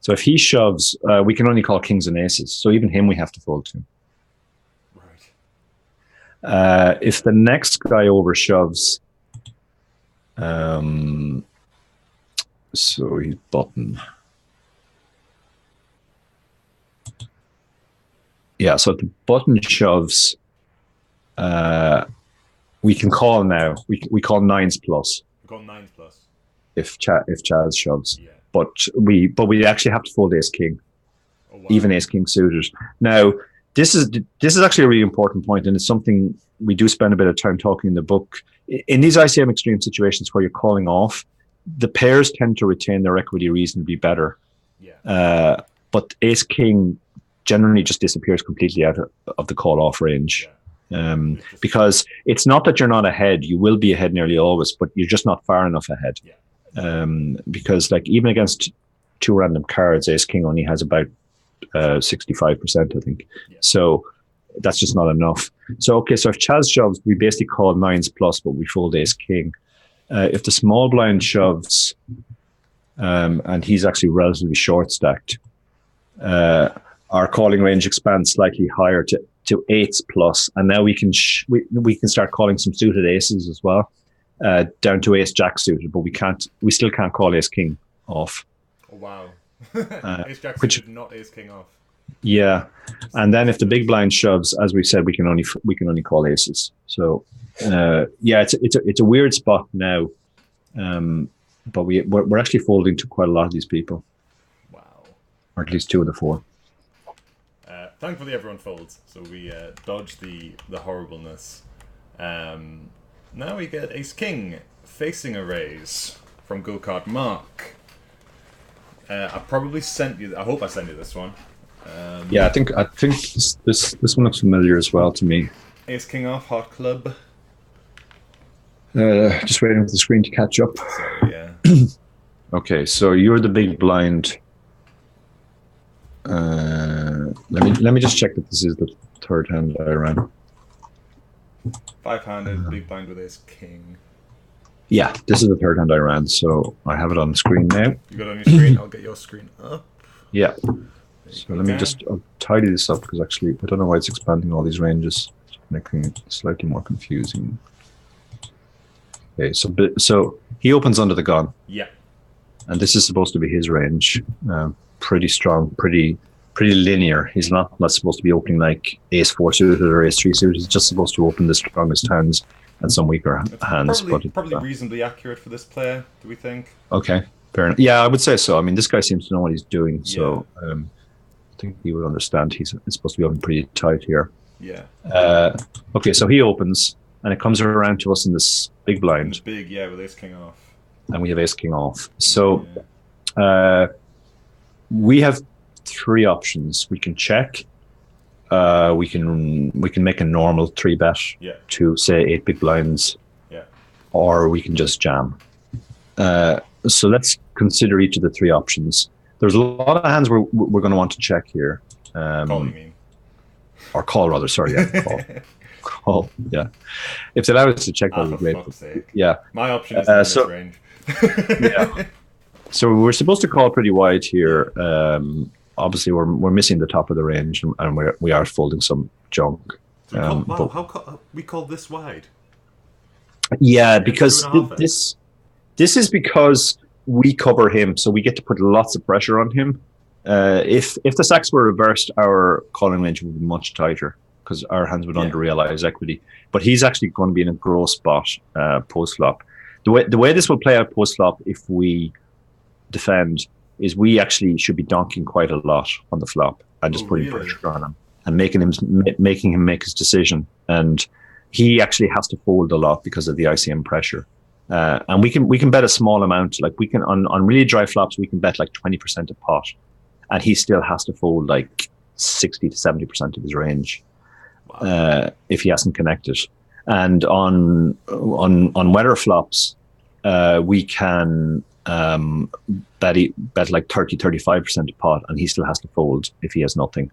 So if he shoves, we can only call kings and aces. So even him we have to fold to. Right. If the next guy over shoves, so he's button. Yeah, so if the button shoves, we can call now. We call nines plus. We call nines plus. If Chaz shoves. Yeah. But we actually have to fold ace king, even ace king suited. Now this is actually a really important point, and it's something we do spend a bit of time talking in the book. In these ICM extreme situations where you're calling off, the pairs tend to retain their equity reasonably better. Yeah. But ace king generally just disappears completely out of the call off range. Yeah. Because it's not that you're not ahead; you will be ahead nearly always, but you're just not far enough ahead. Yeah. Because like even against two random cards, ace king only has about 65%, I think. Yeah. So that's just not enough. So if Chaz shoves, we basically call nines plus, but we fold ace king. If the small blind shoves, and he's actually relatively short stacked, our calling range expands slightly higher to eights plus, and now we can start calling some suited aces as well. Down to ace jack suited, but we still can't call ace king off. Oh wow. Ace jack suited, not ace king off. Yeah. And then if the big blind shoves, as we said, we can only call aces. So it's a weird spot now. But we're actually folding to quite a lot of these people. Wow. Or at least two of the four. Thankfully everyone folds, so we dodge the horribleness. Now we get ace king facing a raise from go-kart Mark. I probably sent you. I hope I sent you this one. Yeah, I think this one looks familiar as well to me. Ace king off, hot club. Just waiting for the screen to catch up. Sorry, yeah. Okay, so you're the big blind. Let me just check that this is the third hand that I ran. 5-handed, big blind with ace king. Yeah, this is the third hand I ran, so I have it on the screen now. You got it on your screen? I'll get your screen up. Yeah. So let me just tidy this up because actually I don't know why it's expanding all these ranges, making it slightly more confusing. Okay, so he opens under the gun. Yeah. And this is supposed to be his range. Pretty strong, pretty linear. He's not supposed to be opening like ace 4 suited or ace 3 suited. He's just supposed to open the strongest hands and some weaker hands. Probably reasonably accurate for this player, do we think? Okay, fair enough. Yeah, I would say so. I mean, this guy seems to know what he's doing, so I think he would understand it's supposed to be open pretty tight here. Yeah. Okay, so he opens, and it comes around to us in this big blind. Big, yeah, with ace king off. And we have ace king off. So we have three options. We can check. We can make a normal 3-bet to say 8 big blinds. Yeah. Or we can just jam. So let's consider each of the three options. There's a lot of hands we're going to want to check here. Call, you mean? Or call, rather. Sorry, yeah, call. Yeah. If they allow us to check, that would be great. Sake. Yeah. My option is in this range. Yeah. So we're supposed to call pretty wide here. Obviously, we're missing the top of the range, and we are folding some junk. How we call this wide? Yeah, because this is because we cover him, so we get to put lots of pressure on him. If the stacks were reversed, our calling range would be much tighter because our hands would under-realize equity. But he's actually going to be in a grow spot post-flop. The way this will play out post-flop, if we defend, is we actually should be donking quite a lot on the flop and just putting pressure on him and making him make his decision. And he actually has to fold a lot because of the ICM pressure. And we can bet a small amount. Like we can on really dry flops, we can bet like 20% a pot, and he still has to fold like 60 to 70% of his range if he hasn't connected. And on weather flops, we can bet like 30-35% a pot, and he still has to fold if he has nothing.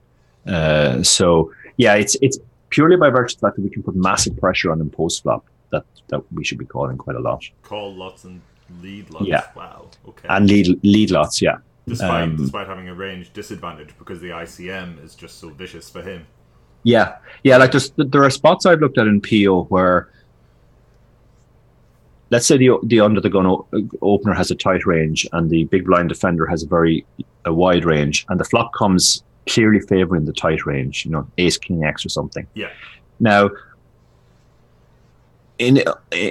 So yeah, it's purely by virtue of the fact that we can put massive pressure on him post flop that we should be calling quite a lot. Call lots and lead lots. Yeah. Wow. Okay. And lead lots. Yeah. Despite having a range disadvantage because the ICM is just so vicious for him. Yeah. Like there are spots I've looked at in PO where, let's say the under the gun opener has a tight range and the big blind defender has a wide range, and the flop comes clearly favoring the tight range, ace king X or something. Yeah. Now, in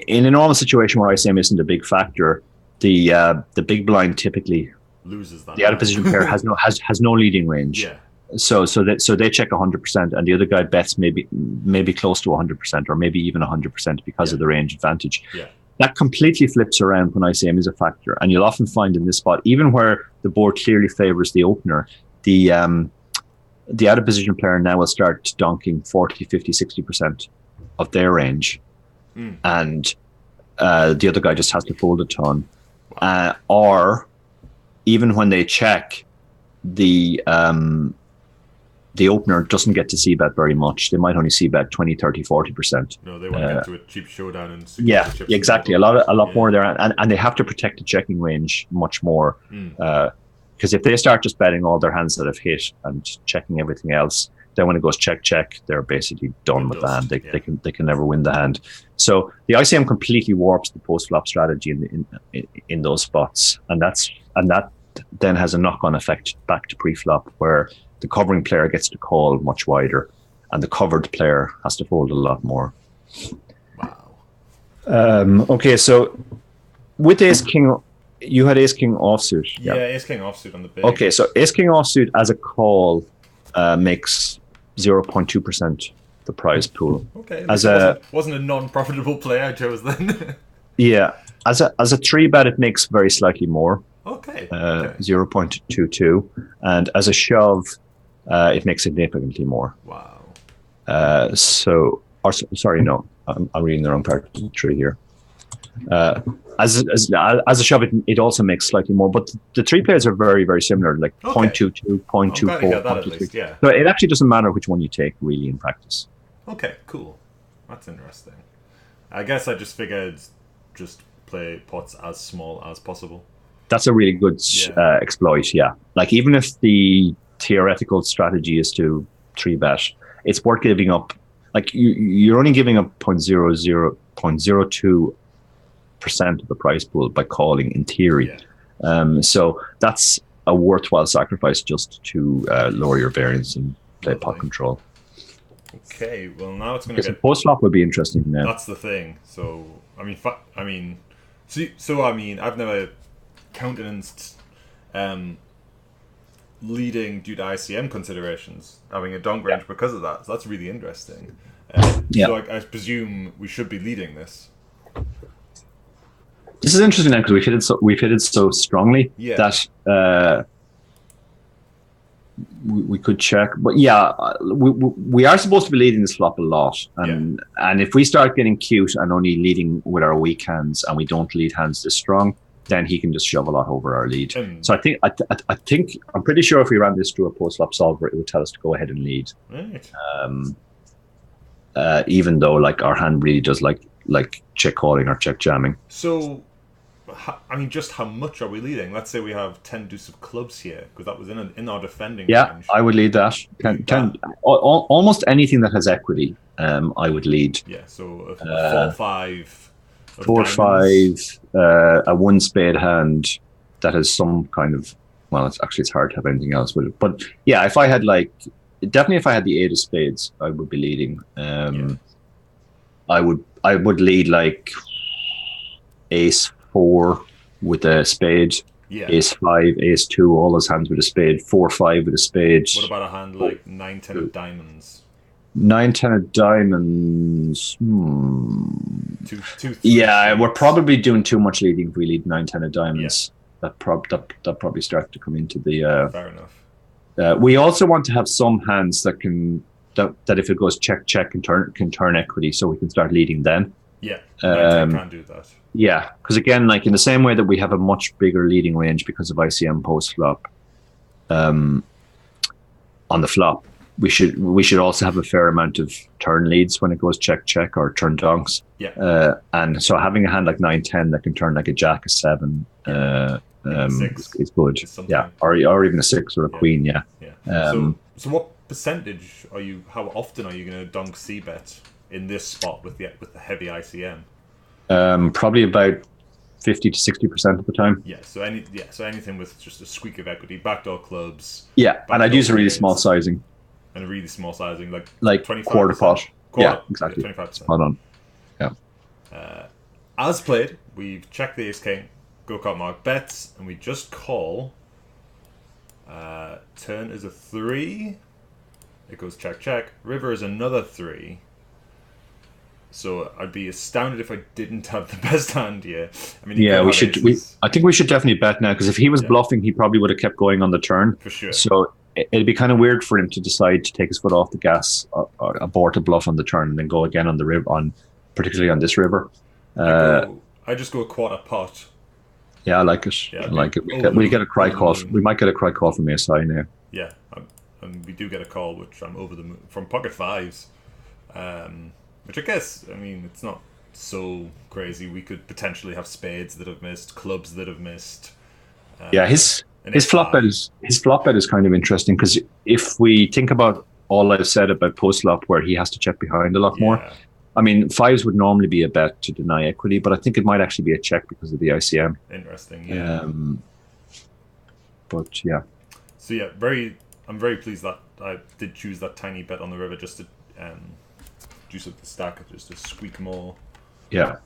a normal situation where ICM isn't a big factor, the big blind typically loses that. The out of position player has no leading range. Yeah. So they check 100%, and the other guy bets maybe close to 100% or maybe even 100% because of the range advantage. Yeah. That completely flips around when ICM is a factor, and you'll often find in this spot, even where the board clearly favors the opener, the out of position player now will start donking 40, 50, 60% of their range, and the other guy just has to fold a ton. Or even when they check, the opener doesn't get to see bet very much. They might only see bet 20, 30, 40%. No, they want to get to a cheap showdown and exactly. A lot more there, and they have to protect the checking range much more. Because if they start just betting all their hands that have hit and checking everything else, then when it goes check, they're basically done with the hand. They can never win the hand. So the ICM completely warps the post flop strategy in those spots, and that then has a knock on effect back to pre flop, where the covering player gets to call much wider, and the covered player has to fold a lot more. Wow. Okay, so with ace king. You had ace king offsuit. Yeah, ace king offsuit on the big. Okay, so ace king offsuit as a call makes 0.2% the prize pool. Okay, as wasn't a non-profitable play I chose then. Yeah, as a three bet it makes very slightly more. Okay. 0.22, and as a shove it makes significantly more. Wow. Sorry, no, I'm reading the wrong part of the tree here. As a shove, it also makes slightly more, but the three players are very, very similar, like 0.22, 0.24, 0.23. Yeah. So it actually doesn't matter which one you take, really, in practice. Okay, cool. That's interesting. I guess I just figured just play pots as small as possible. That's a really good exploit, yeah. Like, even if the theoretical strategy is to three bet, it's worth giving up. Like, you're only giving up 0.02% of the prize pool by calling, in theory. So that's a worthwhile sacrifice just to lower your variance and play pot control. Okay, well now it's going to get post flop would be interesting now. That's the thing. So I mean, I've never countenanced leading due to ICM considerations, having a donk range because of that. So that's really interesting. So I presume we should be leading this. This is interesting now because we've hit it so strongly that we could check. But we are supposed to be leading this flop a lot, and if we start getting cute and only leading with our weak hands and we don't lead hands this strong, then he can just shove a lot over our lead. So I think I'm pretty sure if we ran this through a post flop solver, it would tell us to go ahead and lead. Right. Even though like our hand really does like check calling or check jamming. So, just how much are we leading? Let's say we have 10 deuce of clubs here, because that was in our defending range. I would lead that. 10, almost anything that has equity, I would lead. Yeah, so a 4-5. 4-5, a one spade hand, that has some kind of, well, it's hard to have anything else with it. But yeah, if I had if I had the 8 of spades, I would be leading. I would lead like ace 4 with a spade, ace 5, ace 2, all those hands with a spade, 4, 5 with a spade. What about a hand like 9, 10 of diamonds? 9, 10 of diamonds. Two, yeah, we're probably doing too much leading if we lead 9, 10 of diamonds. That probably start to come into the. Fair enough. We also want to have some hands that if it goes check can turn equity, so we can start leading then. Yeah, 9, 10 can do that. Yeah, because again, like in the same way that we have a much bigger leading range because of ICM post flop, on the flop, we should also have a fair amount of turn leads when it goes check or turn donks. Yeah. And so having a hand like 9, 10 that can turn like a jack, a 7, is good. Yeah, or even a 6 or a queen. Yeah. Yeah. So what percentage are you? How often are you going to donk C bet in this spot with the heavy ICM? Probably about 50 to 60% of the time. Yeah. So anything with just a squeak of equity, backdoor clubs. Yeah, and I'd use a really small sizing. And a really small sizing, like 25%. Quarter pot. Yeah, exactly. 25%. Spot on. Yeah. As played, we've checked the ace king, go-kart mark bets, and we just call. Turn is a 3. It goes check. River is another 3. So I'd be astounded if I didn't have the best hand here. I mean, yeah, I think we should definitely bet now, because if he was bluffing, he probably would have kept going on the turn. For sure. So it'd be kind of weird for him to decide to take his foot off the gas, or abort a bluff on the turn, and then go again on the river, particularly on this river. I just go a quarter pot. Yeah, I like it. Yeah, I like it. We get a cry call. We might get a cry call from ASI now. Yeah, and we do get a call, which I'm over the moon from pocket fives. Which I guess, I mean, it's not so crazy. We could potentially have spades that have missed, clubs that have missed. Yeah, his flop bet is kind of interesting, because if we think about all I've said about post flop, where he has to check behind a lot more. I mean, fives would normally be a bet to deny equity, but I think it might actually be a check because of the ICM. Interesting, yeah. But yeah. So yeah, I'm very pleased that I did choose that tiny bet on the river just to juice up the stack, just to squeak more. Yeah.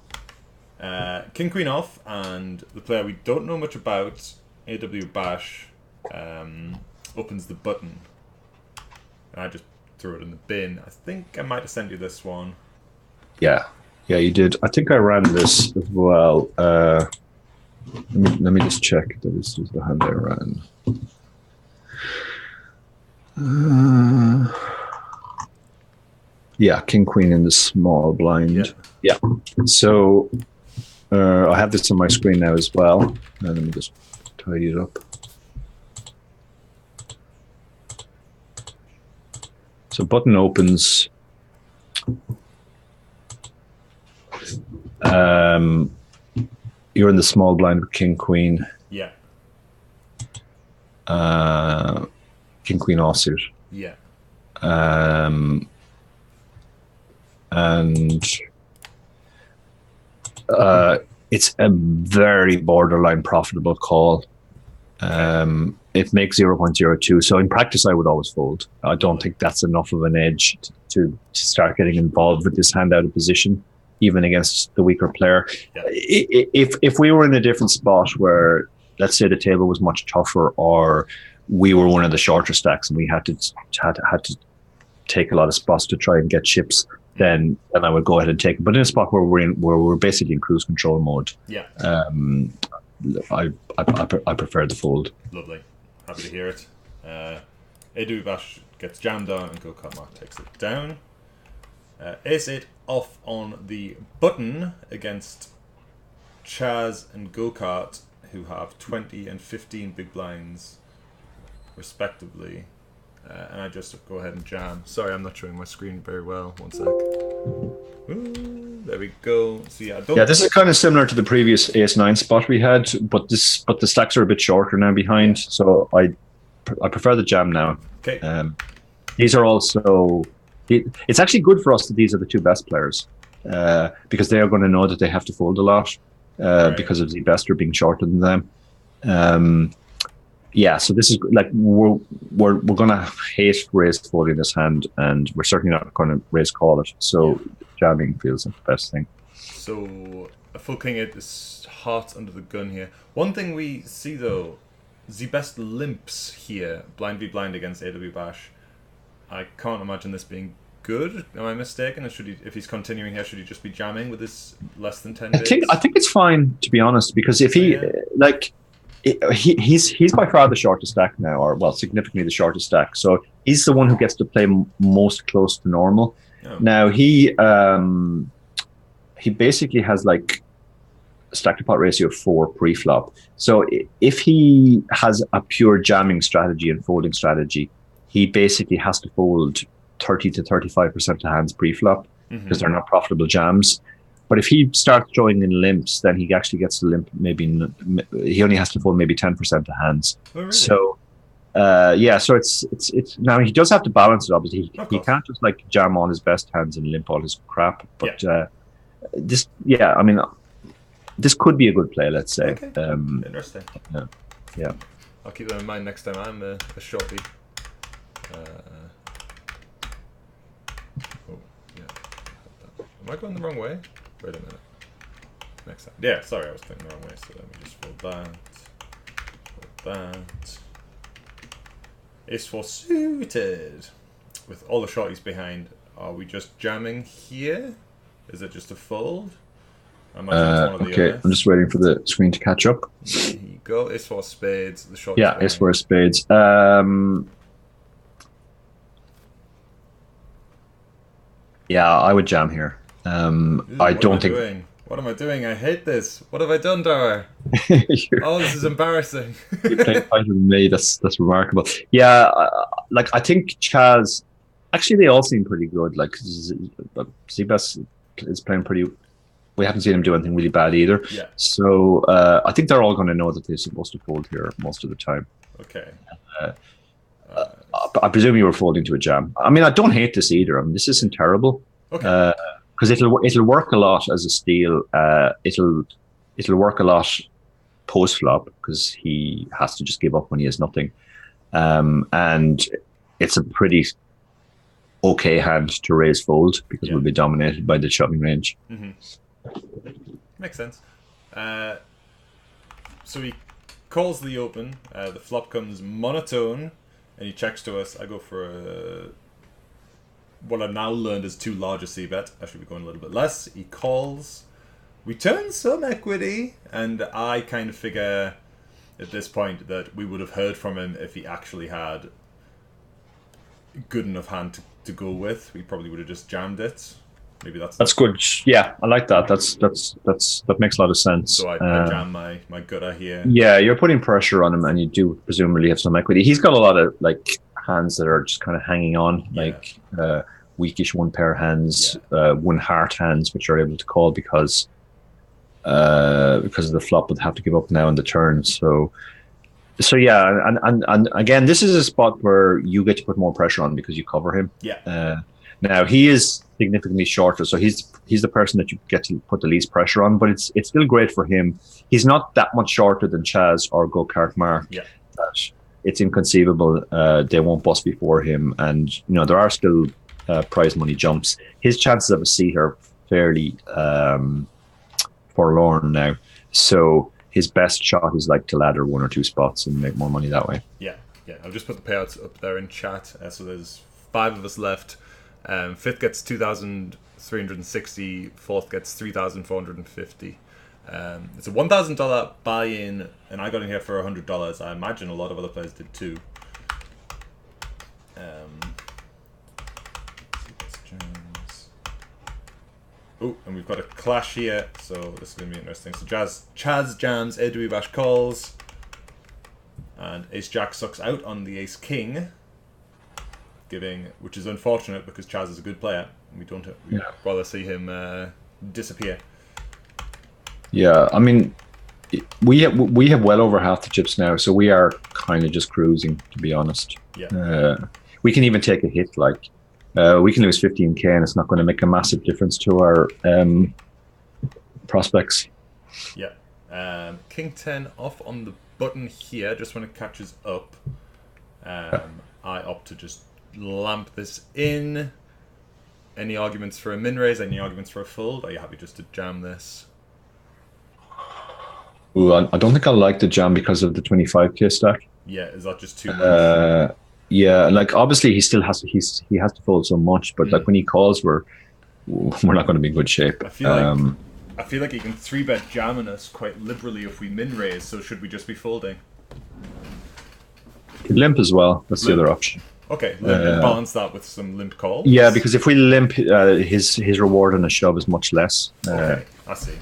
King Queen off, and the player we don't know much about, AW Bash, opens the button. And I just threw it in the bin. I think I might have sent you this one. Yeah, you did. I think I ran this as well. Let me just check that this was the hand I ran. Yeah, King Queen in the small blind. Yeah. So I have this on my screen now as well. And let me just tidy it up. So button opens. You're in the small blind with King Queen. Yeah. King Queen offsuit. Yeah. And it's a very borderline profitable call. It makes 0.02. So in practice, I would always fold. I don't think that's enough of an edge to start getting involved with this hand out of position, even against the weaker player. Yeah. If we were in a different spot where, let's say, the table was much tougher, or we were one of the shorter stacks and we had to take a lot of spots to try and get chips, then I would go ahead and take it. But in a spot where we're basically in cruise control mode, I prefer the fold. Lovely, happy to hear it. Edu Bash gets jammed down, and go-kart mark takes it down. Ace 8 off on the button against Chaz and go-kart, who have 20 and 15 big blinds respectively. And I just go ahead and jam. Sorry, I'm not showing my screen very well. One sec. Ooh, there we go. So yeah, this is kind of similar to the previous Ace-9 spot we had, but the stacks are a bit shorter now behind. So I prefer the jam now. Okay. These are also. It's actually good for us that these are the two best players, because they are going to know that they have to fold a lot, because of the investor being shorter than them. Yeah, so this is like we're gonna hate raise folding this hand, and we're certainly not going to raise call it. So jamming feels like the best thing. So a full king eight is hot under the gun here. One thing we see though, the best limps here, blind v blind against AW Bash. I can't imagine this being good. Am I mistaken? Or should he, if he's continuing here, should he just be jamming with his less than 10 bigs? I think it's fine, to be honest, because if he like he's by far the shortest stack now, or well, significantly the shortest stack. So he's the one who gets to play most close to normal. Oh. Now he basically has like a stack to pot ratio of 4 pre-flop. So if he has a pure jamming strategy and folding strategy, he basically has to fold 30 to 35% of hands pre-flop because they're not profitable jams. But if he starts throwing in limps, then he actually gets to limp. Maybe he only has to fold maybe 10% of hands. Oh, really? So so it's now he does have to balance it. Obviously, he can't just like jam all his best hands and limp all his crap. But this could be a good play. Let's say. Okay. Interesting. Yeah. I'll keep that in mind next time I'm a shorty. Am I going the wrong way? Wait a minute. Next time. Yeah, sorry, I was playing the wrong way. So let me just fold that. Fold that. Ace 4 suited. With all the shorties behind, are we just jamming here? Is it just a fold? Okay, I'm just waiting for the screen to catch up. There you go. Ace 4 spades. The shorties. Yeah, Ace 4 spades. Yeah, I would jam here. I don't think. What am I doing? I hate this. What have I done, Dara? Oh, this is embarrassing. You're playing better than me. That's remarkable. Yeah, like I think Chaz. Actually, they all seem pretty good. Like Zebas is playing pretty. We haven't seen him do anything really bad either. Yeah. So I think they're all going to know that they're supposed to fold here most of the time. Okay. I presume you were folding to a jam. I mean, I don't hate this either. I mean, this isn't terrible. Okay. Because it'll work a lot as a steal. It'll work a lot post flop because he has to just give up when he has nothing. And it's a pretty okay hand to raise fold because we'll be dominated by the shoving range. Makes sense. So he calls the open. The flop comes monotone. And he checks to us. I go for what I've now learned is too large a c-bet. I should be going a little bit less. He calls. We turn some equity. And I kind of figure at this point that we would have heard from him if he actually had a good enough hand to go with. We probably would have just jammed it. Maybe that's good. Yeah, I like that. That makes a lot of sense. So I jam my gutter here. Yeah, you're putting pressure on him, and you do presumably have some equity. He's got a lot of like hands that are just kind of hanging on, like weakish one pair hands, one heart hands, which are able to call because of the flop would have to give up now in the turn. So yeah, and again, this is a spot where you get to put more pressure on because you cover him. Yeah. Now he is significantly shorter, so he's the person that you get to put the least pressure on. But it's still great for him. He's not that much shorter than Chaz or Go Kart Mark. Yeah, it's inconceivable they won't bust before him, and there are still prize money jumps. His chances of a seat are fairly forlorn now. So his best shot is like to ladder 1 or 2 spots and make more money that way. Yeah. I've just put the payouts up there in chat. So there's 5 of us left. 5th gets 2,360. 4th gets 3,450. It's a $1,000 buy-in, and I got in here for $100. I imagine a lot of other players did too. Oh, and we've got a clash here, so this is going to be interesting. So Chaz jams, AW Bash calls, and Ace Jack sucks out on the Ace King. Which is unfortunate because Chaz is a good player. We'd rather see him disappear. Yeah, I mean, we have well over half the chips now, so we are kind of just cruising, to be honest. Yeah. We can even take a hit, like we can lose 15k, and it's not going to make a massive difference to our prospects. Yeah. King 10 off on the button here, just when it catches up, I opt to just lamp this in. Any arguments for a min raise? Any arguments for a fold? Are you happy just to jam this? Ooh, I don't think I like the jam because of the 25k stack. Yeah, is that just too much? Yeah, like obviously he still has to he has to fold so much, but like when he calls, we're not going to be in good shape. I feel like he can 3-bet jamming us quite liberally if we min raise. So should we just be folding? Limp as well. That's the other option. Okay, limp and balance that with some limp calls. Yeah, because if we limp, his reward on a shove is much less. Okay, I see.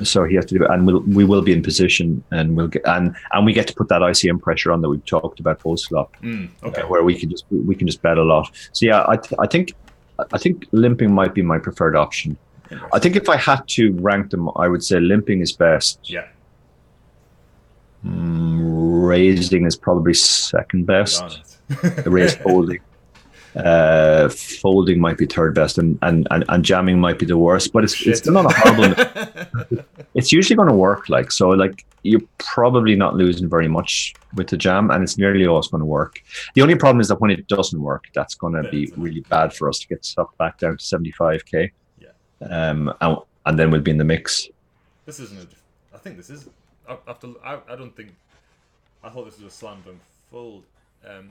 So he has to do it, and we will be in position, and we'll get and we get to put that ICM pressure on that we've talked about post flop. Okay, where we can just bet a lot. So yeah, I think limping might be my preferred option. I think if I had to rank them, I would say limping is best. Yeah. Raising is probably second best. Raise folding. Folding might be third best, and jamming might be the worst. But it's still not a horrible. It's usually going to work. You're probably not losing very much with the jam, and it's nearly always going to work. The only problem is that when it doesn't work, that's going to be really bad for us to get stuck back down to 75k. Yeah. And then we'll be in the mix. This isn't. I think this is. I don't think. I thought this was a slam dunk fold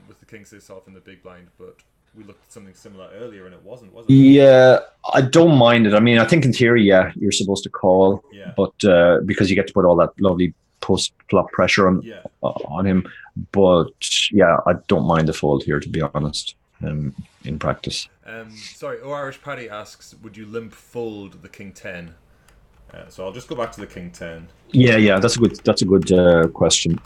with the king six off in the big blind, but we looked at something similar earlier and it wasn't it? Yeah, I don't mind it. I mean, I think in theory, yeah, you're supposed to call, but because you get to put all that lovely post-flop pressure on him. But yeah, I don't mind the fold here, to be honest, in practice. Sorry, Irish Paddy asks, would you limp fold the king 10? So I'll just go back to the king 10. Yeah, that's a good question.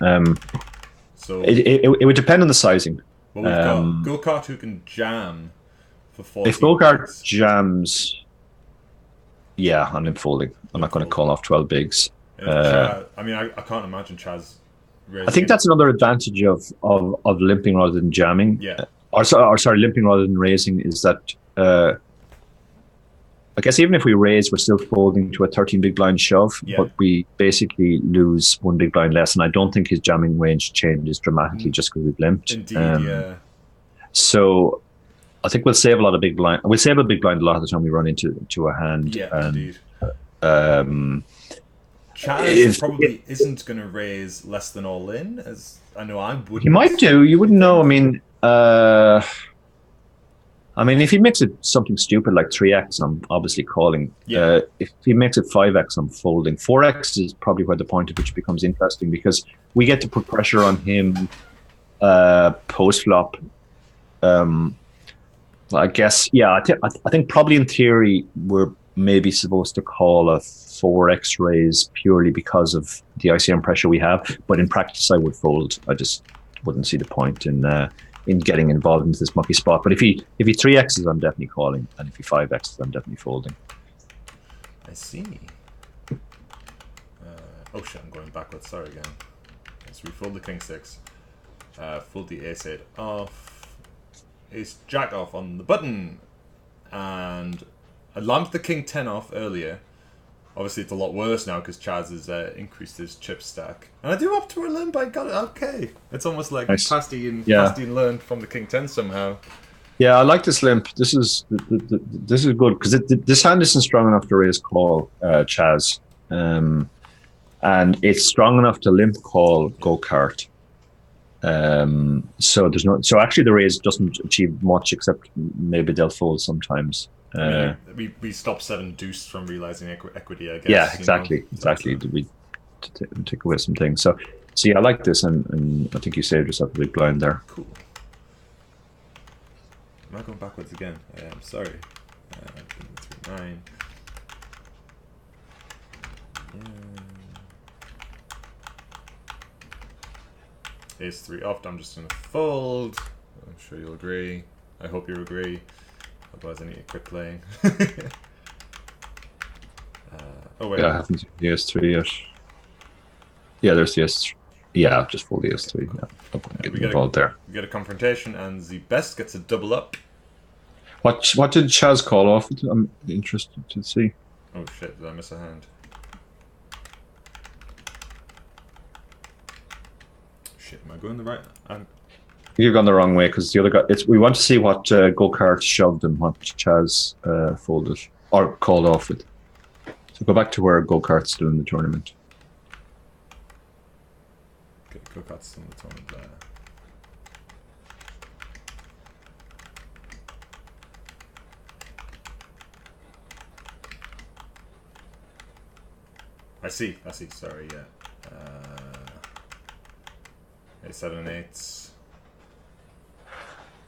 So it would depend on the sizing. Well, we've got Go-Kart who can jam for 40. If Go-Kart jams, yeah, I'm limp folding. I'm not going to call off 12 bigs. I mean, I can't imagine Chaz raising. I think that's another advantage of limping rather than jamming. Yeah. Or sorry, limping rather than raising is that I guess even if we raise, we're still folding to a 13 big blind shove, but we basically lose one big blind less, and I don't think his jamming range changes dramatically just because we've limped. Indeed, yeah. So I think we'll save a lot of big blind. We'll save a big blind a lot of the time we run into a hand. Yeah, indeed. Chaz probably isn't going to raise less than all in, as I know I would. He might do. You wouldn't know. I mean, if he makes it something stupid like 3x, I'm obviously calling. Yeah. If he makes it 5x, I'm folding. 4x is probably where the point at which becomes interesting because we get to put pressure on him post-flop. I guess, yeah, I think probably in theory we're maybe supposed to call a 4x raise purely because of the ICM pressure we have. But in practice, I would fold. I just wouldn't see the point in getting involved into this mucky spot. But if he 3x's, I'm definitely calling, and if he 5x's, I'm definitely folding. I see. Oh shit, I'm going backwards. Sorry again. So we fold the king 6, fold the ace 8 off, ace jack off on the button, and I lamped the king 10 off earlier. Obviously, it's a lot worse now because Chaz has increased his chip stack. And I do up to a limp. I got it. Okay. It's almost like nice. Pasty learned from the king 10 somehow. Yeah, I like this limp. This is good because this hand isn't strong enough to raise call Chaz. And it's strong enough to limp call Go-Kart. So actually the raise doesn't achieve much except maybe they'll fold sometimes. We stop 7 deuce from realizing equity, I guess. Yeah, exactly. We take away some things. So yeah, I like this, and I think you saved yourself a big blind there. Cool. Am I going backwards again? I'm sorry. 9. Ace 3 off. I'm just going to fold. I'm sure you'll agree. I hope you agree. Otherwise, I need to quit playing. Oh wait. Yeah, I haven't seen the S3 yet. Yeah, there's the S3. Yeah, just fold the S3. Yeah, no point getting involved there. We get a confrontation, and the best gets a double up. What did Chaz call off? I'm interested to see. Oh shit! Did I miss a hand? Shit, am I going the right? You've gone the wrong way because the other guy. We want to see what go-kart shoved and what Chaz folded or called off with. So go back to where go-kart's doing the tournament. Okay, go-kart's doing the tournament there. I see. Sorry, yeah. 7 and 8s. Is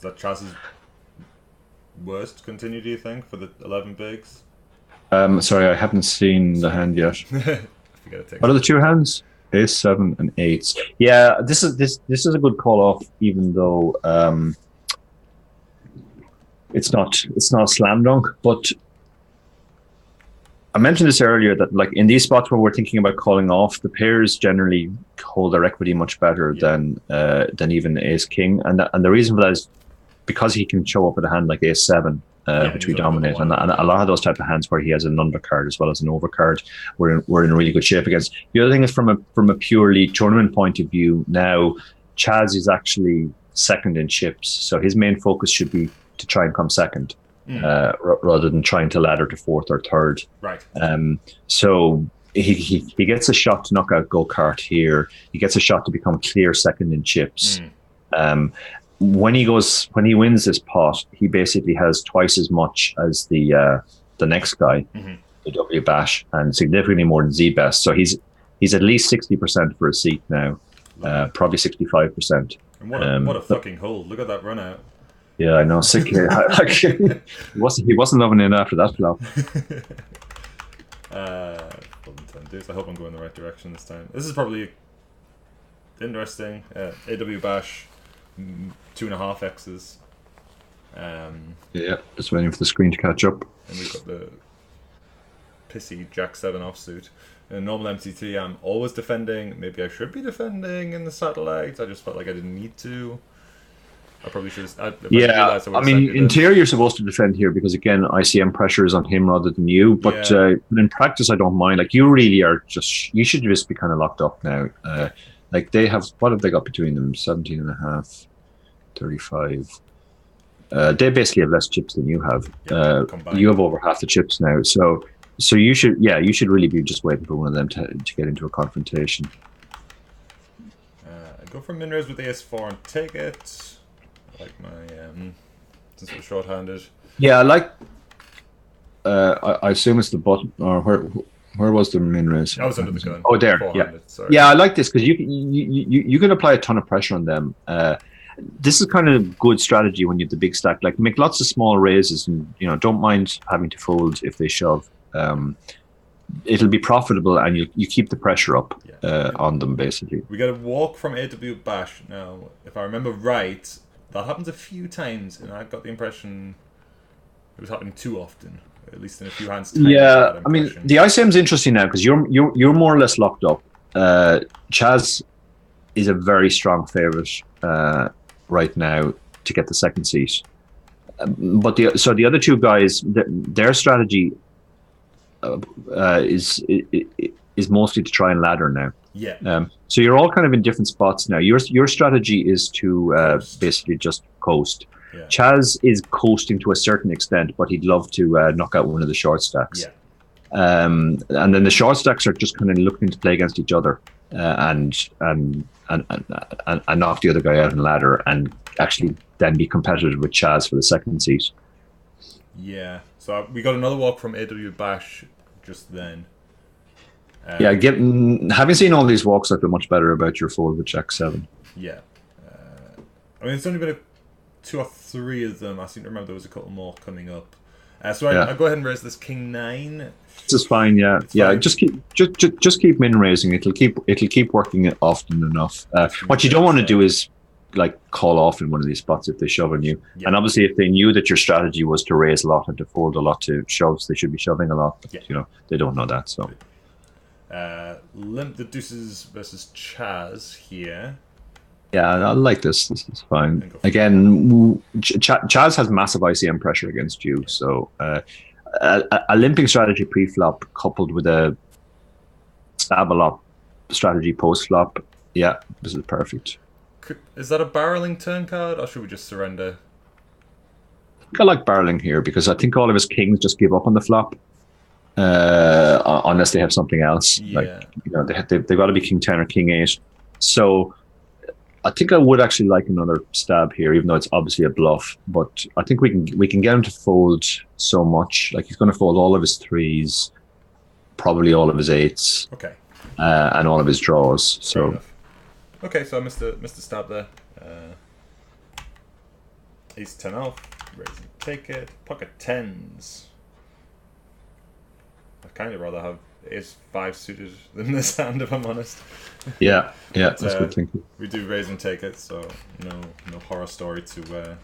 that Chaz's worst continue, do you think, for the 11 bigs? Sorry, I haven't seen the hand yet. What are the two hands? Ace, 7, and 8s. Yeah, this is a good call off, even though it's not a slam dunk. But I mentioned this earlier that like in these spots where we're thinking about calling off, the pairs generally hold their equity much better than even Ace King, and the reason for that is because he can show up with a hand like Ace 7, which we dominate, and a lot of those type of hands where he has an undercard as well as an overcard, we're in really good shape against. The other thing is from a purely tournament point of view. Now Chaz is actually second in chips, so his main focus should be to try and come second. Rather than trying to ladder to fourth or third. Right. So he gets a shot to knock out go-kart here. He gets a shot to become clear second in chips. When he wins this pot, he basically has twice as much as the next guy, the W Bash, and significantly more than Z Best. So he's at least 60% for a seat now, probably 65%. And what a fucking hole! Look at that run out. Yeah, I know. Sick. He wasn't loving it after that flop. I hope I'm going the right direction this time. This is probably interesting. AW Bash, 2.5 X's. Yeah, just waiting for the screen to catch up. And we've got the pissy Jack 7 offsuit. In a normal MCT, I'm always defending. Maybe I should be defending in the satellite. I just felt like I didn't need to. I probably should have. I mean, in theory, you're supposed to defend here because, again, ICM pressure is on him rather than you. But in practice, I don't mind. Like, you really are you should just be kind of locked up now. Like, they have, what have they got between them? 17.5, 35. They basically have less chips than you have. You have over half the chips now. So you should really be just waiting for one of them to get into a confrontation. I go for min raise with AS4 and take it. Like my since we're short-handed. Yeah, I like. I assume it's the button, or where was the min raise? I was under the gun. Oh, there. Yeah, sorry. Yeah. I like this because you can apply a ton of pressure on them. This is kind of good strategy when you have the big stack. Like make lots of small raises, and don't mind having to fold if they shove. It'll be profitable, and you keep the pressure up on them basically. We got a walk from AW Bash now. If I remember right. That happens a few times, and I got the impression it was happening too often, at least in a few hands. Yeah, I mean, the ICM's interesting now because you're more or less locked up. Chaz is a very strong favourite right now to get the second seat, but the other two guys, their strategy is mostly to try and ladder now. Yeah. So you're all kind of in different spots now. Your strategy is to basically just coast. Yeah. Chaz is coasting to a certain extent, but he'd love to knock out one of the short stacks. Yeah. And then the short stacks are just kind of looking to play against each other and knock the other guy out in ladder and actually then be competitive with Chaz for the second seat. Yeah. So we got another walk from AW Bash just then. Having seen all these walks, I feel much better about your fold with Jack 7. Yeah. I mean, it's only been 2 or 3 of them. I seem to remember there was a couple more coming up. So I'll go ahead and raise this King 9. This is fine, yeah. Fine. Just keep min raising. It'll keep working it often enough. What you don't want to do is like call off in one of these spots if they shove on you. Yeah. And obviously, if they knew that your strategy was to raise a lot and to fold a lot to shoves, they should be shoving a lot. But they don't know that. So. Limp the deuces versus Chaz here. Yeah, I like this. This is fine. Again, Chaz has massive ICM pressure against you, so a limping strategy pre-flop coupled with a stab a lot strategy post-flop. Yeah, this is perfect. Is that a barreling turn card, or should we just surrender? I like barreling here because I think all of his kings just give up on the flop. Unless they have something else. Yeah. Like, they've got to be king 10 or king 8. So I think I would actually like another stab here, even though it's obviously a bluff. But I think we can get him to fold so much. Like, he's going to fold all of his 3s, probably all of his 8s, okay, and all of his draws. So okay, so I missed a stab there. Ace 10 off, raise and take it. Pocket 10s. I'd kind of rather have ace 5 suited than this hand, if I'm honest. Yeah, but, that's good thinking. We do raise and take it, so no horror story to.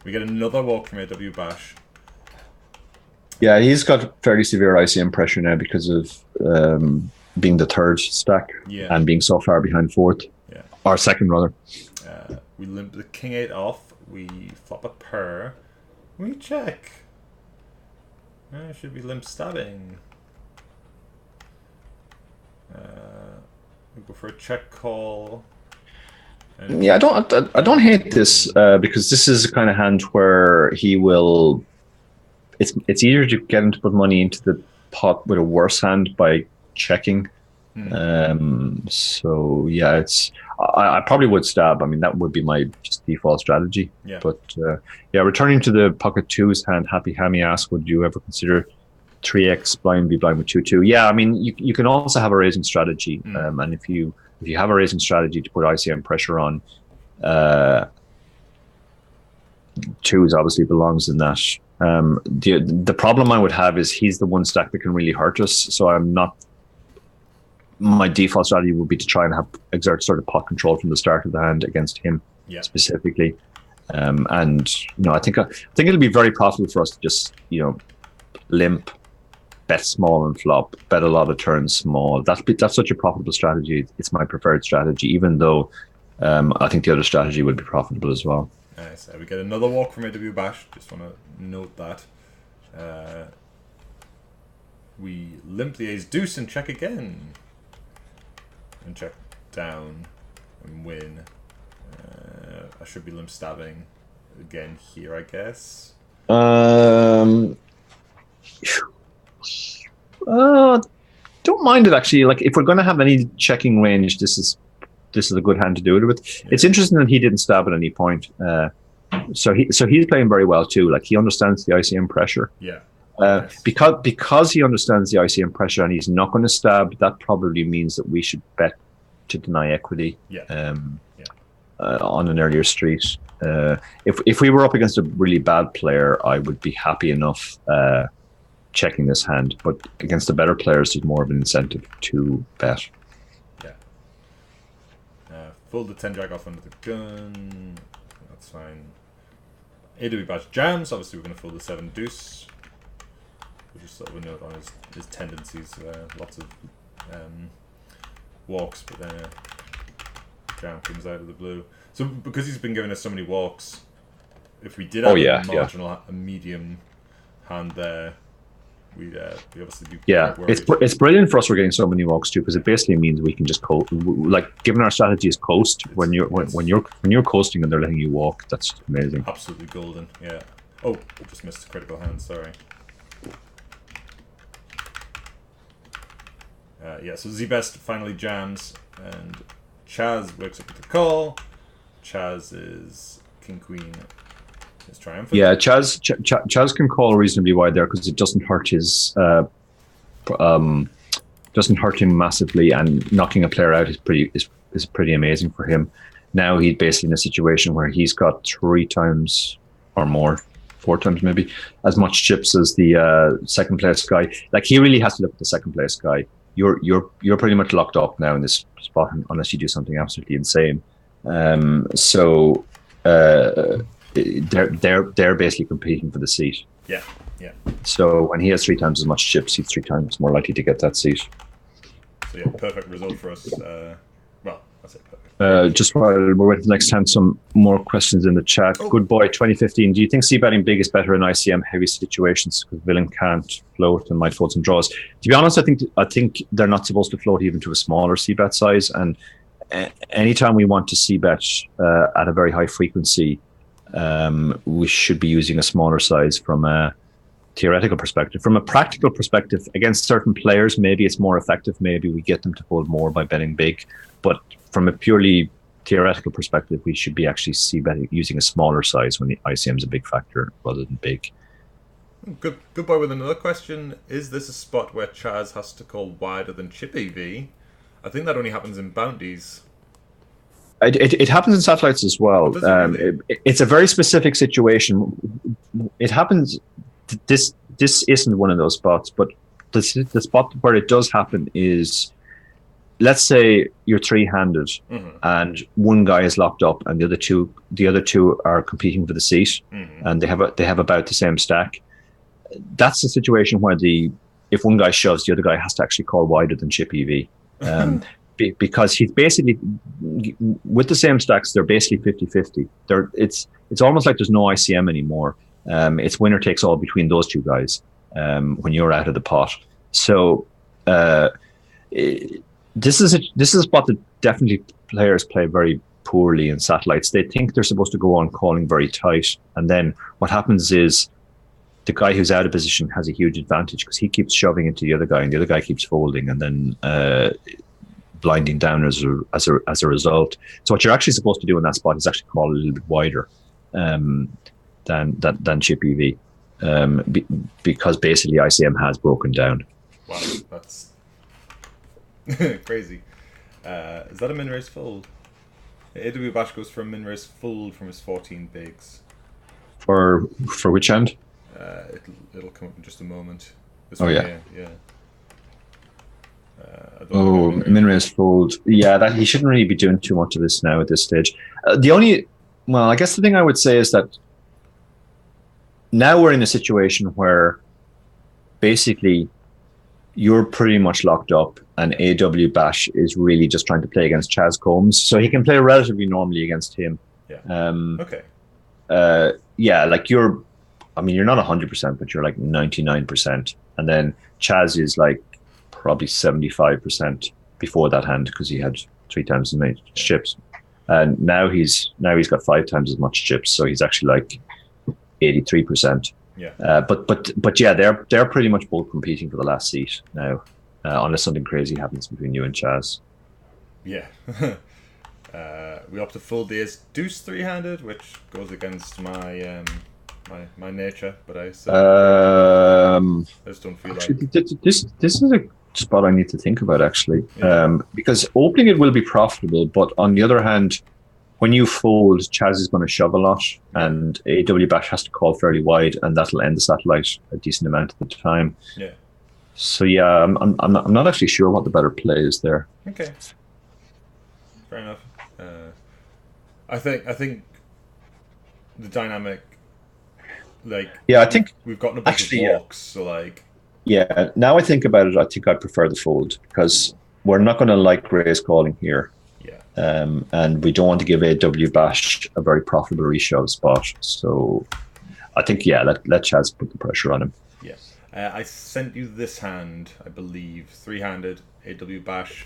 We get another walk from AW Bash. Yeah, he's got fairly severe ICM pressure now because of being the 3rd stack and being so far behind 4th. Yeah. Or 2nd, rather. We limp the king 8 off. We flop a pair. We check. Should be limp stabbing. We go for a check call. Yeah, I don't hate this because this is a kind of hand where he will. It's easier to get him to put money into the pot with a worse hand by checking. So yeah, I probably would stab. I mean, that would be my just default strategy. Yeah. But returning to the pocket 2s hand, Happy Hammy asks, would you ever consider 3x blind be blind with 2-2? Yeah, I mean, you can also have a raising strategy, and if you have a raising strategy to put ICM pressure on, 2s obviously belongs in that. The problem I would have is he's the one stack that can really hurt us. So my default strategy would be to try and exert sort of pot control from the start of the hand against him specifically. And I think it'll be very profitable for us to just limp, bet small and flop, bet a lot of turns small. That's such a profitable strategy. It's my preferred strategy, even though I think the other strategy would be profitable as well. Nice. We get another walk from AW Bash. Just want to note that. We limp the ace deuce and check again. And check down and win. I should be limp stabbing again here, I guess. Don't mind it actually. Like, if we're going to have any checking range, this is a good hand to do it with. Yeah. It's interesting that he didn't stab at any point. So he's playing very well too. Like, he understands the ICM pressure. Yeah. Because he understands the ICM pressure and he's not going to stab, that probably means that we should bet to deny equity. On an earlier street. If we were up against a really bad player, I would be happy enough checking this hand, but against the better players, there's more of an incentive to bet. Fold the 10 jack off under the gun. That's fine. AW Bash jams. Obviously, we're going to fold the 7 deuce. We'll just sort of a note on his tendencies. Lots of walks, but then jam comes out of the blue. So because he's been giving us so many walks, if we did have a marginal, a medium hand there, we'd obviously be it's brilliant for us. We're getting so many walks too, because it basically means we can just coast. Like, given our strategy is coast, when you're coasting and they're letting you walk, that's amazing. Absolutely golden. Yeah. Oh, I just missed a critical hand. Sorry. So Z-Best finally jams, and Chaz wakes up with the call. Chaz is King Queen. Is triumphant. Yeah, Chaz can call reasonably wide there because it doesn't hurt his doesn't hurt him massively, and knocking a player out is pretty amazing for him. Now he's basically in a situation where he's got 3 times or more, 4 times maybe, as much chips as the second place guy. Like, he really has to look at the second place guy. You're pretty much locked up now in this spot unless you do something absolutely insane. They're basically competing for the seat. Yeah. So when he has 3 times as much chips, he's 3 times more likely to get that seat. So yeah, perfect result for us. Well, that's it. Perfect. Just while we're waiting for the next time, some more questions in the chat. Oh. Good boy, 2015. Do you think c-betting big is better in ICM heavy situations because villain can't float and might fold some draws? To be honest, I think they're not supposed to float even to a smaller c-bet size, and anytime we want to see bet at a very high frequency, we should be using a smaller size from a theoretical perspective. From a practical perspective, against certain players, maybe it's more effective. Maybe we get them to fold more by betting big. But from a purely theoretical perspective, we should be actually see betting using a smaller size when the ICM is a big factor rather than big. Good boy with another question. Is this a spot where Chaz has to call wider than chip EV? I think that only happens in bounties. It happens in satellites as well. Really? It's a very specific situation. It happens. This isn't one of those spots, but the spot where it does happen is, let's say you're three-handed and one guy is locked up and the other two are competing for the seat and they have about the same stack. That's the situation where if one guy shoves, the other guy has to actually call wider than chip EV. Because he's basically, with the same stacks, they're basically 50-50. It's almost like there's no ICM anymore. It's winner takes all between those two guys when you're out of the pot. So this is a spot that definitely players play very poorly in satellites. They think they're supposed to go on calling very tight, and then what happens is the guy who's out of position has a huge advantage because he keeps shoving into the other guy, and the other guy keeps folding, and then blinding down as a result. So what you're actually supposed to do in that spot is actually call a little bit wider than chip EV, because basically ICM has broken down. Wow, that's crazy. Is that a min raise fold? AW Bash goes for a min raise fold from his 14 bigs. For which hand? It'll come up in just a moment. This oh one yeah. Here, yeah. Min raise fold. Yeah, that he shouldn't really be doing too much of this now at this stage. I guess the thing I would say is that now we're in a situation where basically you're pretty much locked up and AW Bash is really just trying to play against Chaz Combs. So he can play relatively normally against him. Yeah. Okay. Like you're not 100%, but you're like 99%. And then Chaz is like probably 75% before that hand because he had 3 times as many chips. And now he's got 5 times as much chips. So he's actually like 83%. Yeah. But yeah, they're pretty much both competing for the last seat now, unless something crazy happens between you and Chaz. Yeah. We opt to fold the ace deuce 3-handed, which goes against my my nature, but I just don't feel actually, like this is a spot I need to think about actually, because opening it will be profitable, but on the other hand, when you fold, Chaz is going to shove a lot, and AW Bash has to call fairly wide, and that'll end the satellite a decent amount of the time. Yeah. So yeah, I'm not actually sure what the better play is there. Okay. Fair enough. I think the dynamic, like, I think we've gotten a bunch of walks, so like. Yeah, now I think about it, I think I'd prefer the fold because we're not going to like raise calling here. And we don't want to give AW Bash a very profitable reshove spot. So I think, let Chaz put the pressure on him. Yeah. I sent you this hand, I believe. 3-handed, AW Bash.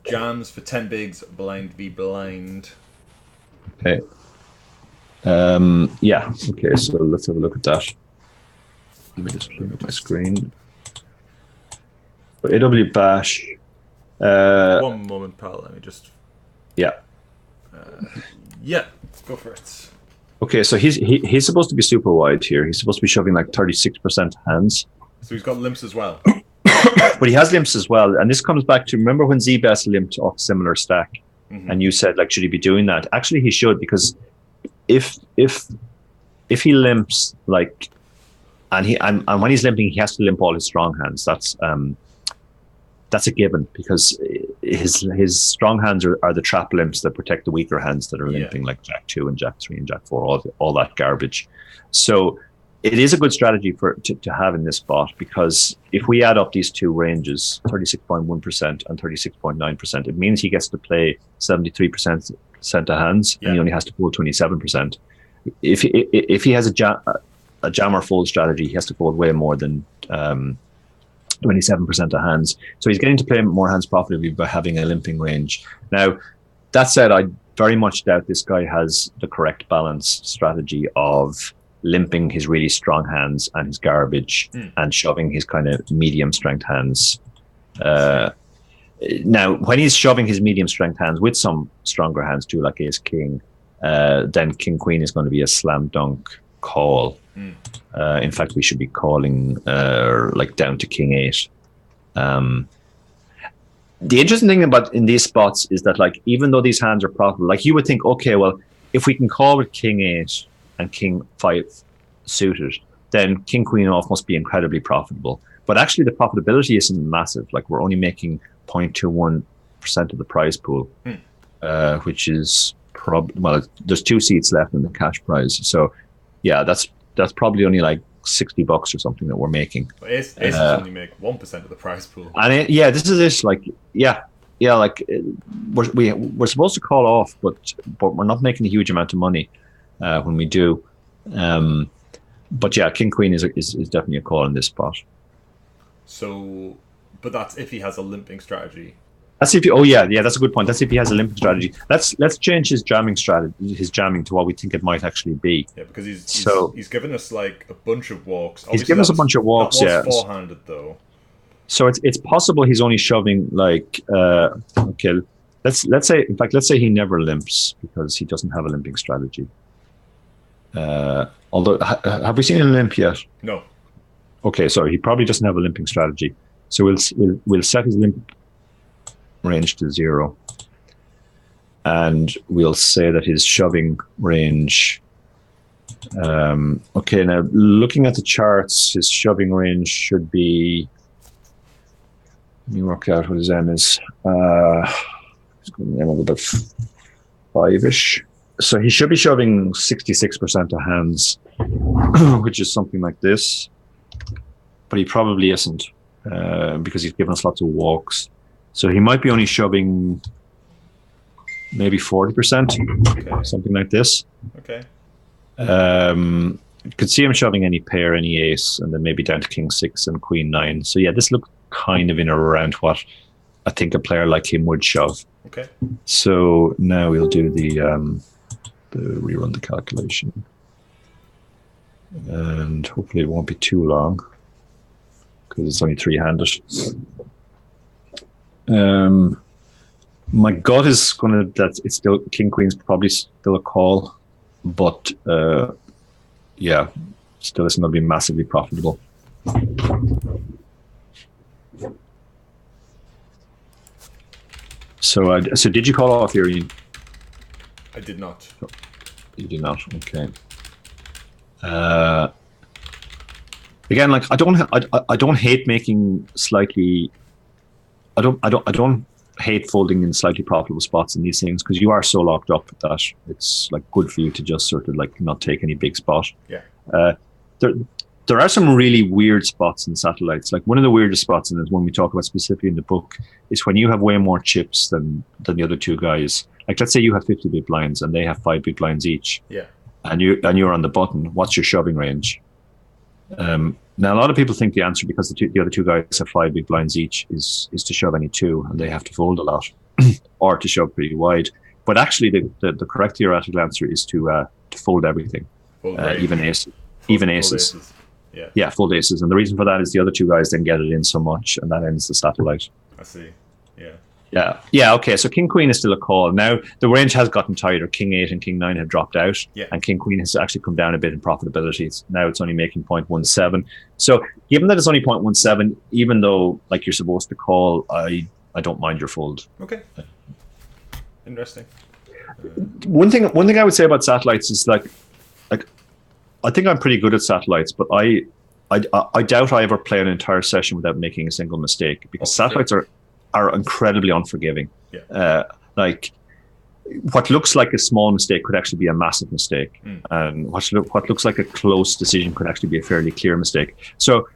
Jams for 10 bigs, blind v blind. Okay. Okay, so let's have a look at that. Let me just bring up my screen. So AW Bash. One moment, pal. Let me just. Yeah, go for it. Okay, so he's supposed to be super wide here. He's supposed to be shoving like 36% hands. So he's got limps as well. But he has limps as well. And this comes back to, remember when ZBS limped off a similar stack? Mm-hmm. And you said, like, should he be doing that? Actually, he should, because if he limps, like, and when he's limping, he has to limp all his strong hands. That's a given, because his strong hands are the trap limps that protect the weaker hands that are limping, like Jack 2 and Jack 3 and Jack 4, all that garbage. So it is a good strategy to have in this spot, because if we add up these two ranges, 36.1% and 36.9%, it means he gets to play 73% of hands, and he only has to fold 27%. If he has a jammer fold strategy, he has to fold way more than 27% of hands. So he's getting to play more hands profitably by having a limping range. Now, That said, I very much doubt this guy has the correct balanced strategy of limping his really strong hands and his garbage and shoving his kind of medium strength hands. Now, when he's shoving his medium strength hands with some stronger hands too, like ace king, then king queen is going to be a slam dunk call. In fact, we should be calling like down to king eight. The interesting thing about in these spots is that, like, even though these hands are profitable, like you would think, okay, well, if we can call with king eight and king five suited, then king queen off must be incredibly profitable. But actually, the profitability isn't massive. Like, we're only making 0.21% of the prize pool, which is well, there's 2 seats left in the cash prize. So, yeah, that's probably only like $60 or something that we're making. Aces only make 1% of the prize pool. And this is it. Like, like we're supposed to call off, but we're not making a huge amount of money when we do. But yeah, king queen is definitely a call in this spot. So, but that's if he has a limping strategy. That's if that's a good point. That's if he has a limping strategy. Let's change his jamming strategy, his jamming to what we think it might actually be. Yeah, because he's given us like a bunch of walks. Obviously, he's given us a bunch of walks. That was four-handed though. So it's possible he's only shoving like okay. Let's say he never limps because he doesn't have a limping strategy. Although have we seen a limp yet? No. Okay, so he probably doesn't have a limping strategy. So we'll set his limp range to 0, and we'll say that his shoving range. Okay, now looking at the charts, his shoving range should be. Let me work out what his M is. It's going to M of about 5-ish. So he should be shoving 66% of hands, which is something like this. But he probably isn't, because he's given us lots of walks. So he might be only shoving maybe 40%, something like this. Okay. You could see him shoving any pair, any ace, and then maybe down to king 6 and queen 9. So yeah, this looks kind of in or around what I think a player like him would shove. Okay. So now we'll do the rerun the calculation, and hopefully it won't be too long because it's only 3-handed. My gut is that it's still king queen's probably still a call, but yeah, still isn't going to be massively profitable. So did you call off here, Ian? I did not. You did not. Okay. Again, like I don't hate making slightly. I don't hate folding in slightly profitable spots in these things because you are so locked up that it's like good for you to just sort of like not take any big spot. Yeah. There are some really weird spots in satellites. Like one of the weirdest spots, and it's one we talk about specifically in the book, is when you have way more chips than the other two guys. Like let's say you have 50 big blinds and they have 5 big blinds each. Yeah. And you're on the button. What's your shoving range? Now a lot of people think the answer, because the other two guys have 5 big blinds each, is to shove any 2, and they have to fold a lot, or to shove pretty wide. But actually, the correct theoretical answer is to fold everything, even aces. Yeah, fold aces. And the reason for that is the other two guys then get it in so much, and that ends the satellite. I see. Yeah. Okay. So king queen is still a call. Now the range has gotten tighter. King 8 and king 9 have dropped out, and king queen has actually come down a bit in profitability. Now it's only making 0.17. So given that it's only 0.17, even though like you're supposed to call, I don't mind your fold. Okay. Interesting. One thing I would say about satellites is like I think I'm pretty good at satellites, but I doubt I ever play an entire session without making a single mistake, because satellites are incredibly unforgiving. Yeah. Like what looks like a small mistake could actually be a massive mistake, and what looks like a close decision could actually be a fairly clear mistake. So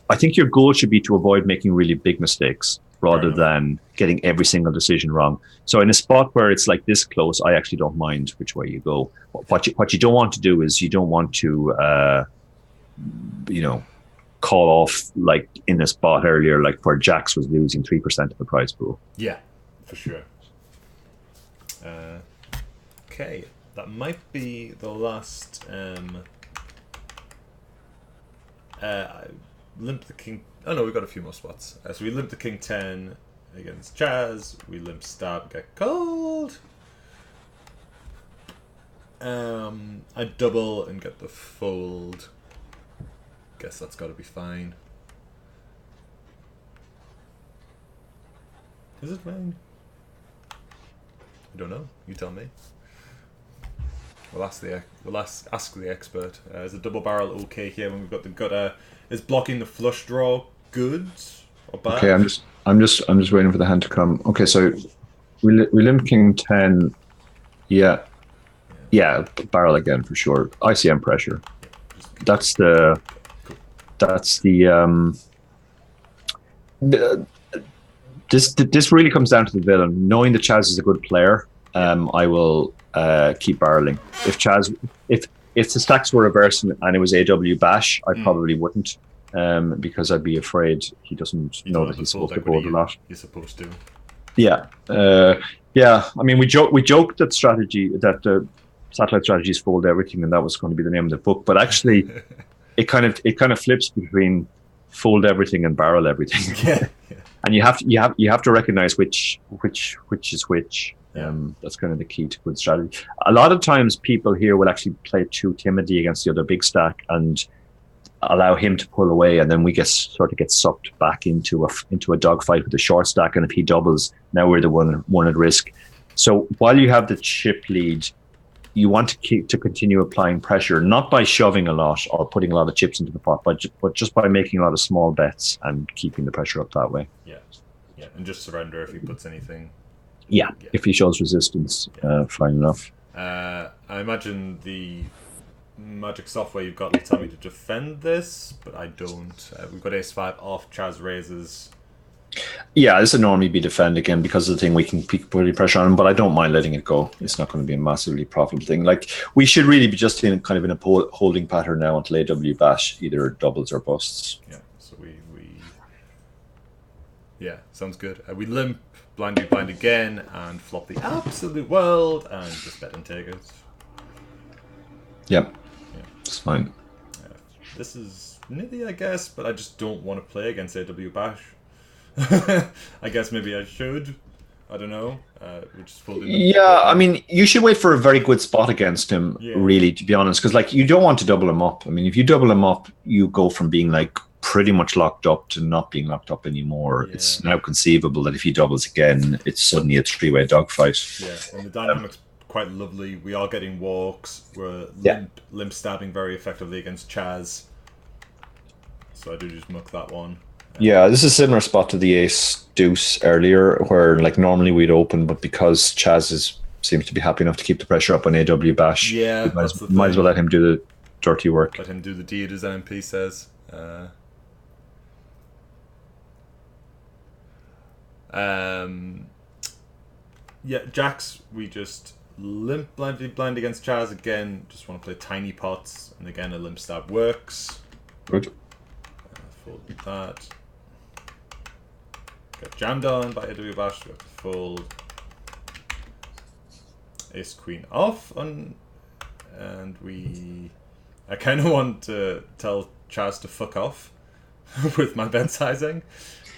I think your goal should be to avoid making really big mistakes rather than getting every single decision wrong. So in a spot where it's like this close, I actually don't mind which way you go. What you don't want to do is you don't want to call off like in a spot earlier, like where Jax was losing 3% of the prize pool. Yeah, for sure. Okay, that might be the last. Limp the king. Oh no, we got a few more spots. So we limp the king 10 against Chaz. We limp stab, get cold. I double and get the fold. Guess that's got to be fine. Is it fine? I don't know. You tell me. We'll ask the expert. Is a double barrel okay here when we've got the gutter? Is blocking the flush draw good or bad? Okay, I'm just waiting for the hand to come. Okay, so we limp king 10. Yeah, barrel again for sure. ICM pressure. That's the this really comes down to the villain. Knowing that Chaz is a good player, I will keep barreling. If the stacks were reversed and it was AW bash, I probably wouldn't, because I'd be afraid he doesn't know that he's supposed to board a lot. He's supposed to. Yeah, yeah. I mean, we joked that the satellite strategies fold everything, and that was going to be the name of the book. But actually, it kind of flips between fold everything and barrel everything. Yeah. And you have to recognize which is which. That's kind of the key to good strategy. A lot of times people here will actually play too timidly against the other big stack and allow him to pull away, and then we get sucked back into a dogfight with the short stack, and if he doubles, now we're the one at risk. So while you have the chip lead, you want to continue applying pressure, not by shoving a lot or putting a lot of chips into the pot, but just by making a lot of small bets and keeping the pressure up that way. Yeah, and just surrender if he puts anything. Yeah. If he shows resistance, fine enough. I imagine the magic software you've got will tell me to defend this, but I don't. We've got ace-5 off, Chaz raises. Yeah, this would normally be defend again because of the thing we can put pressure on him, but I don't mind letting it go. It's not going to be a massively profitable thing. Like, we should really be just in a holding pattern now until AW bash, either doubles or busts. Yeah, so we sounds good. We limp, blind again, and flop the absolute world, and just bet and take it. Yep. Yeah, it's fine. This is nitty, I guess, but I just don't want to play against AW bash. I guess maybe I should. I don't know. We're just yeah, I mean, you should wait for a very good spot against him, really, to be honest, because you don't want to double him up. I mean, if you double him up, you go from being pretty much locked up to not being locked up anymore. Yeah. It's now conceivable that if he doubles again, it's suddenly a three-way dogfight. Yeah, and the dynamic's quite lovely. We are getting walks. We're limp stabbing very effectively against Chaz. So I do just muck that one. Yeah, this is a similar spot to the ace deuce earlier, where normally we'd open, but because Chaz seems to be happy enough to keep the pressure up on AW bash, might as well let him do the dirty work. Let him do the deed, as NMP says. Yeah, jacks, we just limp blind against Chaz again. Just want to play tiny pots, and again a limp stab works. Good. Fold that. Get jammed on by AW bash. We have to fold. Ace queen off, and I kind of want to tell Chaz to fuck off with my bet sizing.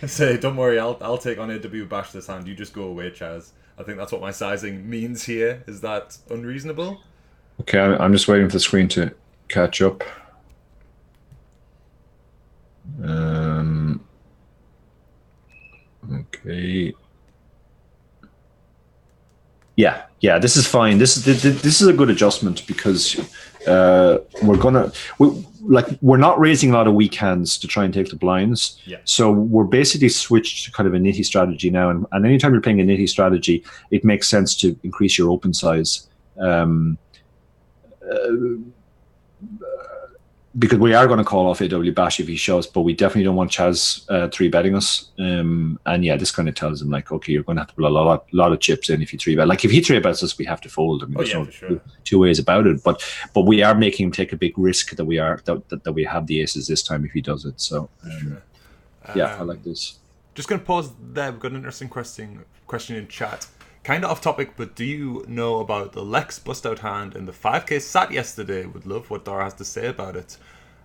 Say, don't worry, I'll take on AW bash this hand. You just go away, Chaz. I think that's what my sizing means here. Is that unreasonable? Okay, I'm just waiting for the screen to catch up. Okay. Yeah, this is fine. This is a good adjustment because we're not raising a lot of weak hands to try and take the blinds. Yeah. So we're basically switched to kind of a nitty strategy now, and anytime you're playing a nitty strategy, it makes sense to increase your open size. Because we are going to call off AW bash if he shows, but we definitely don't want Chaz 3-betting us. And yeah, this kind of tells him okay, you're going to have to put a lot of chips in if you 3-bet. If he 3-bets us, we have to fold. I mean, there's no two ways about it. But we are making him take a big risk that we have the aces this time if he does it. So yeah, I like this. Just going to pause there. We've got an interesting question in chat. kind of off topic, but do you know about the Lex bust out hand in the 5K sat yesterday? Would love what Dara has to say about it.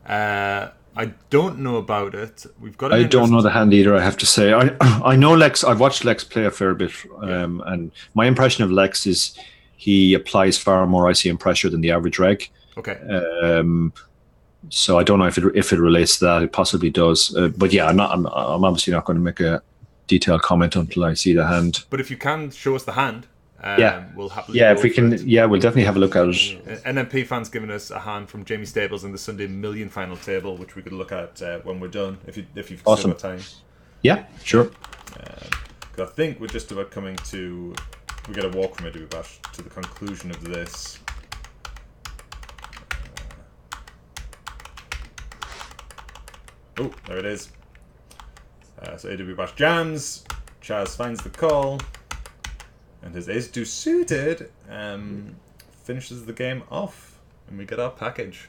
I don't know about it. We've got. I don't know the hand either, I have to say. I know Lex. I've watched Lex play a fair bit, and my impression of Lex is he applies far more ICM pressure than the average reg. Okay. So I don't know if it relates to that. It possibly does, but yeah, I'm obviously not going to make a detailed comment until I see the hand. But if you can show us the hand, we'll happily. Yeah, if we can, we'll definitely have a look at it. NMP fans giving us a hand from Jamie Stables in the Sunday Million final table, which we could look at when we're done, if you've awesome. still got time. Yeah, sure. I think we're just about coming to. We get a walk from it, to the conclusion of this. Oh, there it is. So AW Bash jams. Chaz finds the call. And his ace deuce suited finishes the game off. And we get our package.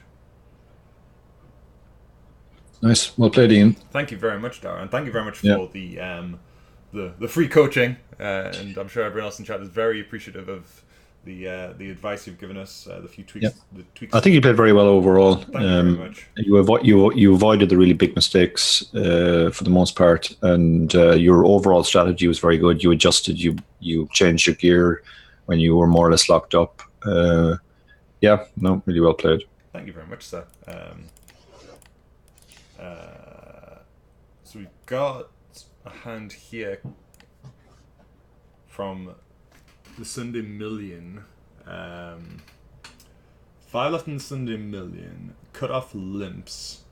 Nice. Well played, Ian. Thank you very much, Dara. And thank you very much for the free coaching. And I'm sure everyone else in chat is very appreciative of the advice you've given us, the few tweaks. Yep. The tweaks. I think you played very well overall. Thank you very much. You avoided the really big mistakes for the most part, and your overall strategy was very good. You adjusted, you changed your gear when you were more or less locked up. Really well played. Thank you very much, sir. So we've got a hand here from the Sunday Million. 5 left in the Sunday Million. Cut off limps.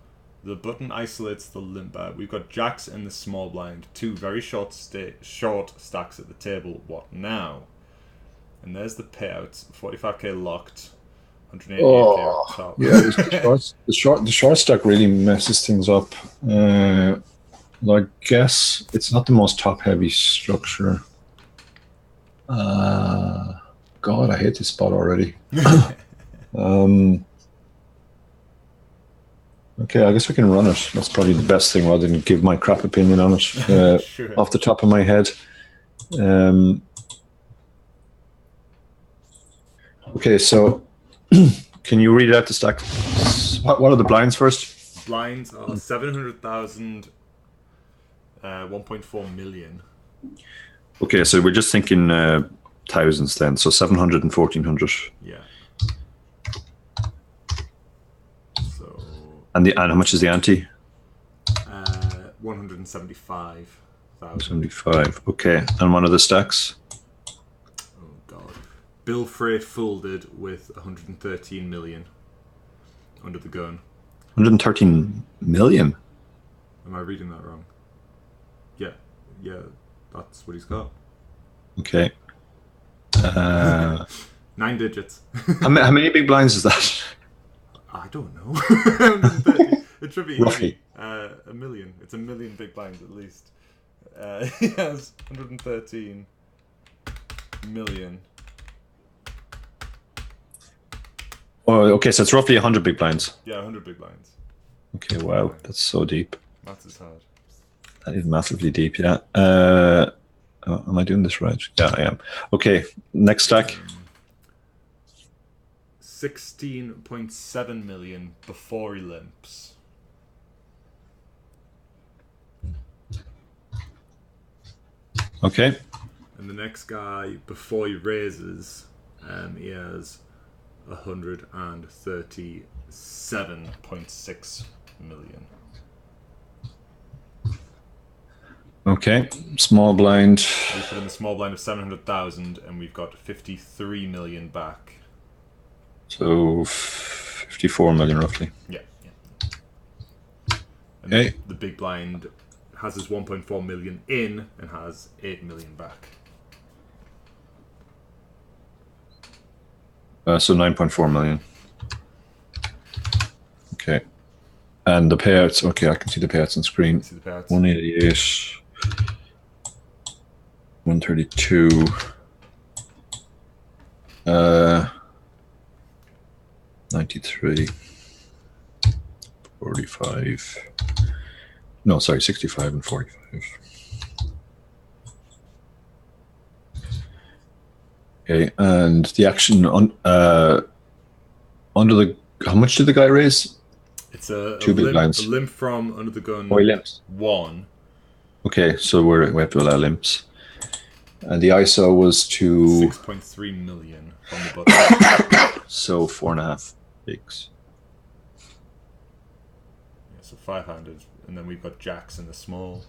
The button isolates the limper. We've got jacks in the small blind. 2 very short stacks at the table. What now? And there's the payouts. 45k locked. 188k up top. Yeah, the short stack really messes things up. I guess it's not the most top heavy structure. God, I hate this spot already. Okay, I guess we can run it. That's probably the best thing, rather than give my crap opinion on it Sure. off the top of my head. Okay, so can you read out the stack? What are the blinds first? Blinds are 700,000, 1.4 million. Okay, so we're just thinking thousands then. So 700 and 1400. Yeah. So. And how much is the ante? 175,000. 75. Okay, and one of the stacks? Oh God. Bill Frey folded with 113 million under the gun. 113 million? Am I reading that wrong? Yeah, that's what he's got. Okay. 9 digits. How many big blinds is that? I don't know. 130. It should be roughly easy. A million. It's a million big blinds at least. He has 113 million. Oh, okay, so it's roughly 100 big blinds. Yeah, 100 big blinds. Okay, wow, that's so deep. Maths is hard. That is massively deep, yeah. Am I doing this right? Yeah, I am. Okay, next stack. 16.7 million before he limps. Okay. And the next guy, before he raises, he has 137.6 million. Okay, small blind. We put in the small blind of 700,000 and we've got 53 million back. So 54 million roughly. Yeah. And Okay. the big blind has his 1.4 million in and has 8 million back. So 9.4 million. Okay. And the payouts, okay, I can see the payouts on screen. See the payouts? 188, 132, 93, 45. No, sorry, 65 and 45. Okay, and the action on under the, how much did the guy raise? It's a Two big limp, blinds. a limp from under the gun. Oh, he limps. 1. Okay, so we have to allow limps. And the ISO was to 6.3 million from the button. so 4.5 bigs. Yeah, so 5-handed, and then we've got jacks in the small.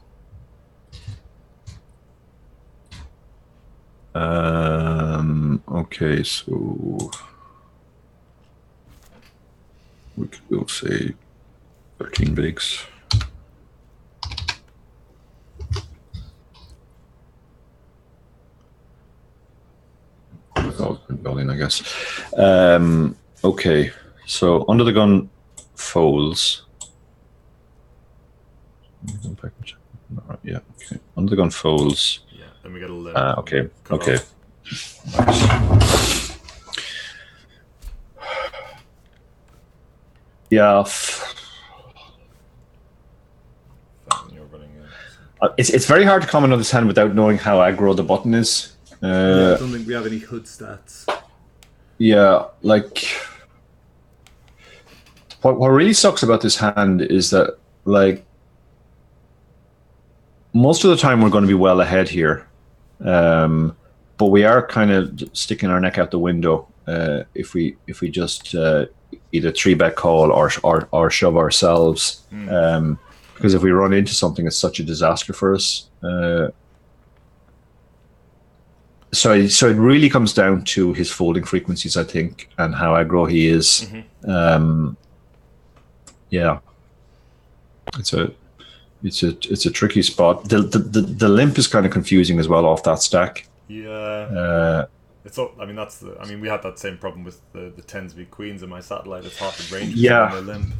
Okay, so we could go say 13 bigs. Building, I guess. Okay, so under the gun folds. Yeah, okay. Under the gun folds. Yeah, then we get a limp. Okay, okay. Yeah. You're running in. It's very hard to comment on this hand without knowing how aggro the button is. I don't think we have any HUD stats. Yeah, like what really sucks about this hand is that, like, most of the time we're going to be well ahead here, but we are kind of sticking our neck out the window if we just either 3-bet call or shove ourselves, because if we run into something, it's such a disaster for us. So it really comes down to his folding frequencies, I think, and how aggro he is. Yeah, it's a tricky spot. The limp is kind of confusing as well off that stack. Yeah. It's all, I mean, we had that same problem with the 10s v queens in my satellite. It's hard to range. Yeah. The limp.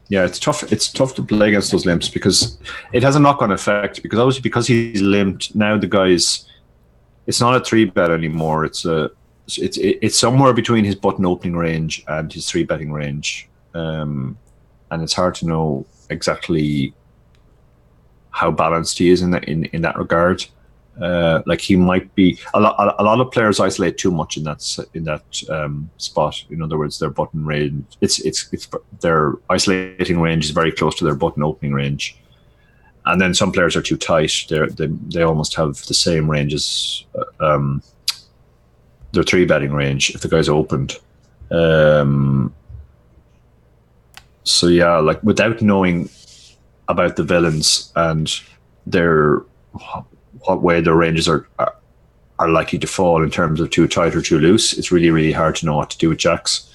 Yeah, it's tough. It's tough to play against those limps because it has a knock-on effect. Because obviously, because he's limped now, the guy's. It's not a 3-bet anymore. It's somewhere between his button opening range and his 3-betting range, and it's hard to know exactly how balanced he is in that regard. Like, he might be a lot of players isolate too much in that spot. In other words, their button range, it's their isolating range is very close to their button opening range. And then some players are too tight. They almost have the same range as their 3-betting range if the guy's opened. So yeah, like, without knowing about the villains and what way their ranges are likely to fall in terms of too tight or too loose, it's really, really hard to know what to do with jacks.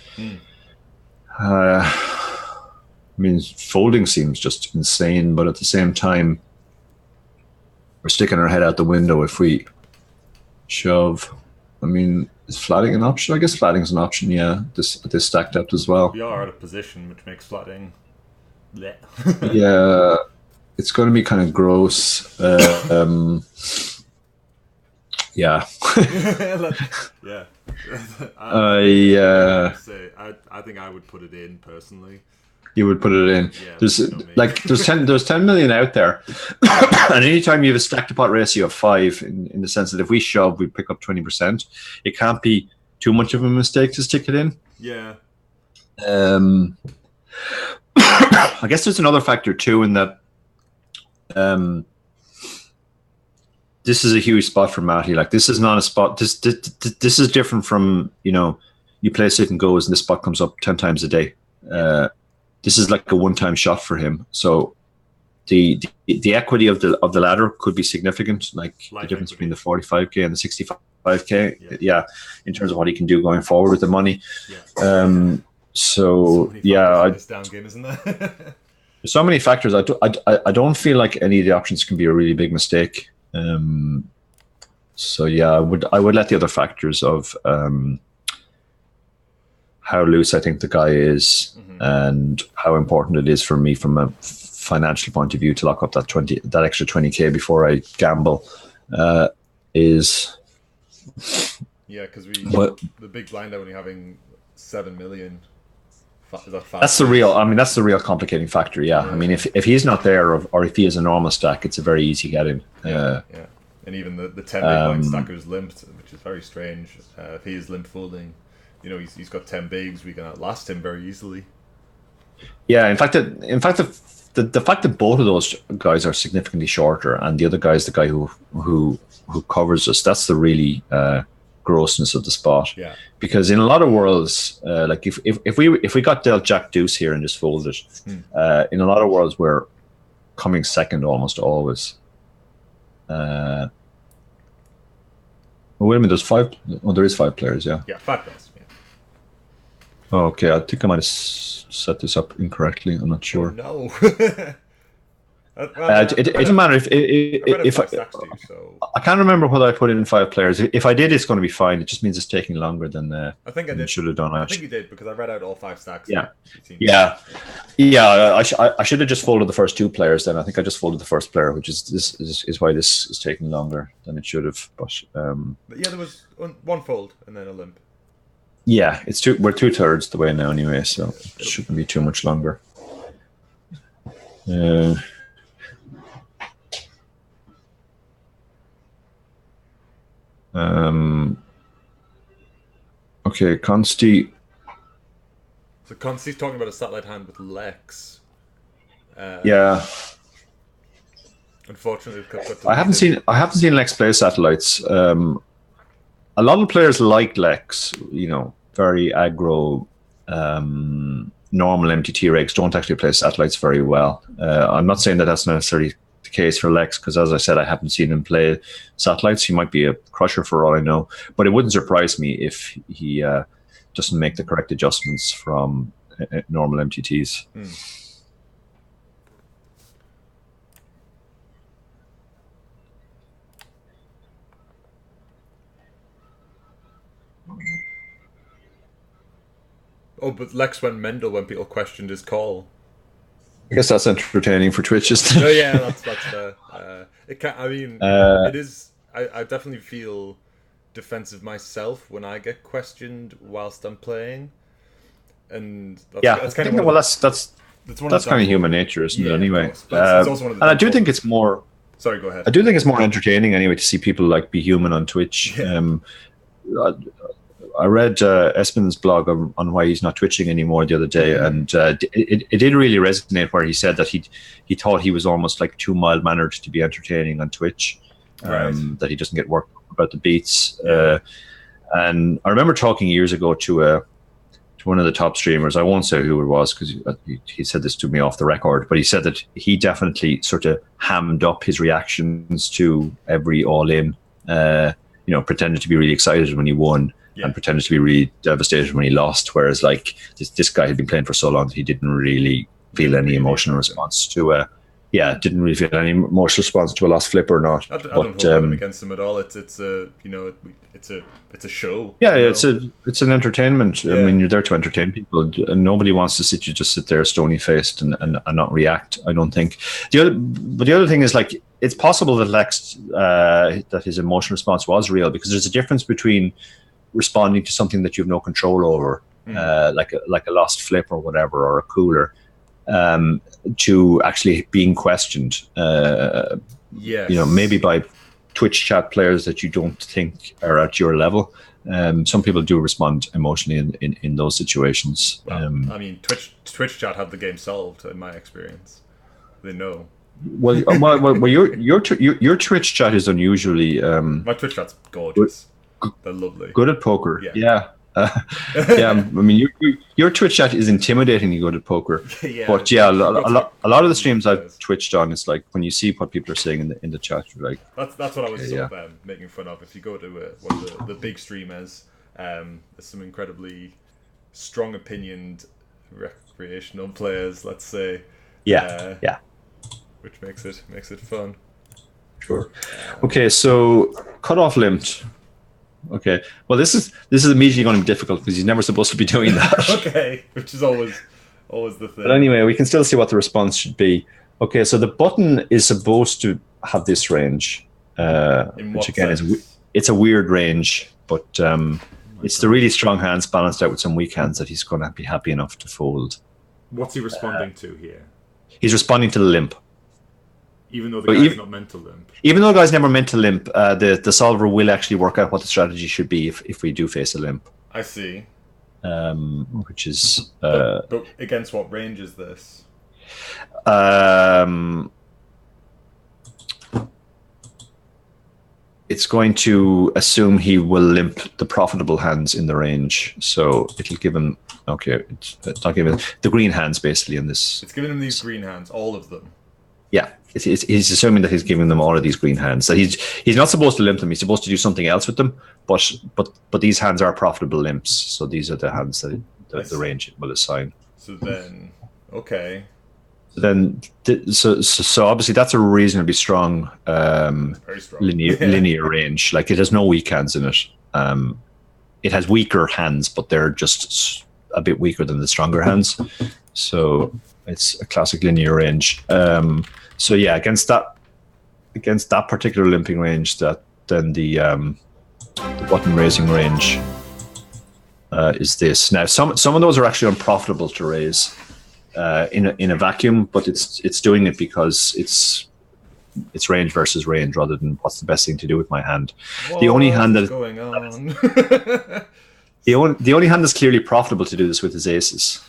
I mean, folding seems just insane, but at the same time, we're sticking our head out the window if we shove. I mean, is flatting an option? I guess flatting's an option, yeah. This stacked up as well. We are out of position, which makes flatting. Yeah, it's going to be kind of gross. Yeah. Yeah. I think I would put it in personally. You would put it in. Yeah, there's 10 million out there, and anytime you have a stack to pot ratio of 5, in the sense that if we shove, we pick up 20%. It can't be too much of a mistake to stick it in. Yeah. I guess there's another factor too in that. This is a huge spot for Matty. Like, this is not a spot. This is different from, you play sit and goes, and this spot comes up 10 times a day. This is like a one-time shot for him. So the equity of the ladder could be significant, like the difference between the 45k and the 65k. Yeah, in terms of what he can do going forward with the money. Yeah. So yeah, this down game, isn't there? There's so many factors. I don't feel like any of the options can be a really big mistake. So yeah, I would let the other factors of how loose I think the guy is, and how important it is for me from a financial point of view to lock up that extra 20k before I gamble, is. Yeah, because the big blind only having 7 million. That's the real complicating factor. Yeah, I mean, if he's not there, or if he has a normal stack, it's a very easy get in. Yeah. And even the 10 big blind stacker's limped, which is very strange. If he is limp folding, he's got 10 bigs, we can outlast him very easily. Yeah, in fact, the fact that both of those guys are significantly shorter, and the other guy is the guy who covers us. That's the really grossness of the spot. Yeah. Because in a lot of worlds, like if we got dealt Jack Deuce here and just folded, in a lot of worlds we're coming second almost always. Well, wait a minute. There's 5. Oh, there is 5 players. Yeah. Yeah, 5 players. Yeah. Oh, okay, I think I might have set this up incorrectly. I'm not sure. Oh, no. It doesn't matter if I can't remember whether I put in 5 players. If I did, it's going to be fine. It just means it's taking longer than I think I did. Should have done. I think you did because I read out all 5 stacks. Yeah. I should have just folded the first 2 players. Then I think I just folded the first player, which is why this is taking longer than it should have. But yeah, there was 1 fold and then a limp. Yeah, we're 2/3 the way now anyway, so it shouldn't be too much longer. Okay, Consti. So Consti's talking about a satellite hand with Lex. Yeah. Unfortunately, I haven't seen Lex play satellites. A lot of players like Lex, very aggro, normal MTT regs don't actually play satellites very well. I'm not saying that that's necessarily the case for Lex, because as I said, I haven't seen him play satellites. He might be a crusher for all I know, but it wouldn't surprise me if he doesn't make the correct adjustments from normal MTTs. Oh, but Lex went mental when people questioned his call. I guess that's entertaining for Twitch, isn't it? Oh yeah, that's it can. I mean, it is. I definitely feel defensive myself when I get questioned whilst I'm playing, and that's kind of that's kind of human nature, isn't it? Anyway, it's also one of the and I do think it's more. Sorry, go ahead. I do think it's more entertaining anyway to see people like be human on Twitch. Yeah. I read Espen's blog on why he's not twitching anymore the other day, and it did really resonate where he said that he thought he was almost like too mild-mannered to be entertaining on Twitch, that he doesn't get worked up about the beats. And I remember talking years ago to one of the top streamers. I won't say who it was because he said this to me off the record, but he said that he definitely sort of hammed up his reactions to every all-in, pretended to be really excited when he won. Yeah. And pretended to be really devastated when he lost, whereas like this guy had been playing for so long that he didn't really feel any emotional response to didn't really feel any emotional response to a lost flip or not. I don't hold him against him at all. It's a show. Yeah, it's an entertainment. Yeah. I mean, you're there to entertain people, and nobody wants to sit there stony faced and not react. I don't think. But the other thing is, like, it's possible that Lex that his emotional response was real, because there's a difference between responding to something that you have no control over, like a lost flip or whatever, or a cooler, to actually being questioned. Maybe by Twitch chat players that you don't think are at your level. Some people do respond emotionally in those situations. Well, I mean, Twitch chat have the game solved in my experience. They know. Well, your Twitch chat is unusually. My Twitch chat's gorgeous. They're lovely. Good at poker. Yeah. I mean, your Twitch chat is intimidatingly good at poker. But a lot of the streams I've twitched on, it's like when you see what people are saying in the chat, you're like, that's what I was sort of making fun of. If you go to one of the big streamers, there's some incredibly strong opinioned recreational players, let's say. Which makes it fun. Sure. Okay, so cut off limped. Okay. Well, this is immediately going to be difficult because he's never supposed to be doing that. Okay, which is always the thing. But anyway, we can still see what the response should be. Okay, so the button is supposed to have this range, which again it's a weird range, but it's the really strong hands balanced out with some weak hands that he's going to be happy enough to fold. What's he responding to here? He's responding to the limp. Even though the guy's not meant to limp. Even though the guy's never meant to limp, the solver will actually work out what the strategy should be if we do face a limp. I see. Which is... but against what range is this? It's going to assume he will limp the profitable hands in the range. So it'll give him... Okay, it's not giving the green hands, basically, in this... It's giving him these green hands, all of them. Yeah, he's assuming that he's giving them all of these green hands. That he's not supposed to limp them. He's supposed to do something else with them. But these hands are profitable limps. So these are the hands that the range will assign. So then, okay. So obviously that's a reasonably strong, very strong. linear range. Like it has no weak hands in it. It has weaker hands, but they're just a bit weaker than the stronger hands. So it's a classic linear range. So yeah, against that particular limping range, then the button raising range is this. Now some of those are actually unprofitable to raise in a vacuum, but it's doing it because it's range versus range rather than what's the best thing to do with my hand. The only hand that going on. the only hand that's clearly profitable to do this with is aces,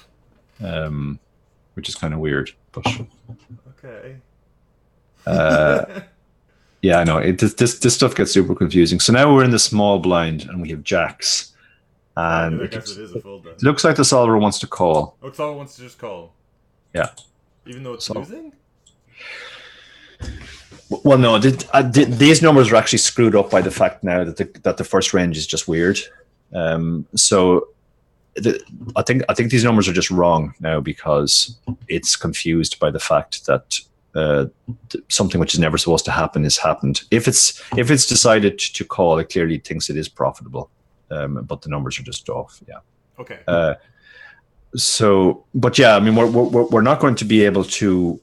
which is kind of weird. But okay. Yeah, I know. This stuff gets super confusing. So now we're in the small blind and we have jacks. And I guess it is a fold then. It looks like the solver wants to call. Oh, the solver wants to just call. Yeah. Even though it's losing? Well, no. These numbers are actually screwed up by the fact now that the first range is just weird. So I think these numbers are just wrong now because it's confused by the fact that something which is never supposed to happen has happened. If it's decided to call, it clearly thinks it is profitable, but the numbers are just off. Yeah. Okay. So, but yeah, I mean, we're not going to be able to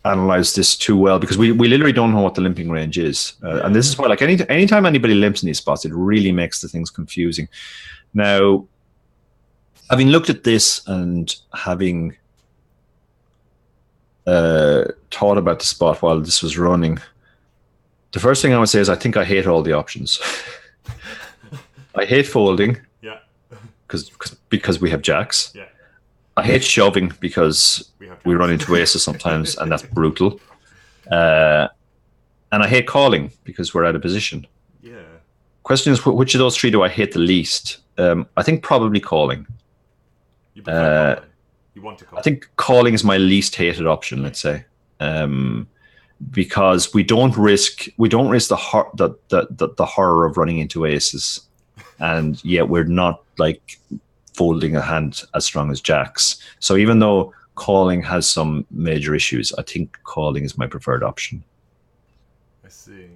analyze this too well because we literally don't know what the limping range is, and this is why, like, anytime anybody limps in these spots, it really makes the things confusing. Now, having looked at this and having thought about the spot while this was running, the first thing I would say is I think I hate all the options. I hate folding. Yeah. Because we have jacks. Yeah. I hate shoving because we run into aces sometimes, and that's brutal. And I hate calling because we're out of position. Yeah. Question is, which of those three do I hate the least? I think probably calling. You prefer calling. You want to call. I think calling is my least hated option, let's say, because we don't risk the horror of running into aces, and yet we're not like folding a hand as strong as jacks. So even though calling has some major issues, I think calling is my preferred option. I see.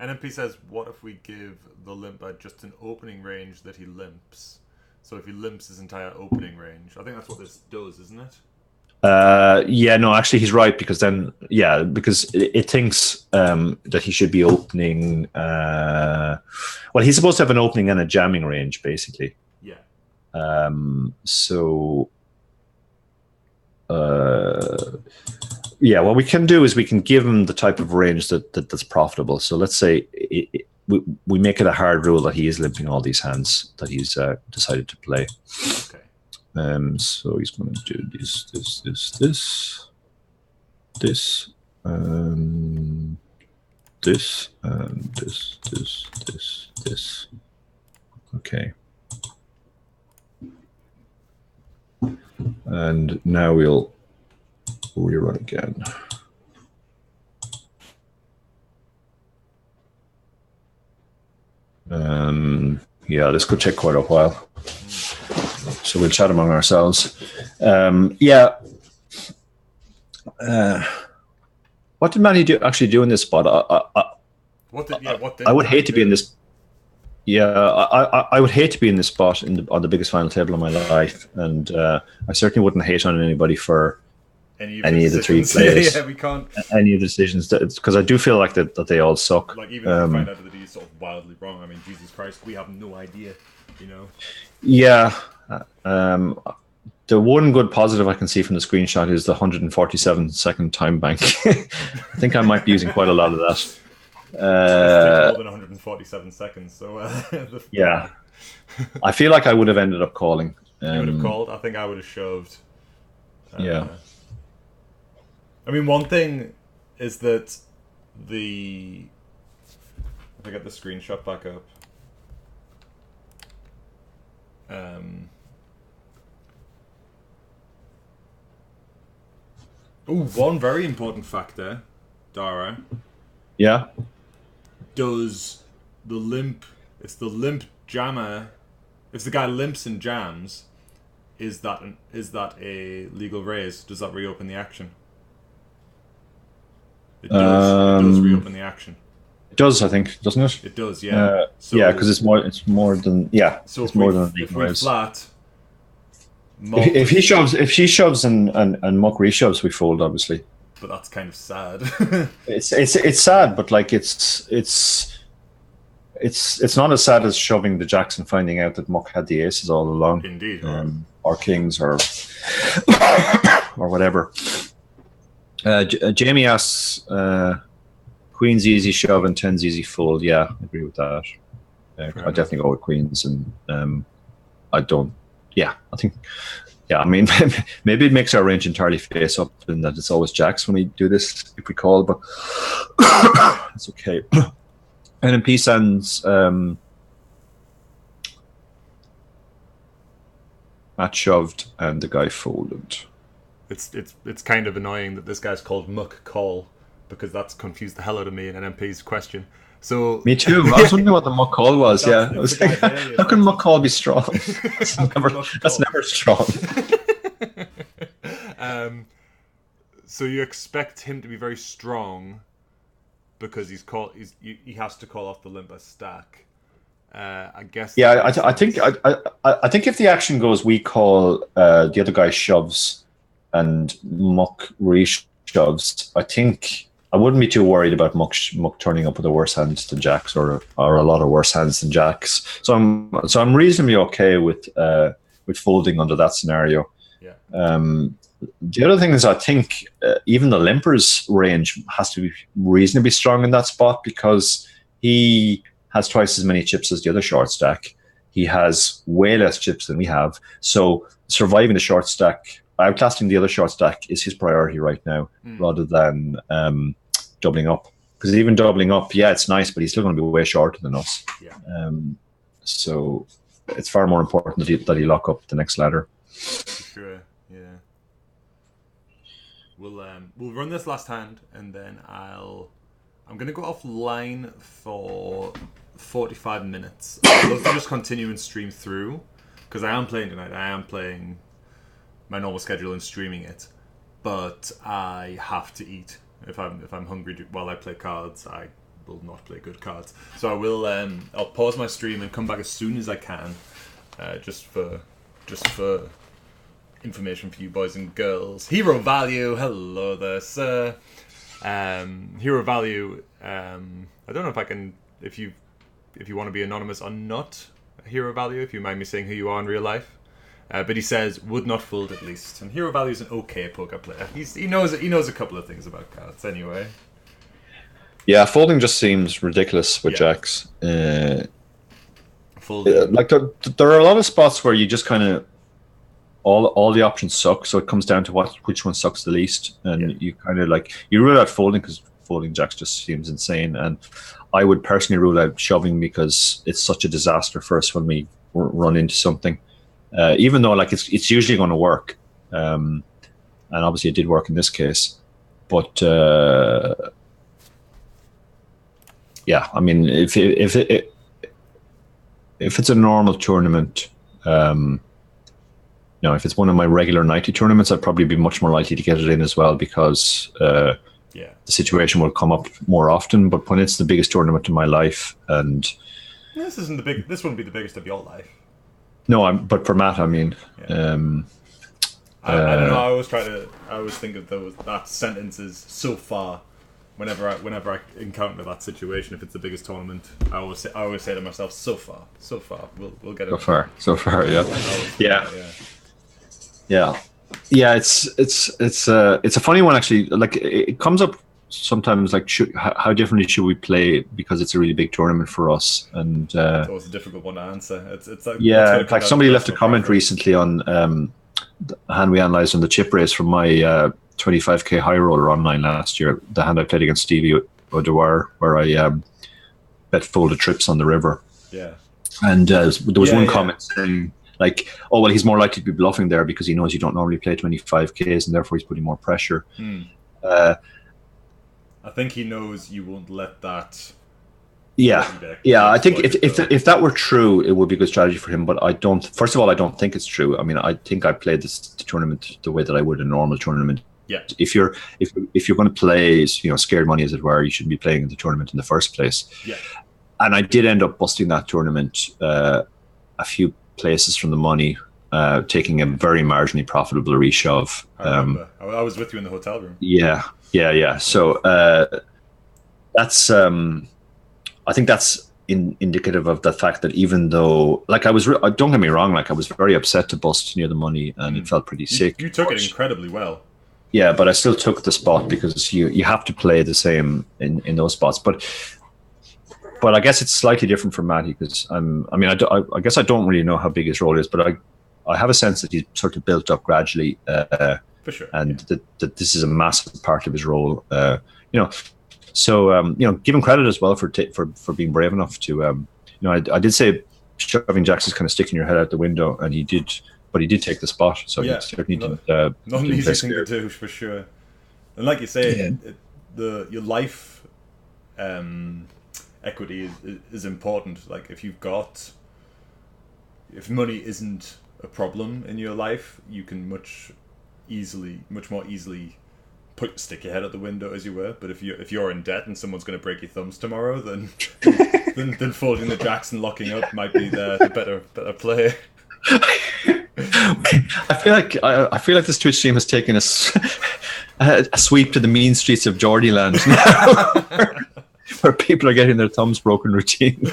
NMP says, what if we give the limper just an opening range that he limps? So if he limps his entire opening range, I think that's what this does, isn't it? Yeah, no, actually he's right, because then, yeah, because it thinks that he should be opening, well, he's supposed to have an opening and a jamming range, basically. Yeah. So, yeah, what we can do is we can give him the type of range that's profitable. So let's say we make it a hard rule that he is limping all these hands that he's decided to play. Okay. So he's going to do this, this, and this. Okay. And now we'll rerun again. Yeah, this could take quite a while. So we'll chat among ourselves. Yeah. What did Manny actually do in this spot? I would hate to be in this. Yeah, I would hate to be in this spot on the biggest final table of my life, and I certainly wouldn't hate on anybody for any of the three players. Yeah, we can't. Any of the decisions, because I do feel like that they all suck. Like, even if we find out that he's sort of wildly wrong, I mean, Jesus Christ, we have no idea, you know. Yeah. the one good positive I can see from the screenshot is the 147-second time bank. I think I might be using quite a lot of that. It takes more than 147 seconds, so yeah. I feel like I would have ended up calling. You would have called. I think I would have shoved. Yeah. I mean, one thing is that if I get the screenshot back up. One very important factor, Dara. Yeah. Does the limp? It's the limp jammer. If the guy limps and jams, is that a legal raise? Does that reopen the action? It does. It does reopen the action. It does, I think, doesn't it? It does, yeah. Yeah, because it's more than So it's more than a if we flat. If she shoves and Muck reshoves, we fold, obviously. But that's kind of sad. it's sad, but like it's not as sad as shoving the jacks and finding out that Muck had the aces all along. Indeed. Or kings or whatever. Jamie asks, queens easy shove and tens easy fold. Yeah, I agree with that. I definitely go with queens, and I don't. Yeah, I think. Yeah, I mean, maybe it makes our range entirely face up, and that it's always jacks when we do this if we call, but it's okay. NMP sends Matt shoved and the guy folded. It's kind of annoying that this guy's called Muck Call, because that's confused the hell out of me in NMP's question. So me too. I was wondering what the Muck Call was. I was like, how can Muck Call be strong? That's never strong. So you expect him to be very strong because he has to call off the limp as stack. I guess. Yeah, I think if the action goes, we call the other guy shoves and Muck re-shoves. I think I wouldn't be too worried about Muck turning up with a worse hand than jacks or a lot of worse hands than jacks. So I'm reasonably okay with folding under that scenario. Yeah. The other thing is, I think even the limper's range has to be reasonably strong in that spot, because he has twice as many chips as the other short stack. He has way less chips than we have. So surviving the short stack, outclassing the other short stack is his priority right now, rather than doubling up. Because even doubling up, yeah, it's nice, but he's still going to be way shorter than us. Yeah. So it's far more important that he lock up the next ladder. Sure. Yeah. We'll run this last hand, and then I'm going to go offline for 45 minutes. I'd love to just continue and stream through, because I am playing tonight. I am playing my normal schedule and streaming it, but I have to eat. If I'm hungry while I play cards, I will not play good cards. So I will. I'll pause my stream and come back as soon as I can, just for information for you boys and girls. Hero Value, hello there, sir. Hero Value. I don't know if I can. If you want to be anonymous or not, Hero Value. If you mind me saying who you are in real life. But he says would not fold at least. And Hero Value is an okay poker player. He knows a couple of things about cards anyway. Yeah, folding just seems ridiculous with jacks. Folding. Like there are a lot of spots where you just kind of all the options suck, so it comes down to which one sucks the least, and you kind of like you rule out folding because folding jacks just seems insane, and I would personally rule out shoving because it's such a disaster for us when we run into something. Even though like it's usually going to work, and obviously it did work in this case, but yeah, I mean if it's a normal tournament, if it's one of my regular 90 tournaments, I'd probably be much more likely to get it in as well, because the situation will come up more often. But when it's the biggest tournament in my life, and this wouldn't be the biggest of your life. No, but for Matt, I mean, I don't know. I always think of that sentence is so far. Whenever I encounter that situation, if it's the biggest tournament, I always say to myself, so far, we'll get it. So far, yeah. Yeah, yeah. It's a funny one actually. Like it comes up sometimes. Like how differently should we play because it's a really big tournament for us? And It's always a difficult one to answer. It's like yeah, like somebody left a personal comment preference. recently on the hand we analysed on the chip race from my 25k high roller online last year. The hand I played against Stevie O'Dwyer, where I bet folded trips on the river. Yeah. And there was one Yeah. comment saying, like, oh, well, he's more likely to be bluffing there because he knows you don't normally play 25Ks and therefore he's putting more pressure. I think he knows you won't let that. Yeah. I think if that were true, it would be a good strategy for him. But I don't. First of all, I don't think it's true. I mean, I think I played this tournament the way that I would a normal tournament. Yeah. If you're going to play, scared money as it were, you shouldn't be playing in the tournament in the first place. Yeah. And I did end up busting that tournament a few places from the money, taking a very marginally profitable reshove. I remember. I was with you in the hotel room. Yeah. So that's. I think that's indicative of the fact that even though, like, don't get me wrong, like I was very upset to bust near the money, and it felt pretty sick. You took it incredibly well. Yeah, but I still took the spot because you have to play the same in those spots. But I guess it's slightly different for Matty because I guess I don't really know how big his role is, but I have a sense that he's sort of built up gradually, for sure, and that this is a massive part of his role. So give him credit as well for being brave enough to. I did say shoving jacks is kind of sticking your head out the window, and he did, but he did take the spot. So he certainly didn't. Not an easy thing to do for sure. And like you say, your life. Equity is important. Like if money isn't a problem in your life, you can much more easily stick your head out the window, as you were. But if you're in debt and someone's going to break your thumbs tomorrow, then then folding the jacks and locking up might be the better play. I feel like this Twitch stream has taken a sweep to the mean streets of Geordie land now. Where people are getting their thumbs broken routinely.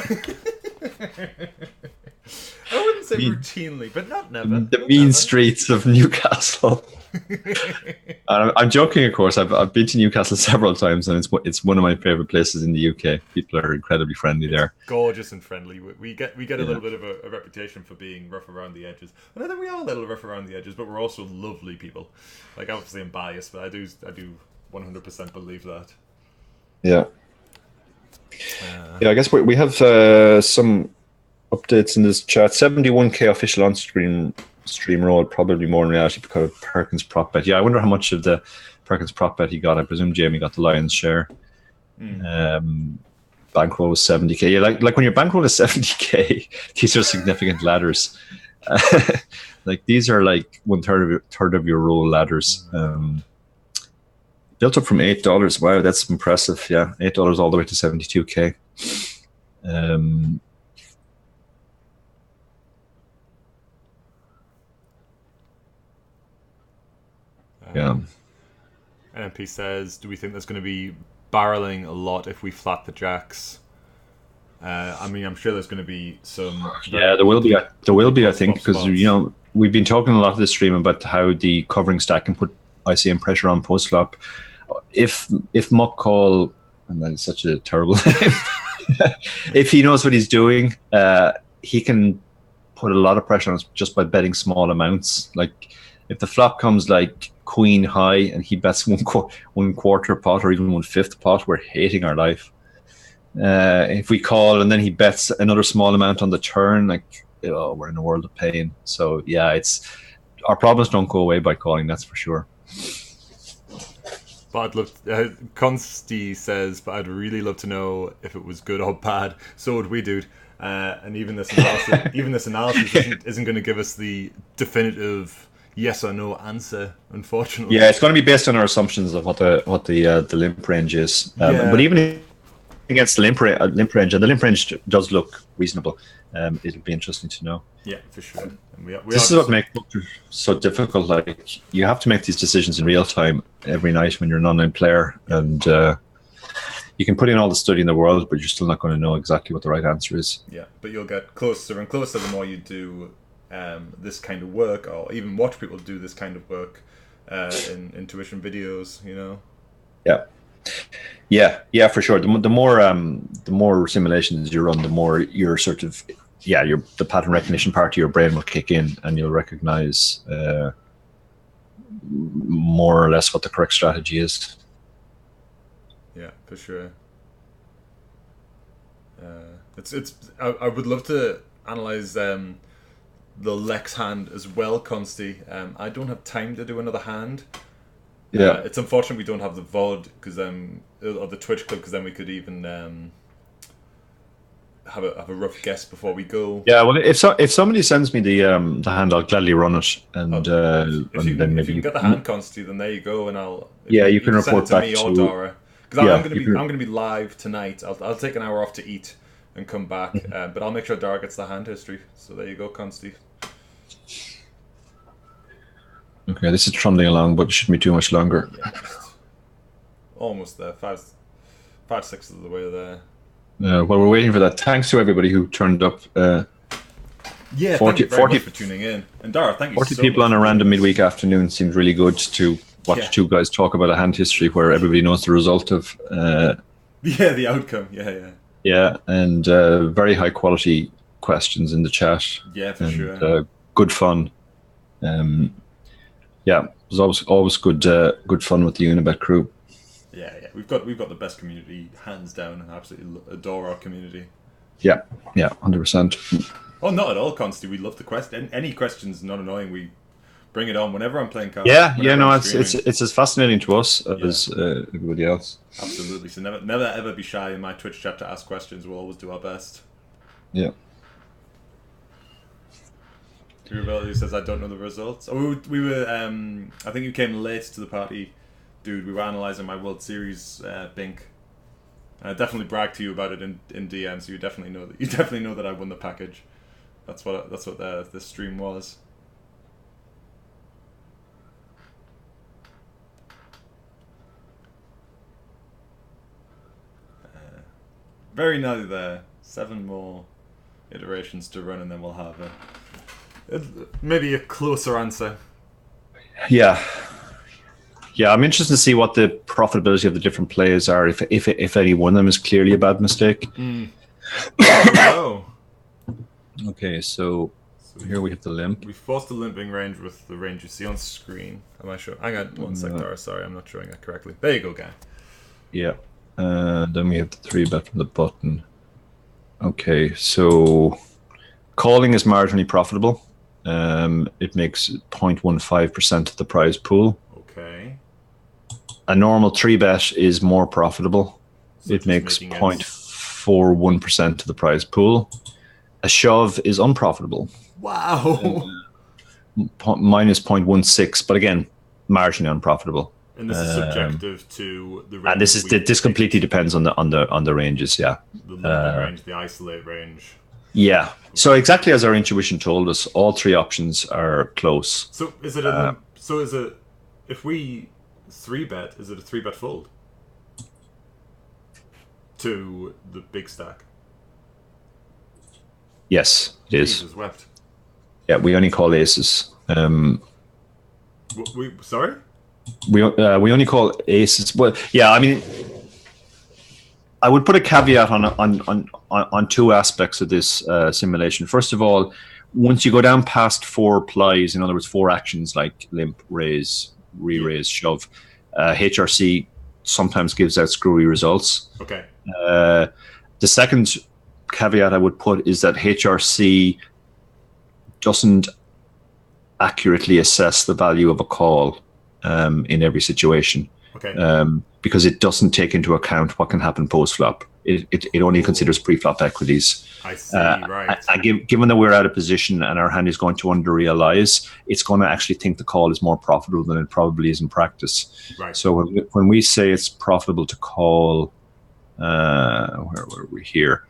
I wouldn't say routinely, but not never. The mean streets of Newcastle. I'm joking, of course. I've been to Newcastle several times, and it's one of my favourite places in the UK. People are incredibly friendly there. Gorgeous and friendly. We get a little bit of a reputation for being rough around the edges, and I think we are a little rough around the edges, but we're also lovely people. Like obviously I'm biased, but I do 100% believe that. Yeah. I guess we have some updates in this chat. 71k official on-screen stream roll, probably more in reality because of Perkins prop bet. Yeah, I wonder how much of the Perkins prop bet he got. I presume Jamie got the lion's share. Bankroll was 70k. Yeah, like when your bankroll is 70k, these are significant ladders. Like these are like third of your roll ladders. Built up from $8. Wow, that's impressive. Yeah, $8 all the way to 72k. Yeah. NMP says, "Do we think there's going to be barreling a lot if we flat the jacks?" I'm sure there's going to be some. Yeah, there will be. I think, because we've been talking a lot of this stream about how the covering stack can put ICM pressure on post flop. If Muck Call, and that is such a terrible name, if he knows what he's doing, he can put a lot of pressure on us just by betting small amounts. Like if the flop comes like queen high and he bets one quarter pot or even 1/5 pot, we're hating our life. If we call and then he bets another small amount on the turn, we're in a world of pain. So yeah, our problems don't go away by calling, that's for sure. But I'd love. Consti says, but I'd really love to know if it was good or bad. So would we, dude. And even this analysis isn't going to give us the definitive yes or no answer, unfortunately. Yeah, it's going to be based on our assumptions of what the limp range is. But even against the limp range, and the limp range does look reasonable. It'll be interesting to know. Yeah, for sure. This is what makes poker so difficult. Like you have to make these decisions in real time every night when you're an online player, and you can put in all the study in the world, but you're still not going to know exactly what the right answer is. Yeah, but you'll get closer and closer the more you do this kind of work, or even watch people do this kind of work in intuition videos. You know. Yeah, for sure. The more simulations you run, the more you're sort of the pattern recognition part of your brain will kick in, and you'll recognize more or less what the correct strategy is. Yeah, for sure. I would love to analyze the Lex hand as well, Consti. I don't have time to do another hand. Yeah, it's unfortunate we don't have the VOD because or the Twitch clip, because then we could even have a rough guess before we go. Yeah, well, if somebody sends me the hand, I'll gladly run it, and if you can get the hand, Consti, then there you go, and I'll. You can report send back it to me or Dara, because I'm going to be live tonight. I'll take an hour off to eat and come back, but I'll make sure Dara gets the hand history. So there you go, Consti. Okay, this is trundling along, but it shouldn't be too much longer. Yeah, almost there. 5/6 of the way there. While we're waiting for that, thanks to everybody who turned up. Yeah, 40 much for tuning in. And Dara, thank you 40 so people much on a random midweek afternoon seems really good to watch two guys talk about a hand history where everybody knows the result of. The outcome. Yeah, and very high quality questions in the chat. Yeah, for sure. Good fun. It was always good fun with the Unibet crew. Yeah, we've got the best community, hands down. I absolutely adore our community. Yeah, 100%. Oh, not at all, Consti. We love the question. Any questions not annoying, we bring it on whenever I'm playing cards. It's as fascinating to us as everybody else. Absolutely. So never ever be shy in my Twitch chat to ask questions. We'll always do our best. Yeah. Rebellion says, I don't know the results. Oh, we were I think you came late to the party, dude. We were analysing my World Series bink. I definitely bragged to you about it in DM, so you definitely know that I won the package. That's what this stream was. Very nearly there. 7 more iterations to run, and then we'll have maybe a closer answer. Yeah, I'm interested to see what the profitability of the different plays are. If any one of them is clearly a bad mistake. Oh. Okay, so here we have the limp. We forced the limping range with the range you see on screen. Am I sure? Hang on one sec, Dara. Sorry, I'm not showing it correctly. There you go, guy. Yeah. Then we have the 3-bet from the button. Okay, so calling is marginally profitable. It makes 0.15% of the prize pool. Okay. A normal 3-bet is more profitable. So it makes 0.41% of the prize pool. A shove is unprofitable. Wow. Minus 0.16, but again, marginally unprofitable. And this is subjective to the range. And this completely depends on the ranges, yeah. The limping range, the isolate range. Yeah. So exactly as our intuition told us, all 3 options are close. So is it if we 3-bet, is it a 3-bet fold to the big stack? Yes, it is. Jesus wept. Yeah, we only call aces. Sorry? We only call aces. Well, yeah, I mean, I would put a caveat on 2 aspects of this simulation. First of all, once you go down past 4 plies, in other words, 4 actions like limp, raise, re-raise, shove, HRC sometimes gives out screwy results. Okay. The second caveat I would put is that HRC doesn't accurately assess the value of a call in every situation. Okay. Because it doesn't take into account what can happen post-flop. It only considers pre-flop equities. I see, right. And given that we're out of position and our hand is going to under-realize, it's going to actually think the call is more profitable than it probably is in practice. Right. So when we say it's profitable to call, where were we here?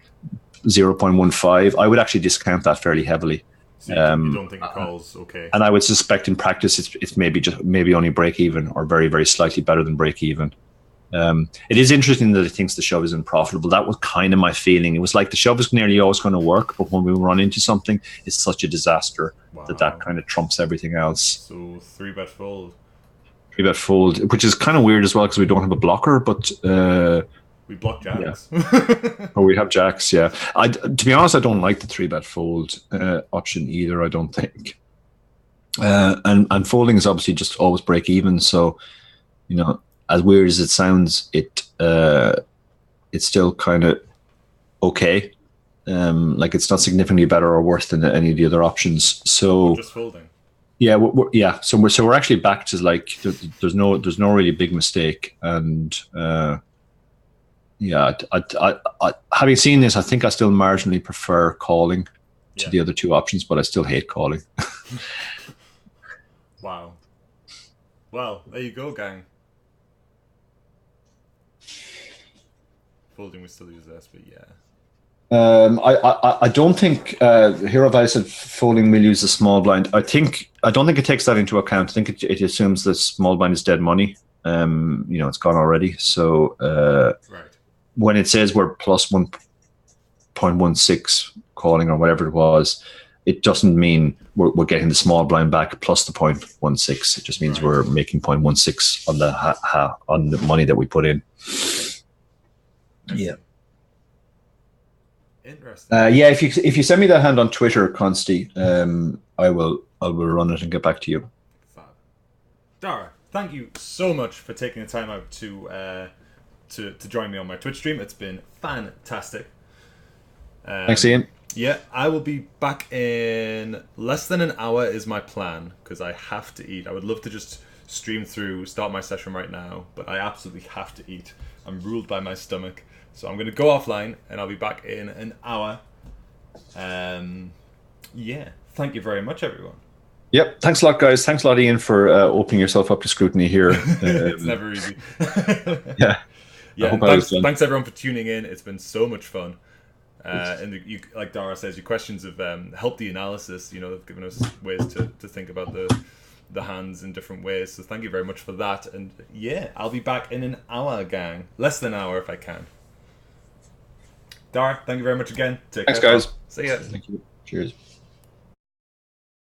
0.15, I would actually discount that fairly heavily. So you don't think it calls okay? And I would suspect in practice it's maybe only break even or very, very slightly better than break even. It is interesting that he thinks the shove is unprofitable. That was kind of my feeling. It was like the shove is nearly always going to work, but when we run into something, it's such a disaster that kind of trumps everything else. So 3-bet fold. 3-bet fold, which is kind of weird as well because we don't have a blocker, but we block jacks. Yeah. Oh, we have jacks. Yeah. To be honest, I don't like the 3-bet fold option either. I don't think. And folding is obviously just always break even. So, as weird as it sounds, it's still kind of okay. Like it's not significantly better or worse than any of the other options. So just folding. Yeah, yeah. So we're actually back to like there's no really big mistake, and yeah, I having seen this, I think I still marginally prefer calling to the other two options, but I still hate calling. Wow. Well, there you go, gang. Folding we still use this, but yeah. I don't think Hero Value said folding will use the small blind. I don't think it takes that into account. I think it assumes the small blind is dead money. It's gone already. So right. When it says we're plus 1.16 calling or whatever it was, it doesn't mean we're getting the small blind back plus the 0.16. It just means we're making 0.16 on on the money that we put in. Yeah. Interesting. Yeah, if you send me that hand on Twitter, Consti, I will run it and get back to you. Fab. Dara, thank you so much for taking the time out to join me on my Twitch stream. It's been fantastic. Thanks, Ian. Yeah, I will be back in less than an hour is my plan, because I have to eat. I would love to just stream through, start my session right now, but I absolutely have to eat. I'm ruled by my stomach. So I'm going to go offline, and I'll be back in an hour. Yeah, thank you very much, everyone. Yep, thanks a lot, guys. Thanks a lot, Ian, for opening yourself up to scrutiny here. It's never easy. Yeah. Thanks everyone for tuning in. It's been so much fun. And like Dara says, your questions have helped the analysis. They've given us ways to think about the hands in different ways. So thank you very much for that. And yeah, I'll be back in an hour, gang. Less than an hour if I can. Dara, thank you very much again. Thanks, guys. See ya. Thank you. Cheers.